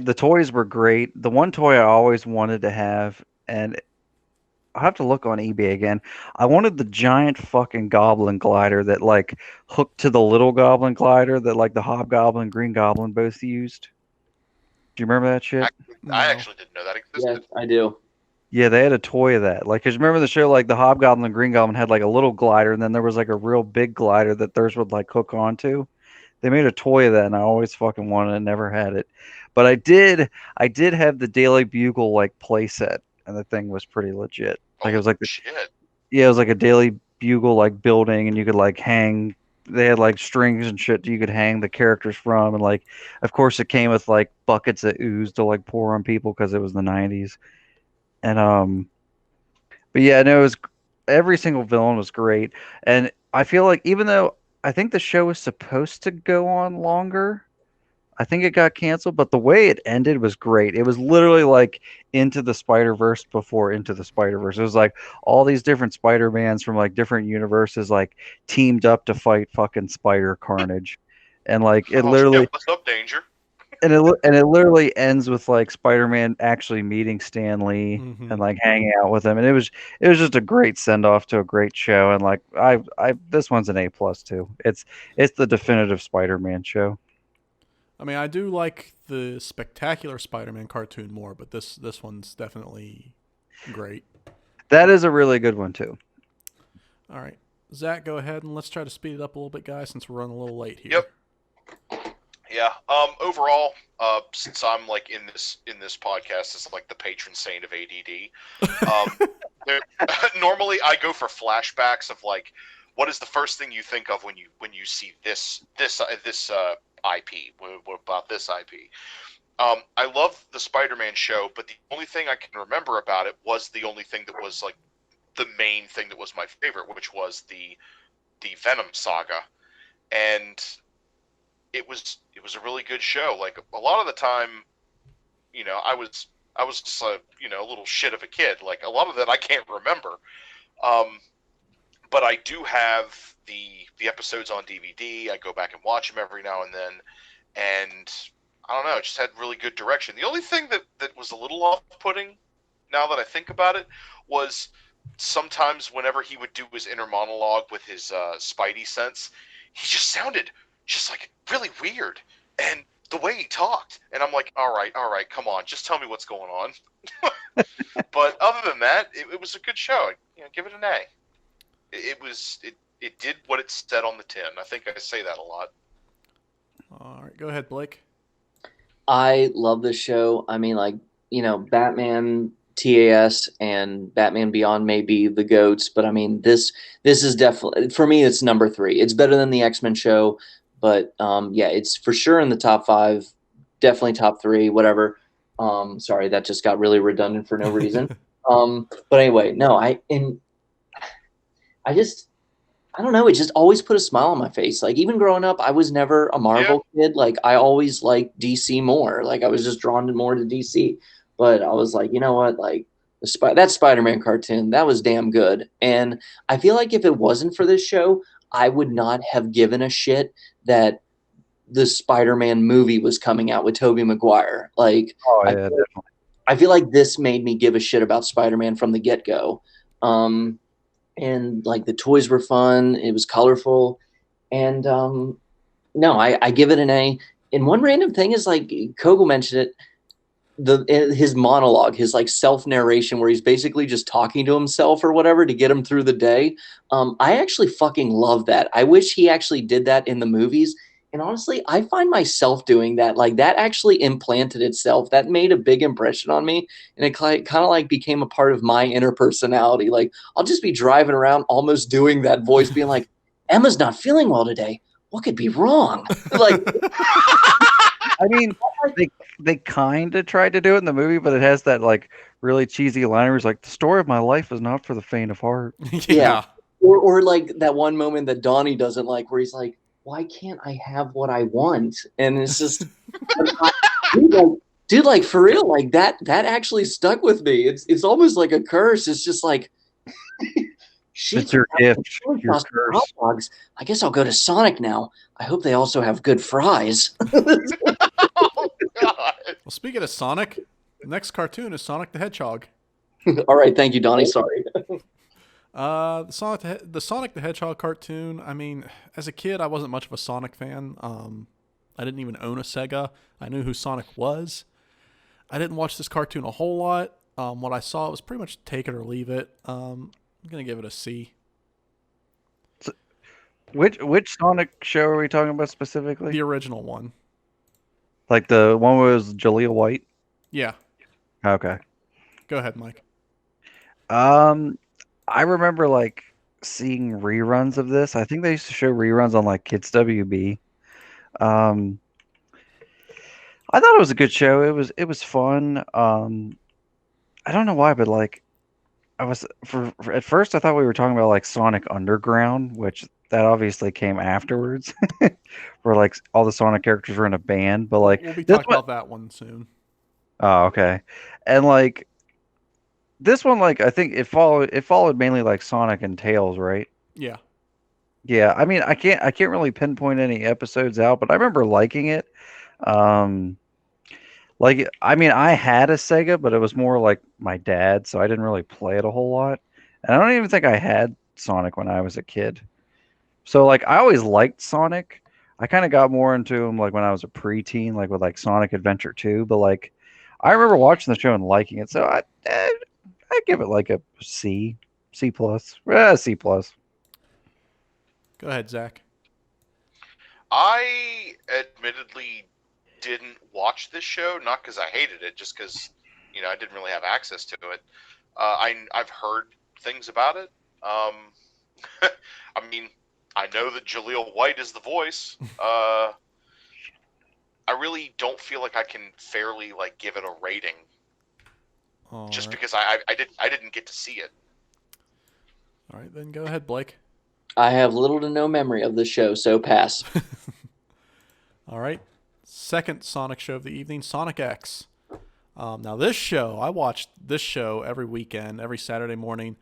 the toys were great. The one toy I always wanted to have, and I have to look on eBay again. I wanted the giant fucking goblin glider that like hooked to the little goblin glider that like the Hobgoblin, Green Goblin both used. Do you remember that shit? I No. actually didn't know that Yes, existed. I do. Yeah, they had a toy of that. Like, cause remember the show, like the Hobgoblin and Green Goblin had like a little glider, and then there was like a real big glider that theirs would like hook onto. They made a toy of that, and I always fucking wanted it, never had it. But I did have the Daily Bugle like playset, and the thing was pretty legit. Like it was like, Shit. yeah, it was like a Daily Bugle like building, and you could like hang. They had like strings and shit you could hang the characters from, and like, of course, it came with like buckets of ooze to like pour on people because it was the '90s. And but yeah, no, it was every single villain was great, and I feel like even though I think the show was supposed to go on longer, I think it got canceled. But the way it ended was great. It was literally like Into the Spider-Verse before Into the Spider-Verse. It was like all these different Spider-Mans from like different universes like teamed up to fight fucking Spider Carnage, and like it Oh shit, literally what's up, Danger? and it literally ends with like Spider-Man actually meeting Stan Lee Mhm. and like hanging out with him, and it was just a great send off to a great show, and like I this one's an A+ too. It's the definitive Spider-Man show. I mean, I do like the Spectacular Spider-Man cartoon more, but this one's definitely great. That is a really good one too. All right, Zach, go ahead and let's try to speed it up a little bit, guys, since we're running a little late here. Yep. Yeah. Overall, since I'm like in this podcast as like the patron saint of ADD, there, normally I go for flashbacks of like, what is the first thing you think of when you see this IP? What about this IP? I love the Spider-Man show, but the only thing I can remember about it was the only thing that was like the main thing that was my favorite, which was the Venom saga, and it was a really good show. Like a lot of the time, I was just a little shit of a kid. Like a lot of that I can't remember. But I do have the episodes on DVD. I go back and watch them every now and then, and I don't know, it just had really good direction. The only thing that was a little off-putting, now that I think about it, was sometimes whenever he would do his inner monologue with his Spidey sense, he just sounded just like really weird, and the way he talked, and I'm like, all right, come on, just tell me what's going on. But other than that, it was a good show. Give it an A. It did what it said on the tin. I think I say that a lot. All right, go ahead, Blake. I love this show. I mean, like, Batman TAS and Batman Beyond may be the GOATs, but I mean, this is definitely, for me, it's number 3. It's better than the X-Men show, but yeah, it's for sure in the top 5, definitely top 3, whatever. Sorry, that just got really redundant for no reason. But anyway, no, I just I don't know. It just always put a smile on my face. Like even growing up, I was never a Yeah. Marvel kid. Like I always liked DC more. Like I was just drawn to more to DC. But I was like, you know what? Like that Spider-Man cartoon, that was damn good. And I feel like if it wasn't for this show, I would not have given a shit that the Spider-Man movie was coming out with Tobey Maguire. Like Oh I yeah, definitely. I feel like this made me give a shit about Spider-Man from the get-go. And like the toys were fun, it was colorful, and no, I give it an A. And one random thing is like Kogel mentioned it, his monologue, his like self narration, where he's basically just talking to himself or whatever to get him through the day. I actually fucking love that. I wish he actually did that in the movies. And honestly, I find myself doing that. Like that actually implanted itself. That made a big impression on me, and it kind of like became a part of my inner personality. Like I'll just be driving around, almost doing that voice, being like, "Emma's not feeling well today. What could be wrong?" Like, I mean, they kind of tried to do it in the movie, but it has that like really cheesy line where it's like, "The story of my life is not for the faint of heart." yeah. Yeah. Or like that one moment that Donnie doesn't like, where he's like, "Why can't I have what I want?" And it's just, dude, like for real, like that actually stuck with me. It's almost like a curse. It's just like, shit. It's your gift, Really your cost me hot curse. dogs. I guess I'll go to Sonic now. I hope they also have good fries. Oh God. Well, speaking of Sonic, the next cartoon is Sonic the Hedgehog. All right, thank you, Donnie. Sorry. The Sonic the Hedgehog cartoon. I mean, as a kid, I wasn't much of a Sonic fan. I didn't even own a Sega. I knew who Sonic was. I didn't watch this cartoon a whole lot. What I saw was pretty much take it or leave it. I'm gonna give it a C. Which Sonic show are we talking about specifically? The original one. Like the one where it was Jaleel White? Yeah. Okay. Go ahead, Mike. I remember like seeing reruns of this. I think they used to show reruns on like Kids WB. Um, I thought it was a good show. It was fun. I don't know why, but like I was for at first I thought we were talking about like Sonic Underground, which that obviously came afterwards, where like all the Sonic characters were in a band. But like We'll be this talking one, about that one soon. oh okay, and like this one, like I think it followed mainly like Sonic and Tails, right? Yeah. Yeah, I mean I can't really pinpoint any episodes out, but I remember liking it. Um, like I mean I had a Sega, but it was more like my dad, so I didn't really play it a whole lot. And I don't even think I had Sonic when I was a kid. So like I always liked Sonic. I kind of got more into him like when I was a preteen, like with like Sonic Adventure 2. But like I remember watching the show and liking it, so I give it like a C, C plus, C plus. Go ahead, Zach. I admittedly didn't watch this show, not because I hated it, just because I didn't really have access to it. I've heard things about it. I mean, I know that Jaleel White is the voice. I really don't feel like I can fairly like give it a rating, All just right. because I didn't get to see it. All right, then go ahead, Blake. I have little to no memory of the show, so pass. All right. Second Sonic show of the evening, Sonic X. Now this show, I watched this show every weekend, every Saturday morning.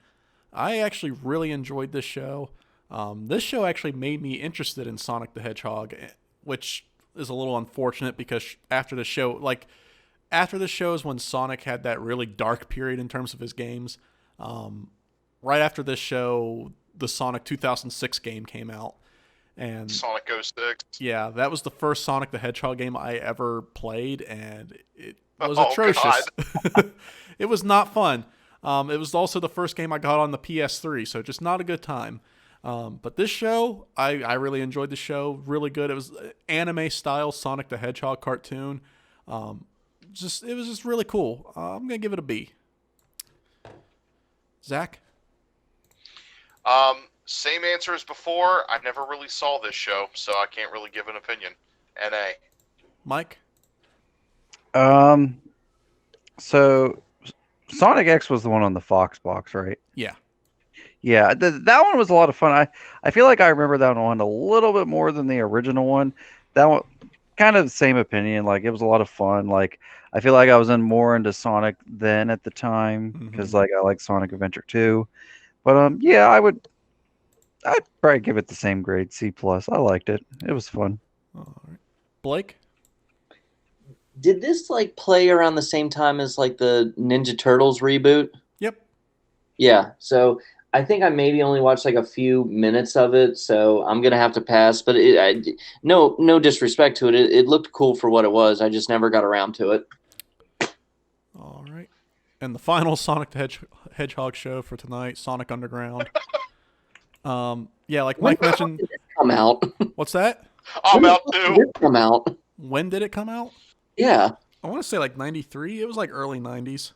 I actually really enjoyed this show. This show actually made me interested in Sonic the Hedgehog, which is a little unfortunate because after the show is when Sonic had that really dark period in terms of his games. Right after this show, the Sonic 2006 game came out. And Sonic 06. yeah, that was the first Sonic the Hedgehog game I ever played, and it was Oh, atrocious. It was not fun. It was also the first game I got on the PS3, so just not a good time. But this show, I really enjoyed the show. Really good. It was anime style Sonic the Hedgehog cartoon. It was just really cool. I'm gonna give it a B. Zach? Same answer as before. I never really saw this show, so I can't really give an opinion. NA. Mike? Um, So Sonic X was the one on the Fox box, right? Yeah. Yeah, that one was a lot of fun. I feel like I remember that one a little bit more than the original one. That one, kind of the same opinion. Like it was a lot of fun. Like I feel like I was in more into Sonic then at the time because like I like Sonic Adventure 2. But yeah, I'd probably give it the same grade, C plus. I liked it. It was fun. All right. Blake? Did this like play around the same time as like the Ninja Turtles reboot? Yep. Yeah. So I think I maybe only watched like a few minutes of it, so I'm gonna have to pass. But no disrespect to it. It looked cool for what it was. I just never got around to it. All right. And the final Sonic the Hedgehog show for tonight, Sonic Underground. Yeah, like When Mike mentioned. did this come out? What's that? I'm When out did too. this come out? When did it come out? Yeah. I want to say like 93. It was like early 90s.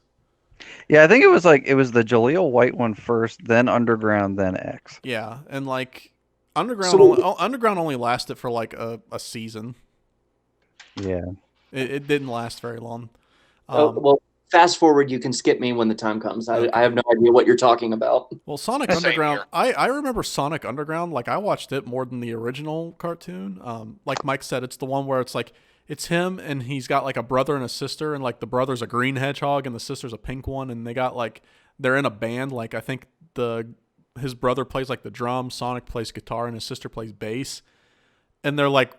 Yeah, I think it was the Jaleel White one first, then Underground, then X. Yeah, and like So Underground only lasted for like a season. Yeah. It didn't last very long. well, fast forward. You can skip me when the time comes. Okay. I have no idea what you're talking about. Well, Sonic Same Underground, here. I remember Sonic Underground. Like I watched it more than the original cartoon. Like Mike said, it's the one where it's like it's him and he's got like a brother and a sister, and like the brother's a green hedgehog and the sister's a pink one, and they got like they're in a band. Like I think his brother plays like the drums, Sonic plays guitar, and his sister plays bass, and they're like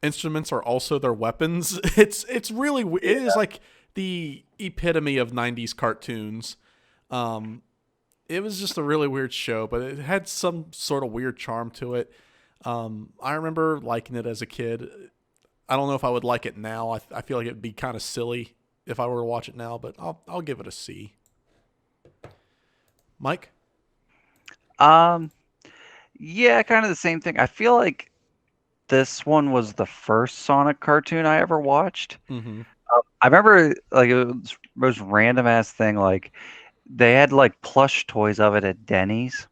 instruments are also their weapons. It's really it is like the epitome of 90s cartoons. It was just a really weird show, but it had some sort of weird charm to it. I remember liking it as a kid. I don't know if I would like it now. I feel like it'd be kind of silly if I were to watch it now, but I'll give it a C. Mike? Um, yeah, kind of the same thing. I feel like this one was the first Sonic cartoon I ever watched. Mm-hmm. I remember like it was the most random ass thing. Like they had like plush toys of it at Denny's,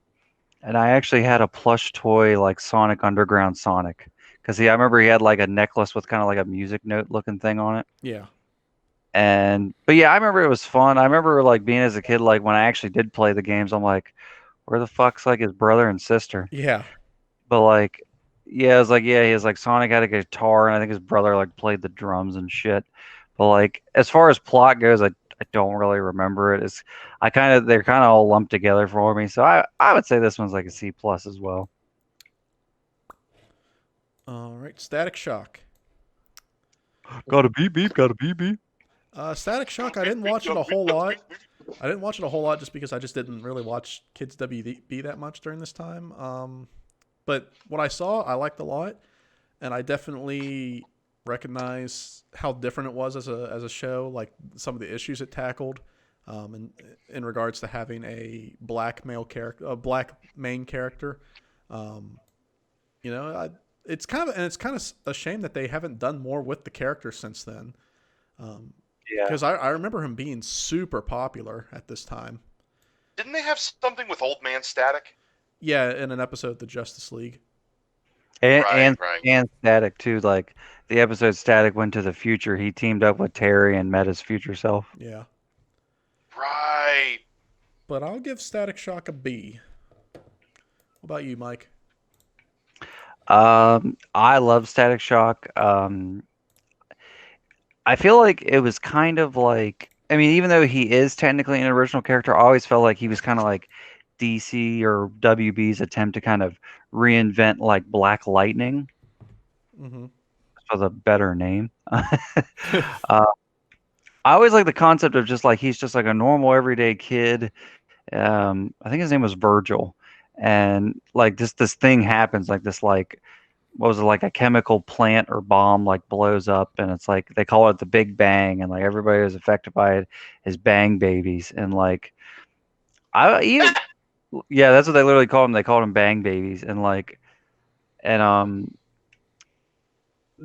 and I actually had a plush toy like Sonic Underground Sonic because I remember he had like a necklace with kind of like a music note looking thing on it. Yeah. But yeah, I remember it was fun. I remember like being as a kid, like when I actually did play the games, I'm like, where the fuck's like his brother and sister? Yeah. But like, yeah, it was like, yeah, he was like Sonic had a guitar, and I think his brother like played the drums and shit. But like, as far as plot goes, I don't really remember it. They're kind of all lumped together for me. So I would say this one's like a C plus as well. All right. Static Shock. Got a beep beep, got a beep beep. Static Shock, I didn't watch it a whole lot. I didn't watch it a whole lot just because I just didn't really watch Kids WB that much during this time. But what I saw, I liked a lot, and I definitely recognize how different it was as a show. Like some of the issues it tackled, in regards to having a black male character, a black main character. You know, it's kind of a shame that they haven't done more with the character since then. Yeah. Because I remember him being super popular at this time. Didn't they have something with Old Man Static? Yeah, in an episode of the Justice League. And Right. and Static too. Like the episode Static went to the future. He teamed up with Terry and met his future self. Yeah. Right. But I'll give Static Shock a B. What about you, Mike? I love Static Shock. I feel like it was kind of like, I mean, even though he is technically an original character, I always felt like he was kind of like DC or WB's attempt to kind of reinvent like Black Lightning Mm-hmm. for the better name. I always like the concept of just like he's just like a normal everyday kid. I think his name was Virgil, and like this thing happens, like this like what was it, like a chemical plant or bomb like blows up, and it's like they call it the Big Bang, and like everybody who's affected by it is bang babies, and like I even yeah, that's what they literally called them. They called them bang babies, and like and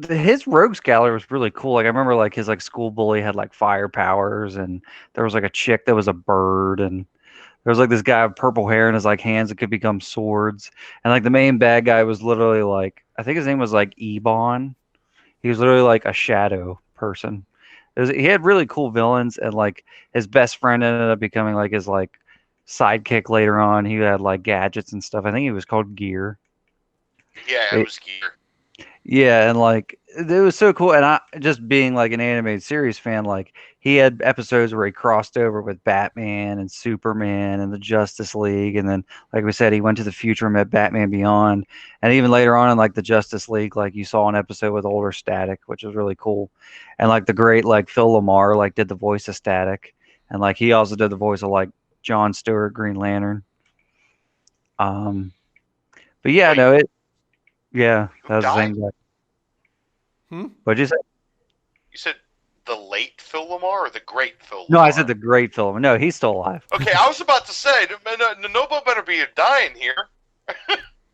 his rogues gallery was really cool. Like I remember like his like school bully had like fire powers, and there was like a chick that was a bird, and there was like this guy with purple hair and his like hands that could become swords. And like the main bad guy was literally like, I think his name was like Ebon. He was literally like a shadow person. He had really cool villains, and like his best friend ended up becoming like his like sidekick later on. He had like gadgets and stuff. I think he was called Gear. Yeah, it But was Gear. yeah, and like it was so cool. And I just being like an animated series fan, like he had episodes where he crossed over with Batman and Superman and the Justice League, and then like we said, he went to the future and met Batman Beyond, and even later on in like the Justice League, like you saw an episode with older Static, which was really cool, and like the great like Phil Lamar like did the voice of Static, and like he also did the voice of like John Stewart Green Lantern. Um, but yeah, Wait, no, it yeah, who that was the died? same guy. Hmm? What'd you say? You said the late Phil Lamar or the great Phil No, I said the Lamar? great film. No, he's still alive. Okay, I was about to say, Nobo better be dying here.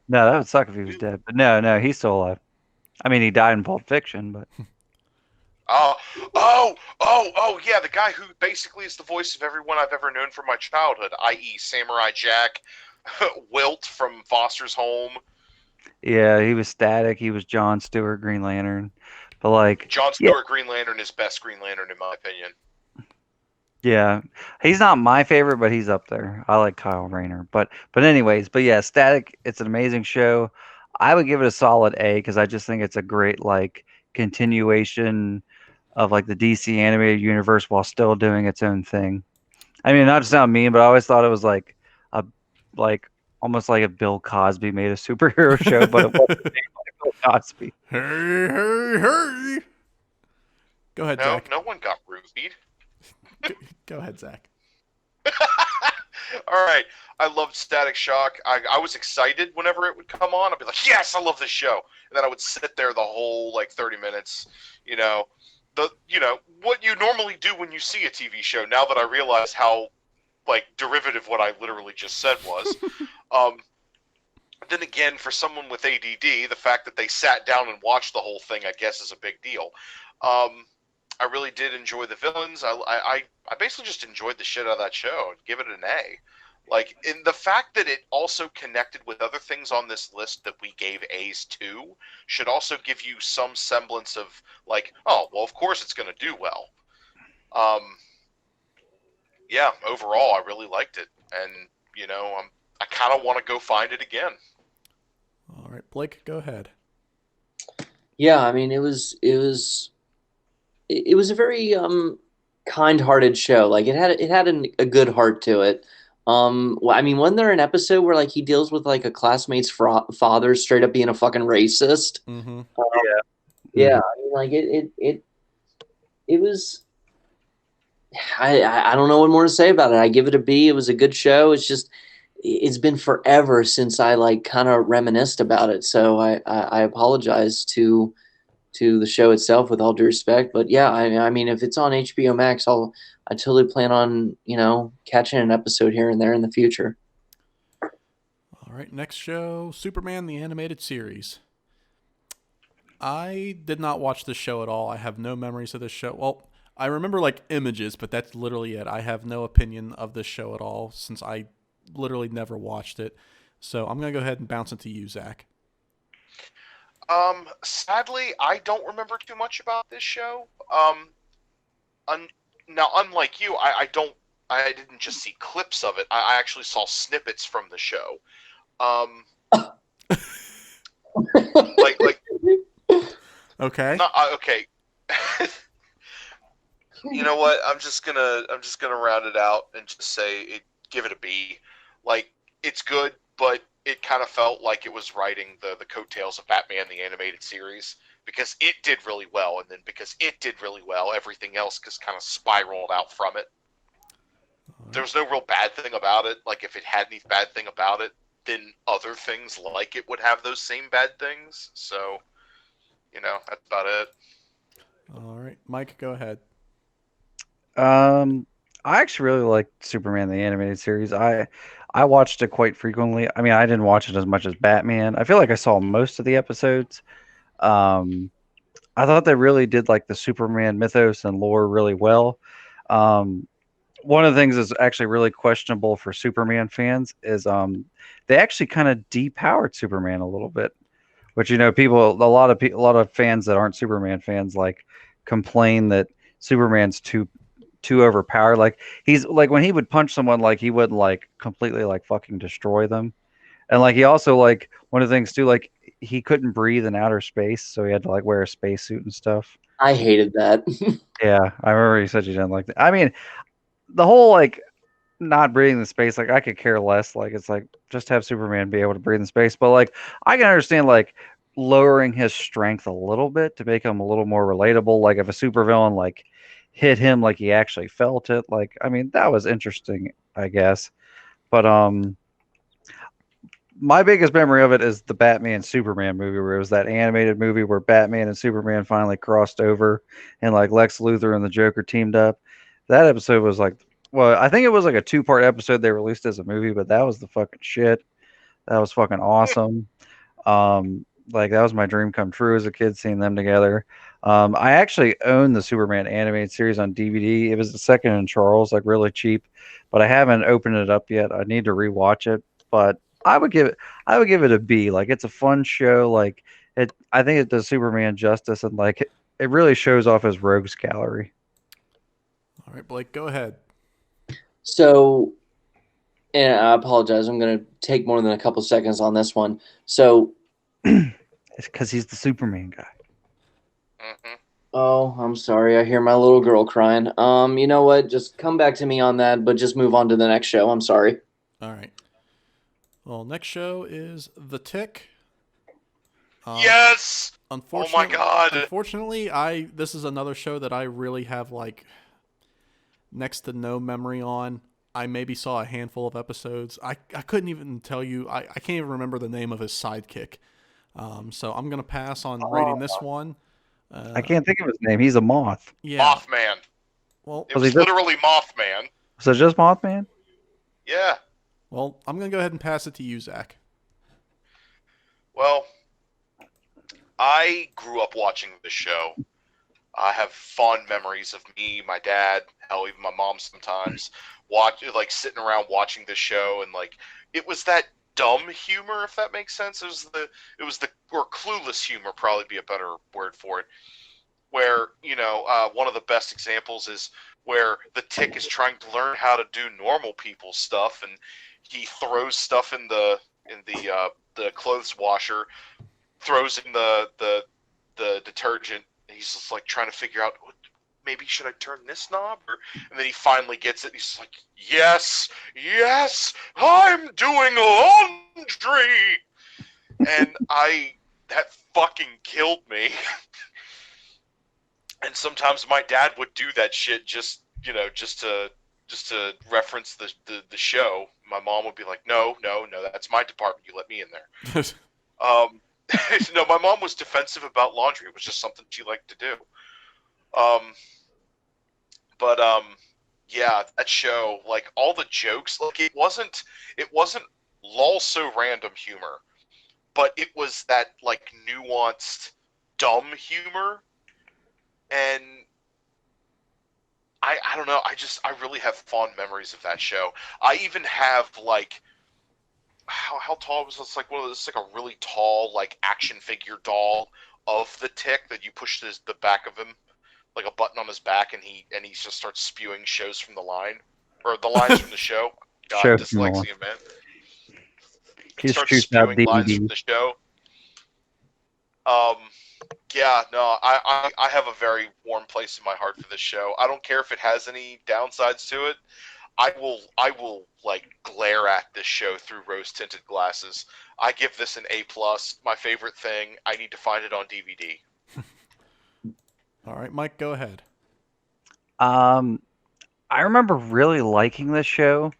No, that would suck if he was dead. But no, he's still alive. I mean, he died in Pulp Fiction, but Oh, yeah, the guy who basically is the voice of everyone I've ever known from my childhood, i.e., Samurai Jack, Wilt from Foster's Home. yeah, he was Static. He was John Stewart Green Lantern. But like, John yeah, Stewart Green Lantern is best Green Lantern in my opinion. yeah, he's not my favorite, but he's up there. I like Kyle Rayner. But anyways, but yeah, Static. It's an amazing show. I would give it a solid A because I just think it's a great like continuation of like the DC animated universe while still doing its own thing. I mean, not to sound mean, but I always thought it was a like almost like if Bill Cosby made a superhero show, but it wasn't made by Bill Cosby. Hey, hey, hey. Go ahead, No, Zach. no one got rubied. Go ahead, Zach. All right, I loved Static Shock. I was excited whenever it would come on. I'd be like, yes, I love this show, and then I would sit there the whole like 30 minutes. What you normally do when you see a TV show. Now that I realize how like derivative what I literally just said was. Then again, for someone with ADD, the fact that they sat down and watched the whole thing, I guess, is a big deal. I really did enjoy the villains. I basically just enjoyed the shit out of that show and give it an A. Like, in the fact that it also connected with other things on this list that we gave A's to should also give you some semblance of, like, oh, well, of course it's going to do well. Yeah, overall, I really liked it. And, I kind of want to go find it again. All right, Blake, go ahead. Yeah, I mean, it was a very kind-hearted show. Like it had a good heart to it. Well, I mean, wasn't there an episode where like he deals with like a classmate's father straight up being a fucking racist? Mm-hmm. Um, Yeah. yeah, I mean, like it was. I don't know what more to say about it. I give it a B. It was a good show. It's been forever since I like kind of reminisced about it. So I apologize to the show itself with all due respect. But yeah, I mean, if it's on HBO Max, I totally plan on catching an episode here and there in the future. All right, next show, Superman the Animated Series. I did not watch this show at all. I have no memories of this show. Well, I remember like images, but that's literally it. I have no opinion of this show at all since I literally never watched it. So I'm going to go ahead and bounce it to you, Zach. Sadly, I don't remember too much about this show. Now, unlike you, I didn't just see clips of it. I actually saw snippets from the show. Like, Okay. not okay. You know what? I'm just gonna round it out and just say give it a B. Like, it's good, but it kind of felt like it was riding the coattails of Batman the Animated Series because it did really well, and then because it did really well, everything else just kind of spiraled out from it. There was no real bad thing about it. Like, if it had any bad thing about it, then other things like it would have those same bad things. So, that's about it. All right, Mike, go ahead. I actually really liked Superman the animated series. I watched it quite frequently. I mean, I didn't watch it as much as Batman. I feel like I saw most of the episodes. Um, I thought they really did like the Superman mythos and lore really well. Um, one of the things that's actually really questionable for Superman fans is they actually kind of depowered Superman a little bit, which people a lot of fans that aren't Superman fans like complain that Superman's too overpowered. Like he's like when he would punch someone, like he wouldn't like completely like fucking destroy them. And like he also like one of the things too, like he couldn't breathe in outer space, so he had to like wear a spacesuit and stuff. I hated that. Yeah, I remember you said you didn't like that. I mean, the whole like not breathing in space, like I could care less. Like it's like just have Superman be able to breathe in space. But like I can understand like lowering his strength a little bit to make him a little more relatable. Like if a supervillain like hit him like he actually felt it. Like I mean that was interesting, I guess. But my biggest memory of it is the Batman Superman movie, where it was that animated movie where Batman and Superman finally crossed over, and like Lex Luthor and the Joker teamed up. That episode was like, well, I think it was like a 2-part episode they released as a movie, but that was the fucking shit. That was fucking awesome. Like that was my dream come true as a kid seeing them together. I actually own the Superman animated series on DVD. It was the second in Charles, like really cheap, but I haven't opened it up yet. I need to rewatch it, but I would give it a B. Like it's a fun show. Like I think it does Superman justice, and like it really shows off his rogues gallery. All right, Blake, go ahead. So, and I apologize, I'm going to take more than a couple seconds on this one. So, It's because he's the Superman guy. Mm-hmm. oh, I'm sorry. I hear my little girl crying. You know what? Just come back to me on that, but just move on to the next show. I'm sorry. All right. Well, next show is The Tick. Yes. Oh Unfortunately, my God. Unfortunately, this is another show that I really have like next to no memory on. I maybe saw a handful of episodes. I couldn't even tell you. I can't even remember the name of his sidekick. So I'm gonna pass on rating this one. I can't think of his name. He's a moth. Yeah. Mothman. Well, It was literally Mothman. So just Mothman? Yeah. well, I'm gonna go ahead and pass it to you, Zach. Well, I grew up watching the show. I have fond memories of me, my dad, hell, even my mom sometimes sitting around watching this show, and like it was that dumb humor, if that makes sense. Or clueless humor, probably be a better word for it. Where one of the best examples is where the Tick is trying to learn how to do normal people stuff, and he throws stuff in the clothes washer, throws in the detergent. He's just like trying to figure out, maybe should I turn this knob? And then he finally gets it. He's like, yes, I'm doing laundry. And that fucking killed me. And sometimes my dad would do that shit just to reference the show. My mom would be like, no, that's my department. You let me in there. No, my mom was defensive about laundry. It was just something she liked to do. Yeah, that show, like all the jokes, like it wasn't lol so random humor, but it was that like nuanced dumb humor. And I don't know, I really have fond memories of that show. I even have like how tall was this? Like one of those, like a really tall like action figure doll of the Tick that you push the back of him, like a button on his back, and he just starts spewing shows from the line, or the lines from the show. God, Show dyslexia, man. He Just starts shoots out spewing lines DVDs. from the show. Yeah, no, I have a very warm place in my heart for this show. I don't care if it has any downsides to it. I will like glare at this show through rose tinted glasses. I give this an A+. My favorite thing. I need to find it on DVD. All right, Mike, go ahead. I remember really liking this show.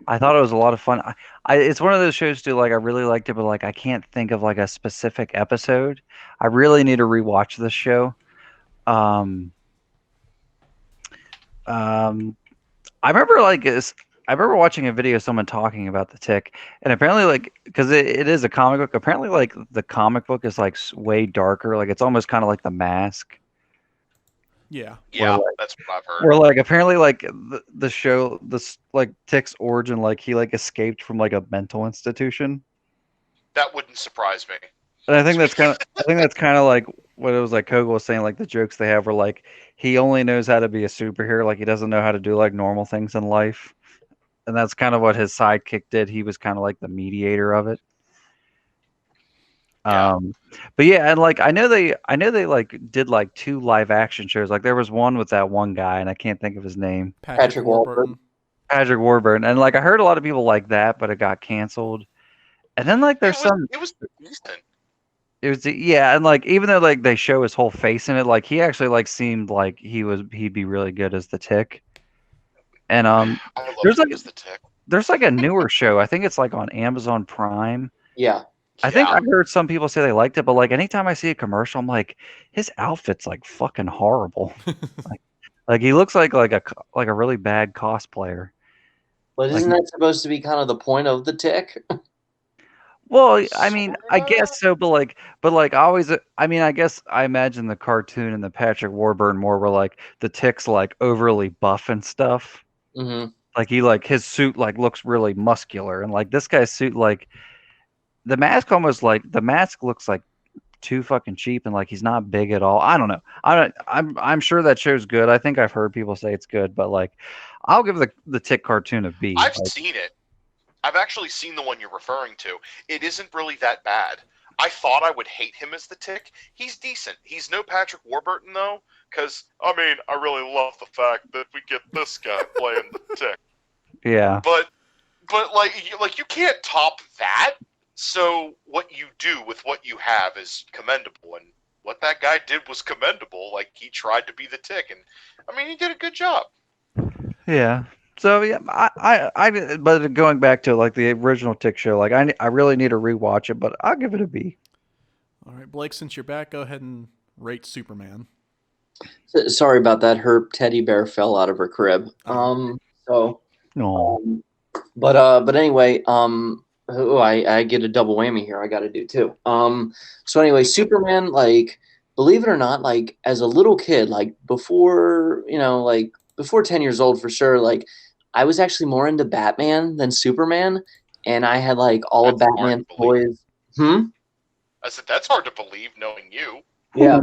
I thought it was a lot of fun. It's one of those shows too. Like I really liked it, but like I can't think of like a specific episode. I really need to rewatch this show. I remember I remember watching a video of someone talking about the Tick, and apparently like because it is a comic book. Apparently like the comic book is like way darker. Like it's almost kind of like The Mask. Yeah. Yeah, like, that's what I've heard. Or like apparently like the show this like Tick's origin, like he like escaped from like a mental institution. That wouldn't surprise me. And I think that's kind of like what it was like Kogel was saying, like the jokes they have were like he only knows how to be a superhero, like he doesn't know how to do like normal things in life. And that's kind of what his sidekick did. He was kind of like the mediator of it. Yeah. Um, but yeah, and like I know they like did like 2 live action shows. Like there was one with that one guy, and I can't think of his name, Patrick Patrick Warburton. Warburton. Patrick Warburton. And like I heard a lot of people like that, but it got canceled. And then like there's some It was decent. it was yeah, and like even though like they show his whole face in it, like he actually like seemed like he'd be really good as the Tick. And I love there's him like as the Tick. there's like a newer show. I think it's like on Amazon Prime. Yeah. I think Yeah. I heard some people say they liked it, but like anytime I see a commercial, I'm like, his outfit's like fucking horrible. like, like he looks like a really bad cosplayer. But Like, isn't that supposed to be kind of the point of the Tick? well, I mean, I Sorta. guess so, but like I always, I mean, I guess I imagine the cartoon and the Patrick Warburton more were like the Tick's like overly buff and stuff. Hmm. Like he like his suit like looks really muscular, and like this guy's suit like the mask looks like too fucking cheap and like he's not big at all. I don't know. I'm sure that show's good. I think I've heard people say it's good, but like I'll give the Tick cartoon a B. I've Like, seen it. I've actually seen the one you're referring to. It isn't really that bad. I thought I would hate him as the Tick. He's decent. He's no Patrick Warburton though, because I mean, I really love the fact that we get this guy playing the Tick. yeah. But like you can't top that. So what you do with what you have is commendable, and what that guy did was commendable. Like he tried to be the Tick, and I mean he did a good job. Yeah. So yeah, but going back to like the original Tick show, like I really need to rewatch it, but I'll give it a B. All right, Blake, since you're back, go ahead and rate Superman. Sorry about that. Her teddy bear fell out of her crib. So, No. but anyway, I get a double whammy here. I got to do too. So anyway, Superman, like, believe it or not, like as a little kid, like before, like before 10 years old for sure, like I was actually more into Batman than Superman, and I had like all of That's hard Batman's to believe. toys. Hmm. I said that's hard to believe knowing you. Yeah.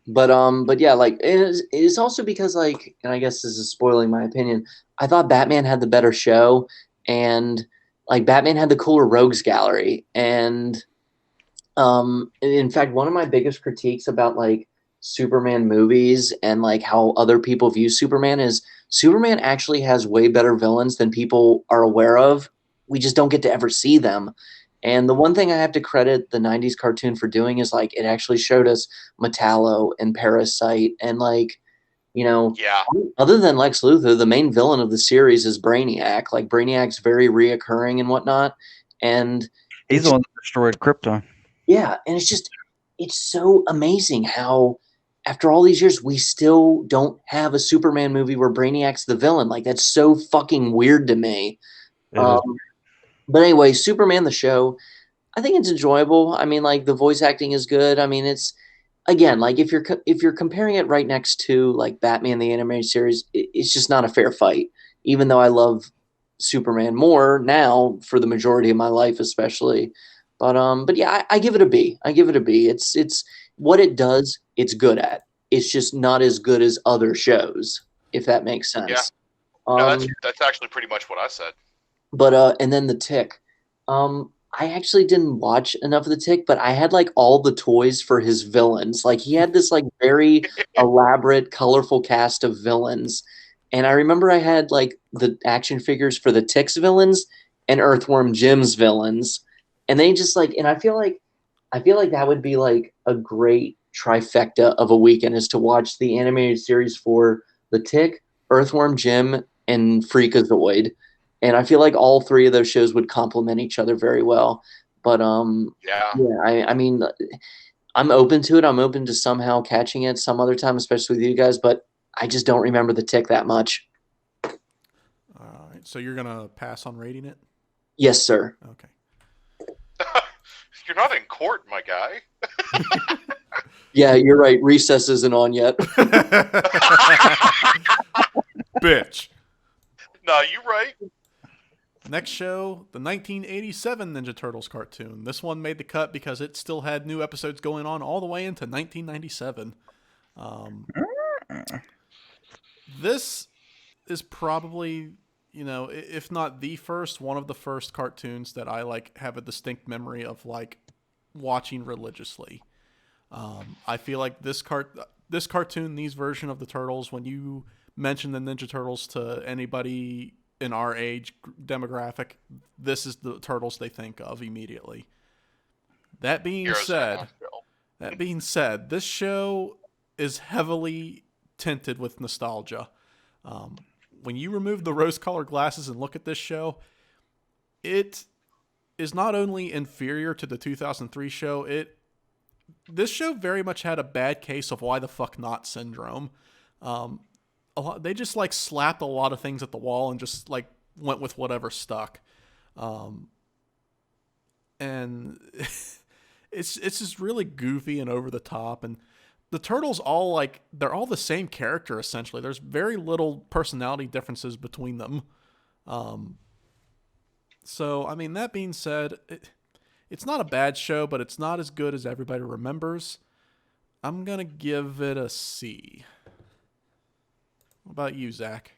But yeah, like it is also because like, and I guess this is spoiling my opinion. I thought Batman had the better show, and like Batman had the cooler rogues gallery, and in fact, one of my biggest critiques about like Superman movies and like how other people view Superman is Superman actually has way better villains than people are aware of. We just don't get to ever see them. And the one thing I have to credit the 90s cartoon for doing is like it actually showed us Metallo and Parasite and like, you know, Yeah. other than Lex Luthor, the main villain of the series is Brainiac. Like Brainiac's very reoccurring and whatnot. And He's the one that destroyed Krypton. yeah, and it's so amazing how after all these years we still don't have a Superman movie where Brainiac's the villain. Like that's so fucking weird to me. It is. But anyway, Superman the show, I think it's enjoyable. I mean, like the voice acting is good. I mean, it's again like if you're comparing it right next to like Batman the animated series, it's just not a fair fight. Even though I love Superman more now for the majority of my life, especially. But yeah, I give it a B. I give it a B. It's what it does. It's good at. It's just not as good as other shows, if that makes sense. Yeah. No, that's actually pretty much what I said. But and then the Tick. I actually didn't watch enough of the Tick, but I had like all the toys for his villains. Like he had this like very elaborate, colorful cast of villains. And I remember I had like the action figures for the Tick's villains and Earthworm Jim's villains. And they just like, and I feel like that would be like a great trifecta of a weekend is to watch the animated series for the Tick, Earthworm Jim, and Freakazoid. And I feel like all three of those shows would complement each other very well. But Yeah. yeah, I mean, I'm open to it. I'm open to somehow catching it some other time, especially with you guys. But I just don't remember the Tick that much. All right, so you're gonna pass on rating it? Yes, sir. Okay. You're not in court, my guy. Yeah, you're right. Recess isn't on yet. Bitch. No, you're right. Next show, the 1987 Ninja Turtles cartoon. This one made the cut because it still had new episodes going on all the way into 1997. This is probably, if not the first, one of the first cartoons that I have a distinct memory of watching religiously. I feel like this cartoon, these version of the Turtles, when you mention the Ninja Turtles to anybody in our age demographic, this is the Turtles they think of immediately. That being said, this show is heavily tinted with nostalgia. When you remove the rose-colored glasses and look at this show, it is not only inferior to the 2003 show, this show very much had a bad case of why the fuck not syndrome. They just slapped a lot of things at the wall and just went with whatever stuck. And it's just really goofy and over the top, and the Turtles they're all the same character essentially. There's very little personality differences between them. So I mean, that being said, it's not a bad show, but it's not as good as everybody remembers. I'm gonna give it a C. What about you, Zach?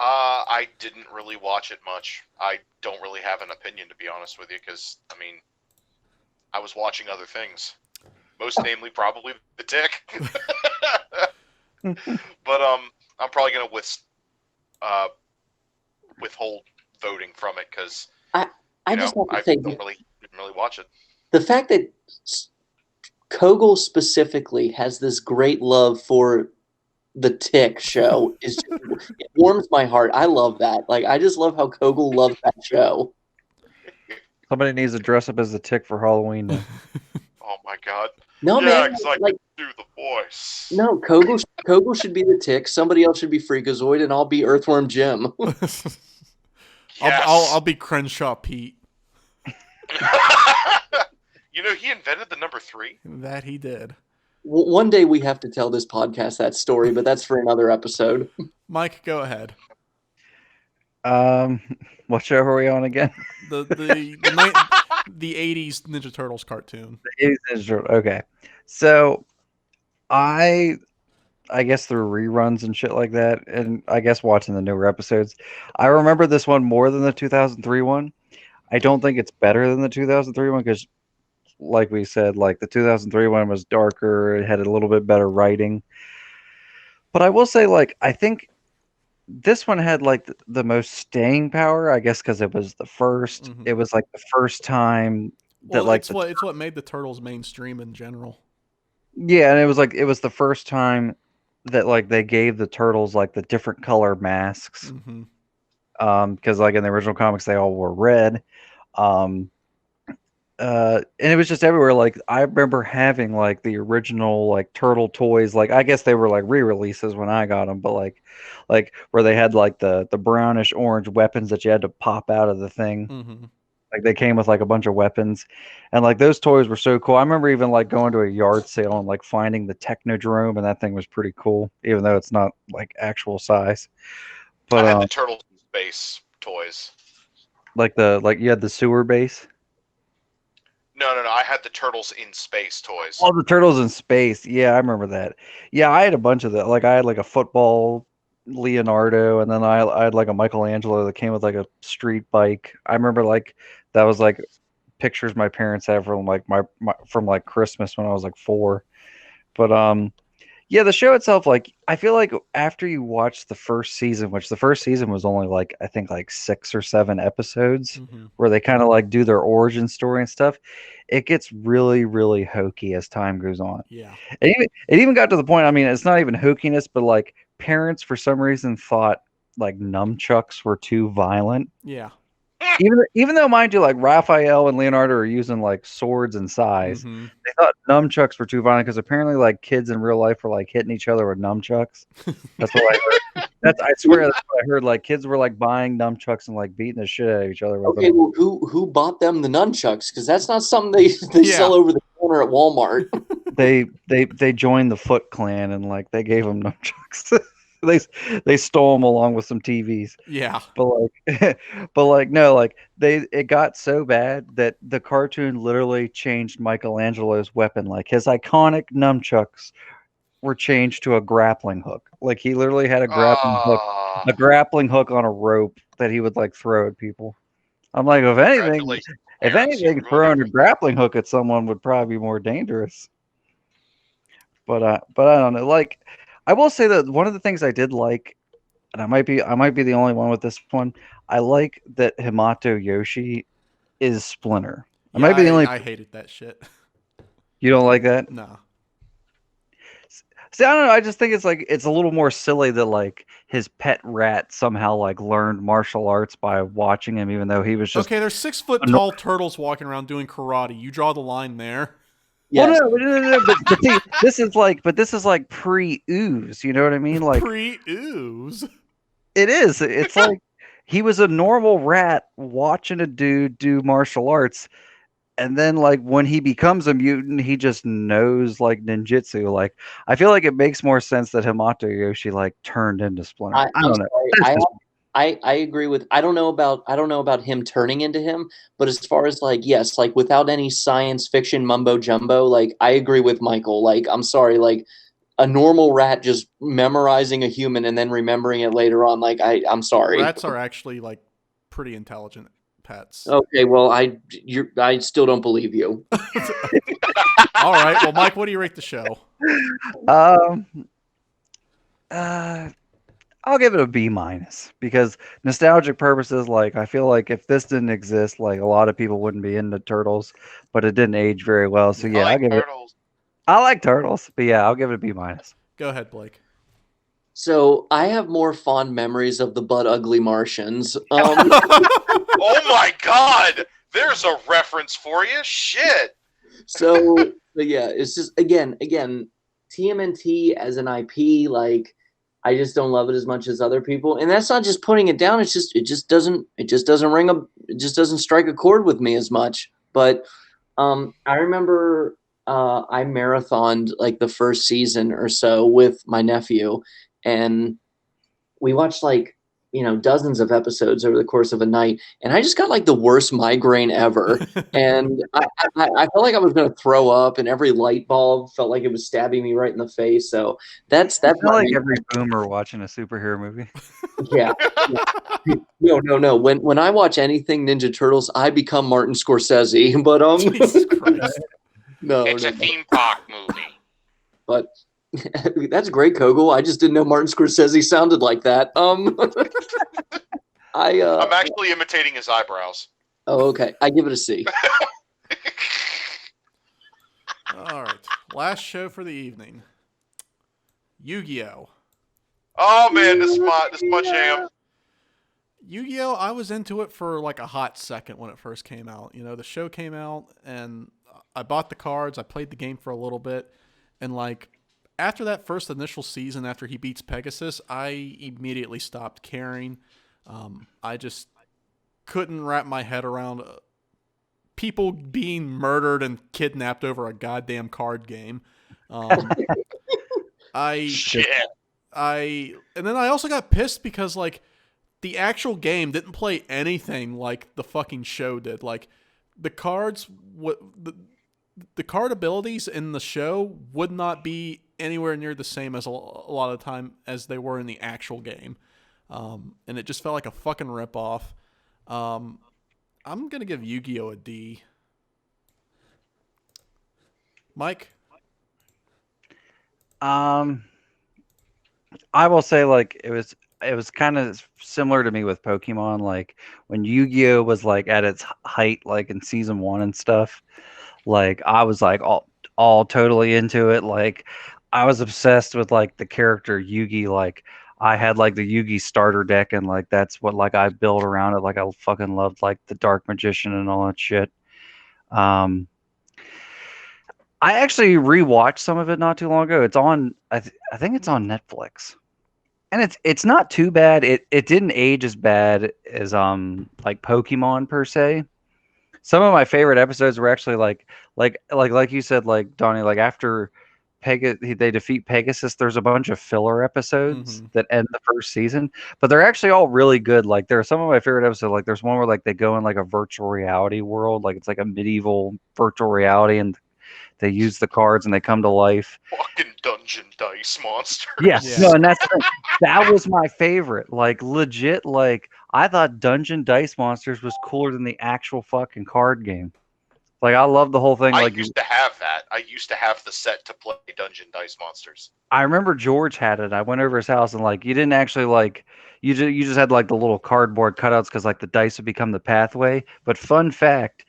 I didn't really watch it much. I don't really have an opinion, to be honest with you, because, I mean, I was watching other things. Most namely, probably The Tick. But I'm probably going to withhold voting from it, because I just have to say, didn't really watch it. The fact that Kogel specifically has this great love for the Tick show it warms my heart. I love that. I just love how Kogel loves that show. Somebody needs to dress up as the Tick for Halloween now. Oh my god. No, yeah, man. because I can do the voice. No, Kogel should be the Tick. Somebody else should be Freakazoid, and I'll be Earthworm Jim. Yes. I'll be Crenshaw Pete. He invented the number 3. That he did. One day we have to tell this podcast that story, but that's for another episode. Mike, go ahead. What show are we on again? The 80s Ninja Turtles cartoon. The 80s Ninja Turtles. Okay, so I guess through reruns and shit like that, and I guess watching the newer episodes, I remember this one more than the 2003 one. I don't think it's better than the 2003 one because, like we said, the 2003 one was darker. It had a little bit better writing. But I will say, I think this one had the most staying power, I guess, because it was the first. Mm-hmm. It was the first time that it's what made the Turtles mainstream in general. Yeah, and it was the first time that they gave the Turtles the different color masks. Mm-hmm. Because in the original comics they all wore red. And it was just everywhere. I remember having the original turtle toys. I guess they were re-releases when I got them, but where they had the brownish orange weapons that you had to pop out of the thing. Mm-hmm. They came with a bunch of weapons, and those toys were so cool. I remember even going to a yard sale and finding the Technodrome, and that thing was pretty cool, even though it's not actual size. But I had the Turtles in Space toys. You had the sewer base. No. I had the Turtles in Space toys. Oh, the Turtles in Space. Yeah, I remember that. Yeah, I had a bunch of that. I had a football Leonardo, and then I had a Michelangelo that came with a street bike. I remember that was pictures my parents had from from Christmas when I was 4. But yeah, the show itself, I feel after you watch the first season, which the first season was only I think 6 or 7 episodes, mm-hmm. where they kind of do their origin story and stuff, it gets really, really hokey as time goes on. Yeah. It even got to the point, I mean, it's not even hokiness, but parents for some reason thought nunchucks were too violent. Yeah. Even though, mind you, Raphael and Leonardo are using swords and sais, mm-hmm. they thought nunchucks were too violent because apparently kids in real life were hitting each other with nunchucks. That's what I heard. I swear that's what I heard. Kids were buying nunchucks and beating the shit out of each other with them. Well, who bought them the nunchucks? Because that's not something they sell over the counter at Walmart. They joined the Foot Clan and they gave them nunchucks. they they stole them along with some TVs. Yeah. But but no, it got so bad that the cartoon literally changed Michelangelo's weapon. Like his iconic nunchucks were changed to a grappling hook. Like he literally had a grappling hook on a rope that he would like throw at people. I'm like, Congratulations, if parents, you anything, ruined throwing a everything. grappling hook at someone would probably be more dangerous. But I don't know. Like, I will say that one of the things I did like, and I might be the only one with this one. I like that Hamato Yoshi is Splinter. I Yeah, might be the only. I hated that shit. You don't like that? No. See, I don't know. I just think it's like it's a little more silly that like his pet rat somehow like learned martial arts by watching him, even though he was just. Okay, there's 6 foot tall turtles walking around doing karate. You draw the line there. Well, Yes. no, but see, this is like pre-ooze. You know what I mean? Like Pre-ooze. it is. It's like he was a normal rat watching a dude do martial arts, and then like when he becomes a mutant, he just knows like ninjutsu. Like I feel like it makes more sense that Hamato Yoshi like turned into Splinter. I I'm don't know. sorry. That's just I agree with. I don't know about him turning into him, but as far as like yes, like without any science fiction mumbo jumbo, like I agree with Michael. Like I'm sorry, like a normal rat just memorizing a human and then remembering it later on. Like I'm sorry. Rats are actually like pretty intelligent pets. Okay, well I still don't believe you. All right. Well, Mike, what do you rate the show? um I'll give it a B minus because nostalgic purposes, like I feel like if this didn't exist, like a lot of people wouldn't be into turtles, but it didn't age very well. So Yeah. yeah, I I'll like give it. turtles. I like turtles, but yeah, I'll give it a B minus. Go ahead, Blake. So I have more fond memories of the Butt Ugly Martians. Oh my God! There's a reference for you. Shit. So but yeah, it's just again TMNT as an IP, like I just don't love it as much as other people, and that's not just putting it down. It's just it just doesn't it just doesn't strike a chord with me as much. But I remember I marathoned like the first season or so with my nephew, and we watched like dozens of episodes over the course of a night, and I just got like the worst migraine ever. And I felt like I was going to throw up, and every light bulb felt like it was stabbing me right in the face. So that's I feel my like every boomer watching a superhero movie. yeah. No. When I watch anything Ninja Turtles, I become Martin Scorsese. But Jesus Christ. It's a theme park movie. But that's great, Kogel. I just didn't know Martin Scorsese sounded like that. I'm actually imitating his eyebrows. Oh, okay. I give it a C. All right. Last show for the evening. Yu-Gi-Oh. Oh man, this is my jam. Yu-Gi-Oh, I was into it for like a hot second when it first came out. The show came out and I bought the cards, I played the game for a little bit, and like after that first initial season after he beats Pegasus, I immediately stopped caring. I just couldn't wrap my head around people being murdered and kidnapped over a goddamn card game. Shit. And then I also got pissed because like the actual game didn't play anything like the fucking show did. Like the cards, the card abilities in the show would not be anywhere near the same as a lot of the time as they were in the actual game. And it just felt like a fucking ripoff. I'm gonna give Yu-Gi-Oh! A D. Mike? I will say like it was kind of similar to me with Pokemon. Like when Yu-Gi-Oh was like at its height, like in season 1 and stuff. Like I was like all totally into it. Like I was obsessed with like the character Yugi. Like I had like the Yugi starter deck, and like that's what like I built around it. Like I fucking loved like the Dark Magician and all that shit. I actually rewatched some of it not too long ago. It's on I think it's on Netflix. And it's not too bad. It didn't age as bad as like Pokemon per se. Some of my favorite episodes were actually like you said, like Donnie, like after they defeat Pegasus. There's a bunch of filler episodes Mm-hmm. that end the first season, but they're actually all really good. Like there are some of my favorite episodes. Like there's one where like they go in like a virtual reality world, like it's like a medieval virtual reality, and they use the cards and they come to life. Fucking dungeon dice monsters. Yeah, Yeah. no, and that's the thing. That was my favorite. Like legit, like I thought Dungeon Dice Monsters was cooler than the actual fucking card game. Like I love the whole thing. I Like used to have that. I used to have the set to play Dungeon Dice Monsters. I remember George had it. I went over his house and like you didn't actually like you just had like the little cardboard cutouts because like the dice would become the pathway. But fun fact,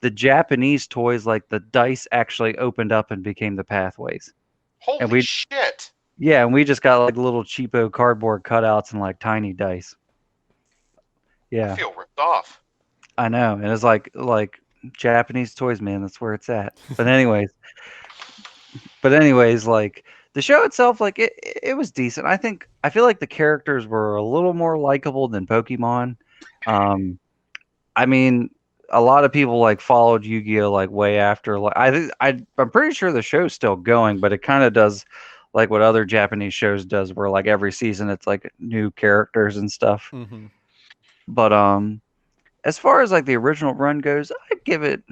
the Japanese toys like the dice actually opened up and became the pathways. And Holy shit! yeah, and we just got like little cheapo cardboard cutouts and like tiny dice. I Yeah, feel ripped off. I know. And it's like Japanese toys, man. That's where it's at. But anyways, like the show itself, like it was decent. I feel like the characters were a little more likable than Pokemon. Um, I mean, a lot of people like followed Yu-Gi-Oh like way after. Like I'm pretty sure the show's still going, but it kind of does like what other Japanese shows does, where like every season it's like new characters and stuff. Mm-hmm. But as far as like the original run goes, I give it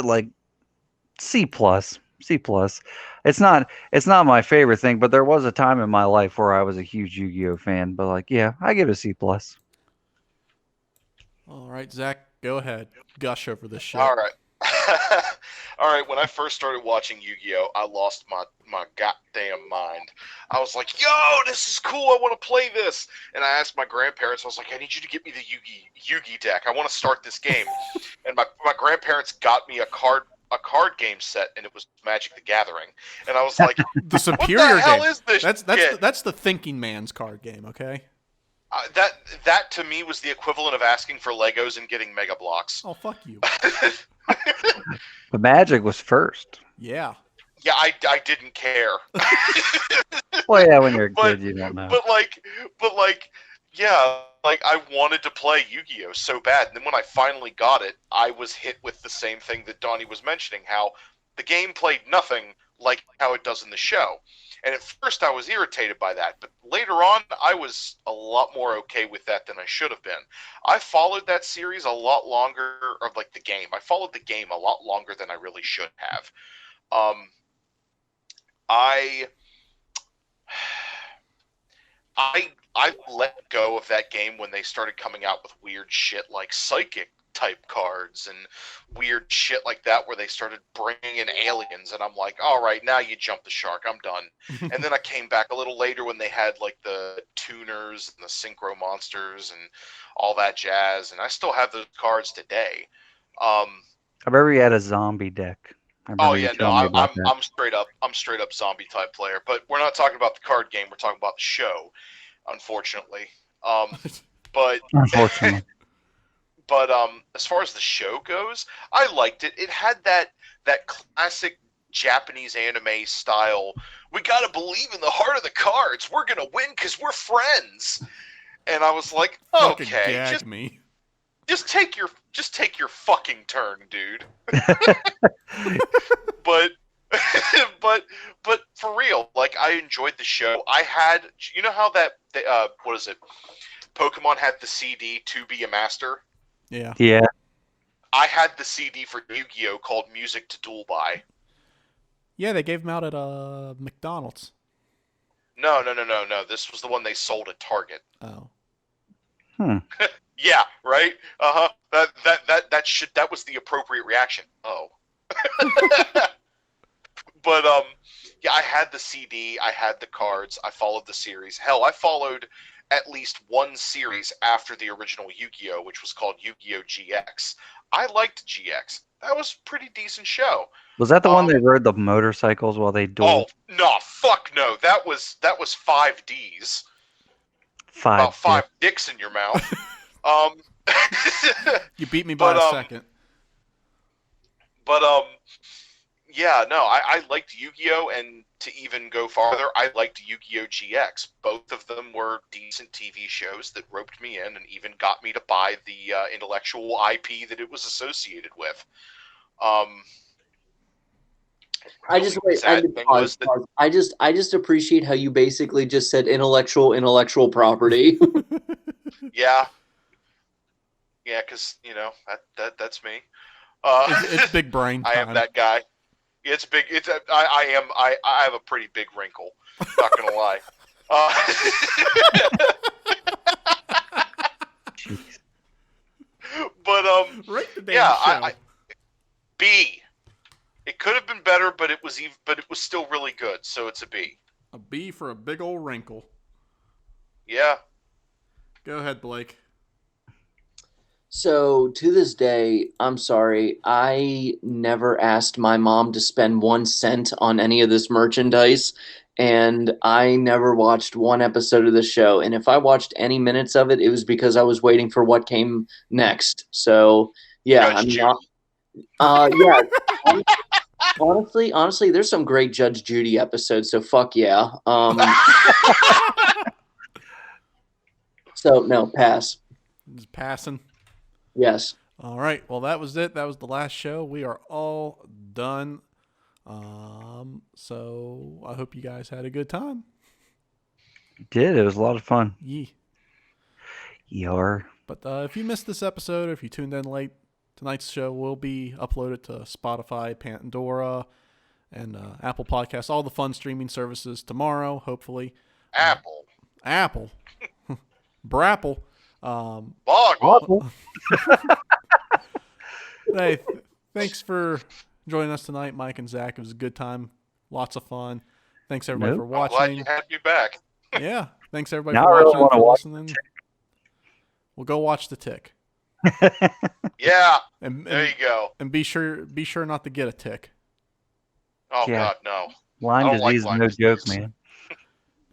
like C plus. C plus. It's not my favorite thing, but there was a time in my life where I was a huge Yu-Gi-Oh fan. But like, yeah, I give it a C plus. All right, Zach, go ahead. Gush over this shit. All right. All right, when I first started watching Yu-Gi-Oh, I lost my goddamn mind. I was like, yo, this is cool. I want to play this. And I asked my grandparents, I was like, I need you to get me the Yugi deck. I want to start this game. And my grandparents got me a card game set, and it was Magic the Gathering. And I was like, The superior what the hell game. is this shit? That's the thinking man's card game, okay? That to me was the equivalent of asking for Legos and getting Mega Blocks. Oh, fuck you. The Magic was first. Yeah. Yeah, I didn't care. Well, yeah, when you're a But- kid, you don't know. But yeah, like I wanted to play Yu-Gi-Oh so bad, and then when I finally got it, I was hit with the same thing that Donnie was mentioning, how the game played nothing like how it does in the show. And at first I was irritated by that, but later on I was a lot more okay with that than I should have been. I followed that series a lot longer, or like the game. I followed the game a lot longer than I really should have. I let go of that game when they started coming out with weird shit like psychic type cards and weird shit like that, where they started bringing in aliens, and I'm like, all right, now you jumped the shark, I'm done. And then I came back a little later when they had like the tuners and the synchro monsters and all that jazz, and I still have those cards today. I remember you had a zombie deck. Oh yeah, no, I'm straight up zombie type player. But we're not talking about the card game. We're talking about the show, unfortunately. But Unfortunately. but as far as the show goes, I liked it. It had that classic Japanese anime style. We gotta believe in the heart of the cards. We're gonna win because we're friends. And I was like, Fucking okay, gag me. just take your fucking turn, dude. but but for real, like I enjoyed the show. I had, you know how that what is it? Pokemon had the CD to be a master. Yeah. Yeah. I had the CD for Yu-Gi-Oh called Music to Duel By. Yeah, they gave them out at McDonald's. No. This was the one they sold at Target. Oh. Yeah, right. That was the appropriate reaction. Oh. But yeah, I had the CD, I had the cards, I followed the series. Hell, I followed at least one series after the original Yu-Gi-Oh, which was called Yu-Gi-Oh GX. I liked GX. That was a pretty decent show. Was that the one they rode the motorcycles while they dueled? Oh no, fuck no. That was 5Ds. About 5 dicks in your mouth. You beat me by a second. But yeah, no, I liked Yu-Gi-Oh, and to even go farther, I liked Yu-Gi-Oh GX. Both of them were decent TV shows that roped me in and even got me to buy the intellectual IP that it was associated with. I The just only wait. sad thing was that I just appreciate how you basically just said intellectual property. yeah, yeah, because that's me. It's big brain I am time. that guy. It's big. I have a pretty big wrinkle. Not gonna lie. Jeez. But Rate the damn yeah, show. B. It could have been better, but it was still really good. So it's a B. A B for a big old wrinkle. Yeah. Go ahead, Blake. So to this day, I'm sorry, I never asked my mom to spend 1 cent on any of this merchandise, and I never watched one episode of the show. And if I watched any minutes of it, it was because I was waiting for what came next. So yeah, I Judge mean, Judy. yeah. Honestly, there's some great Judge Judy episodes. So fuck yeah. So no, pass. Just passing. Yes. All right. Well, that was it. That was the last show. We are all done. So I hope you guys had a good time. Did. It was a lot of fun. Yee. Yar. But if you missed this episode, or if you tuned in late, tonight's show will be uploaded to Spotify, Pandora, and Apple Podcasts, all the fun streaming services tomorrow, hopefully. Apple. Brapple. Boggle. Hey, thanks for joining us tonight, Mike and Zach. It was a good time. Lots of fun. Thanks, everybody, for I'm glad watching. you had me back. Yeah. Thanks, everybody, Now for I really watching and wanna for watch listening. We'll go watch The Tick. Yeah. And There you go. And be sure not to get a tick. Oh Yeah. God, no. Lyme I don't like disease is Lyme no disease. joke, man.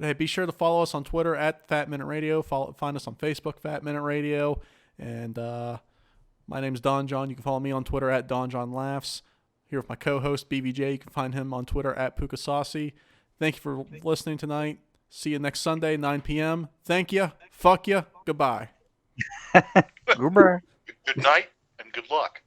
Hey, be sure to follow us on Twitter at Fat Minute Radio. Find us on Facebook, Fat Minute Radio. And my name's Don John. You can follow me on Twitter at Don John Laughs. Here with my co-host BVJ. You can find him on Twitter at Puka Saucy. Thank you for listening tonight. See you next Sunday, 9 p.m. Thank you. Fuck you. Goodbye. Goodbye. Good night and good luck.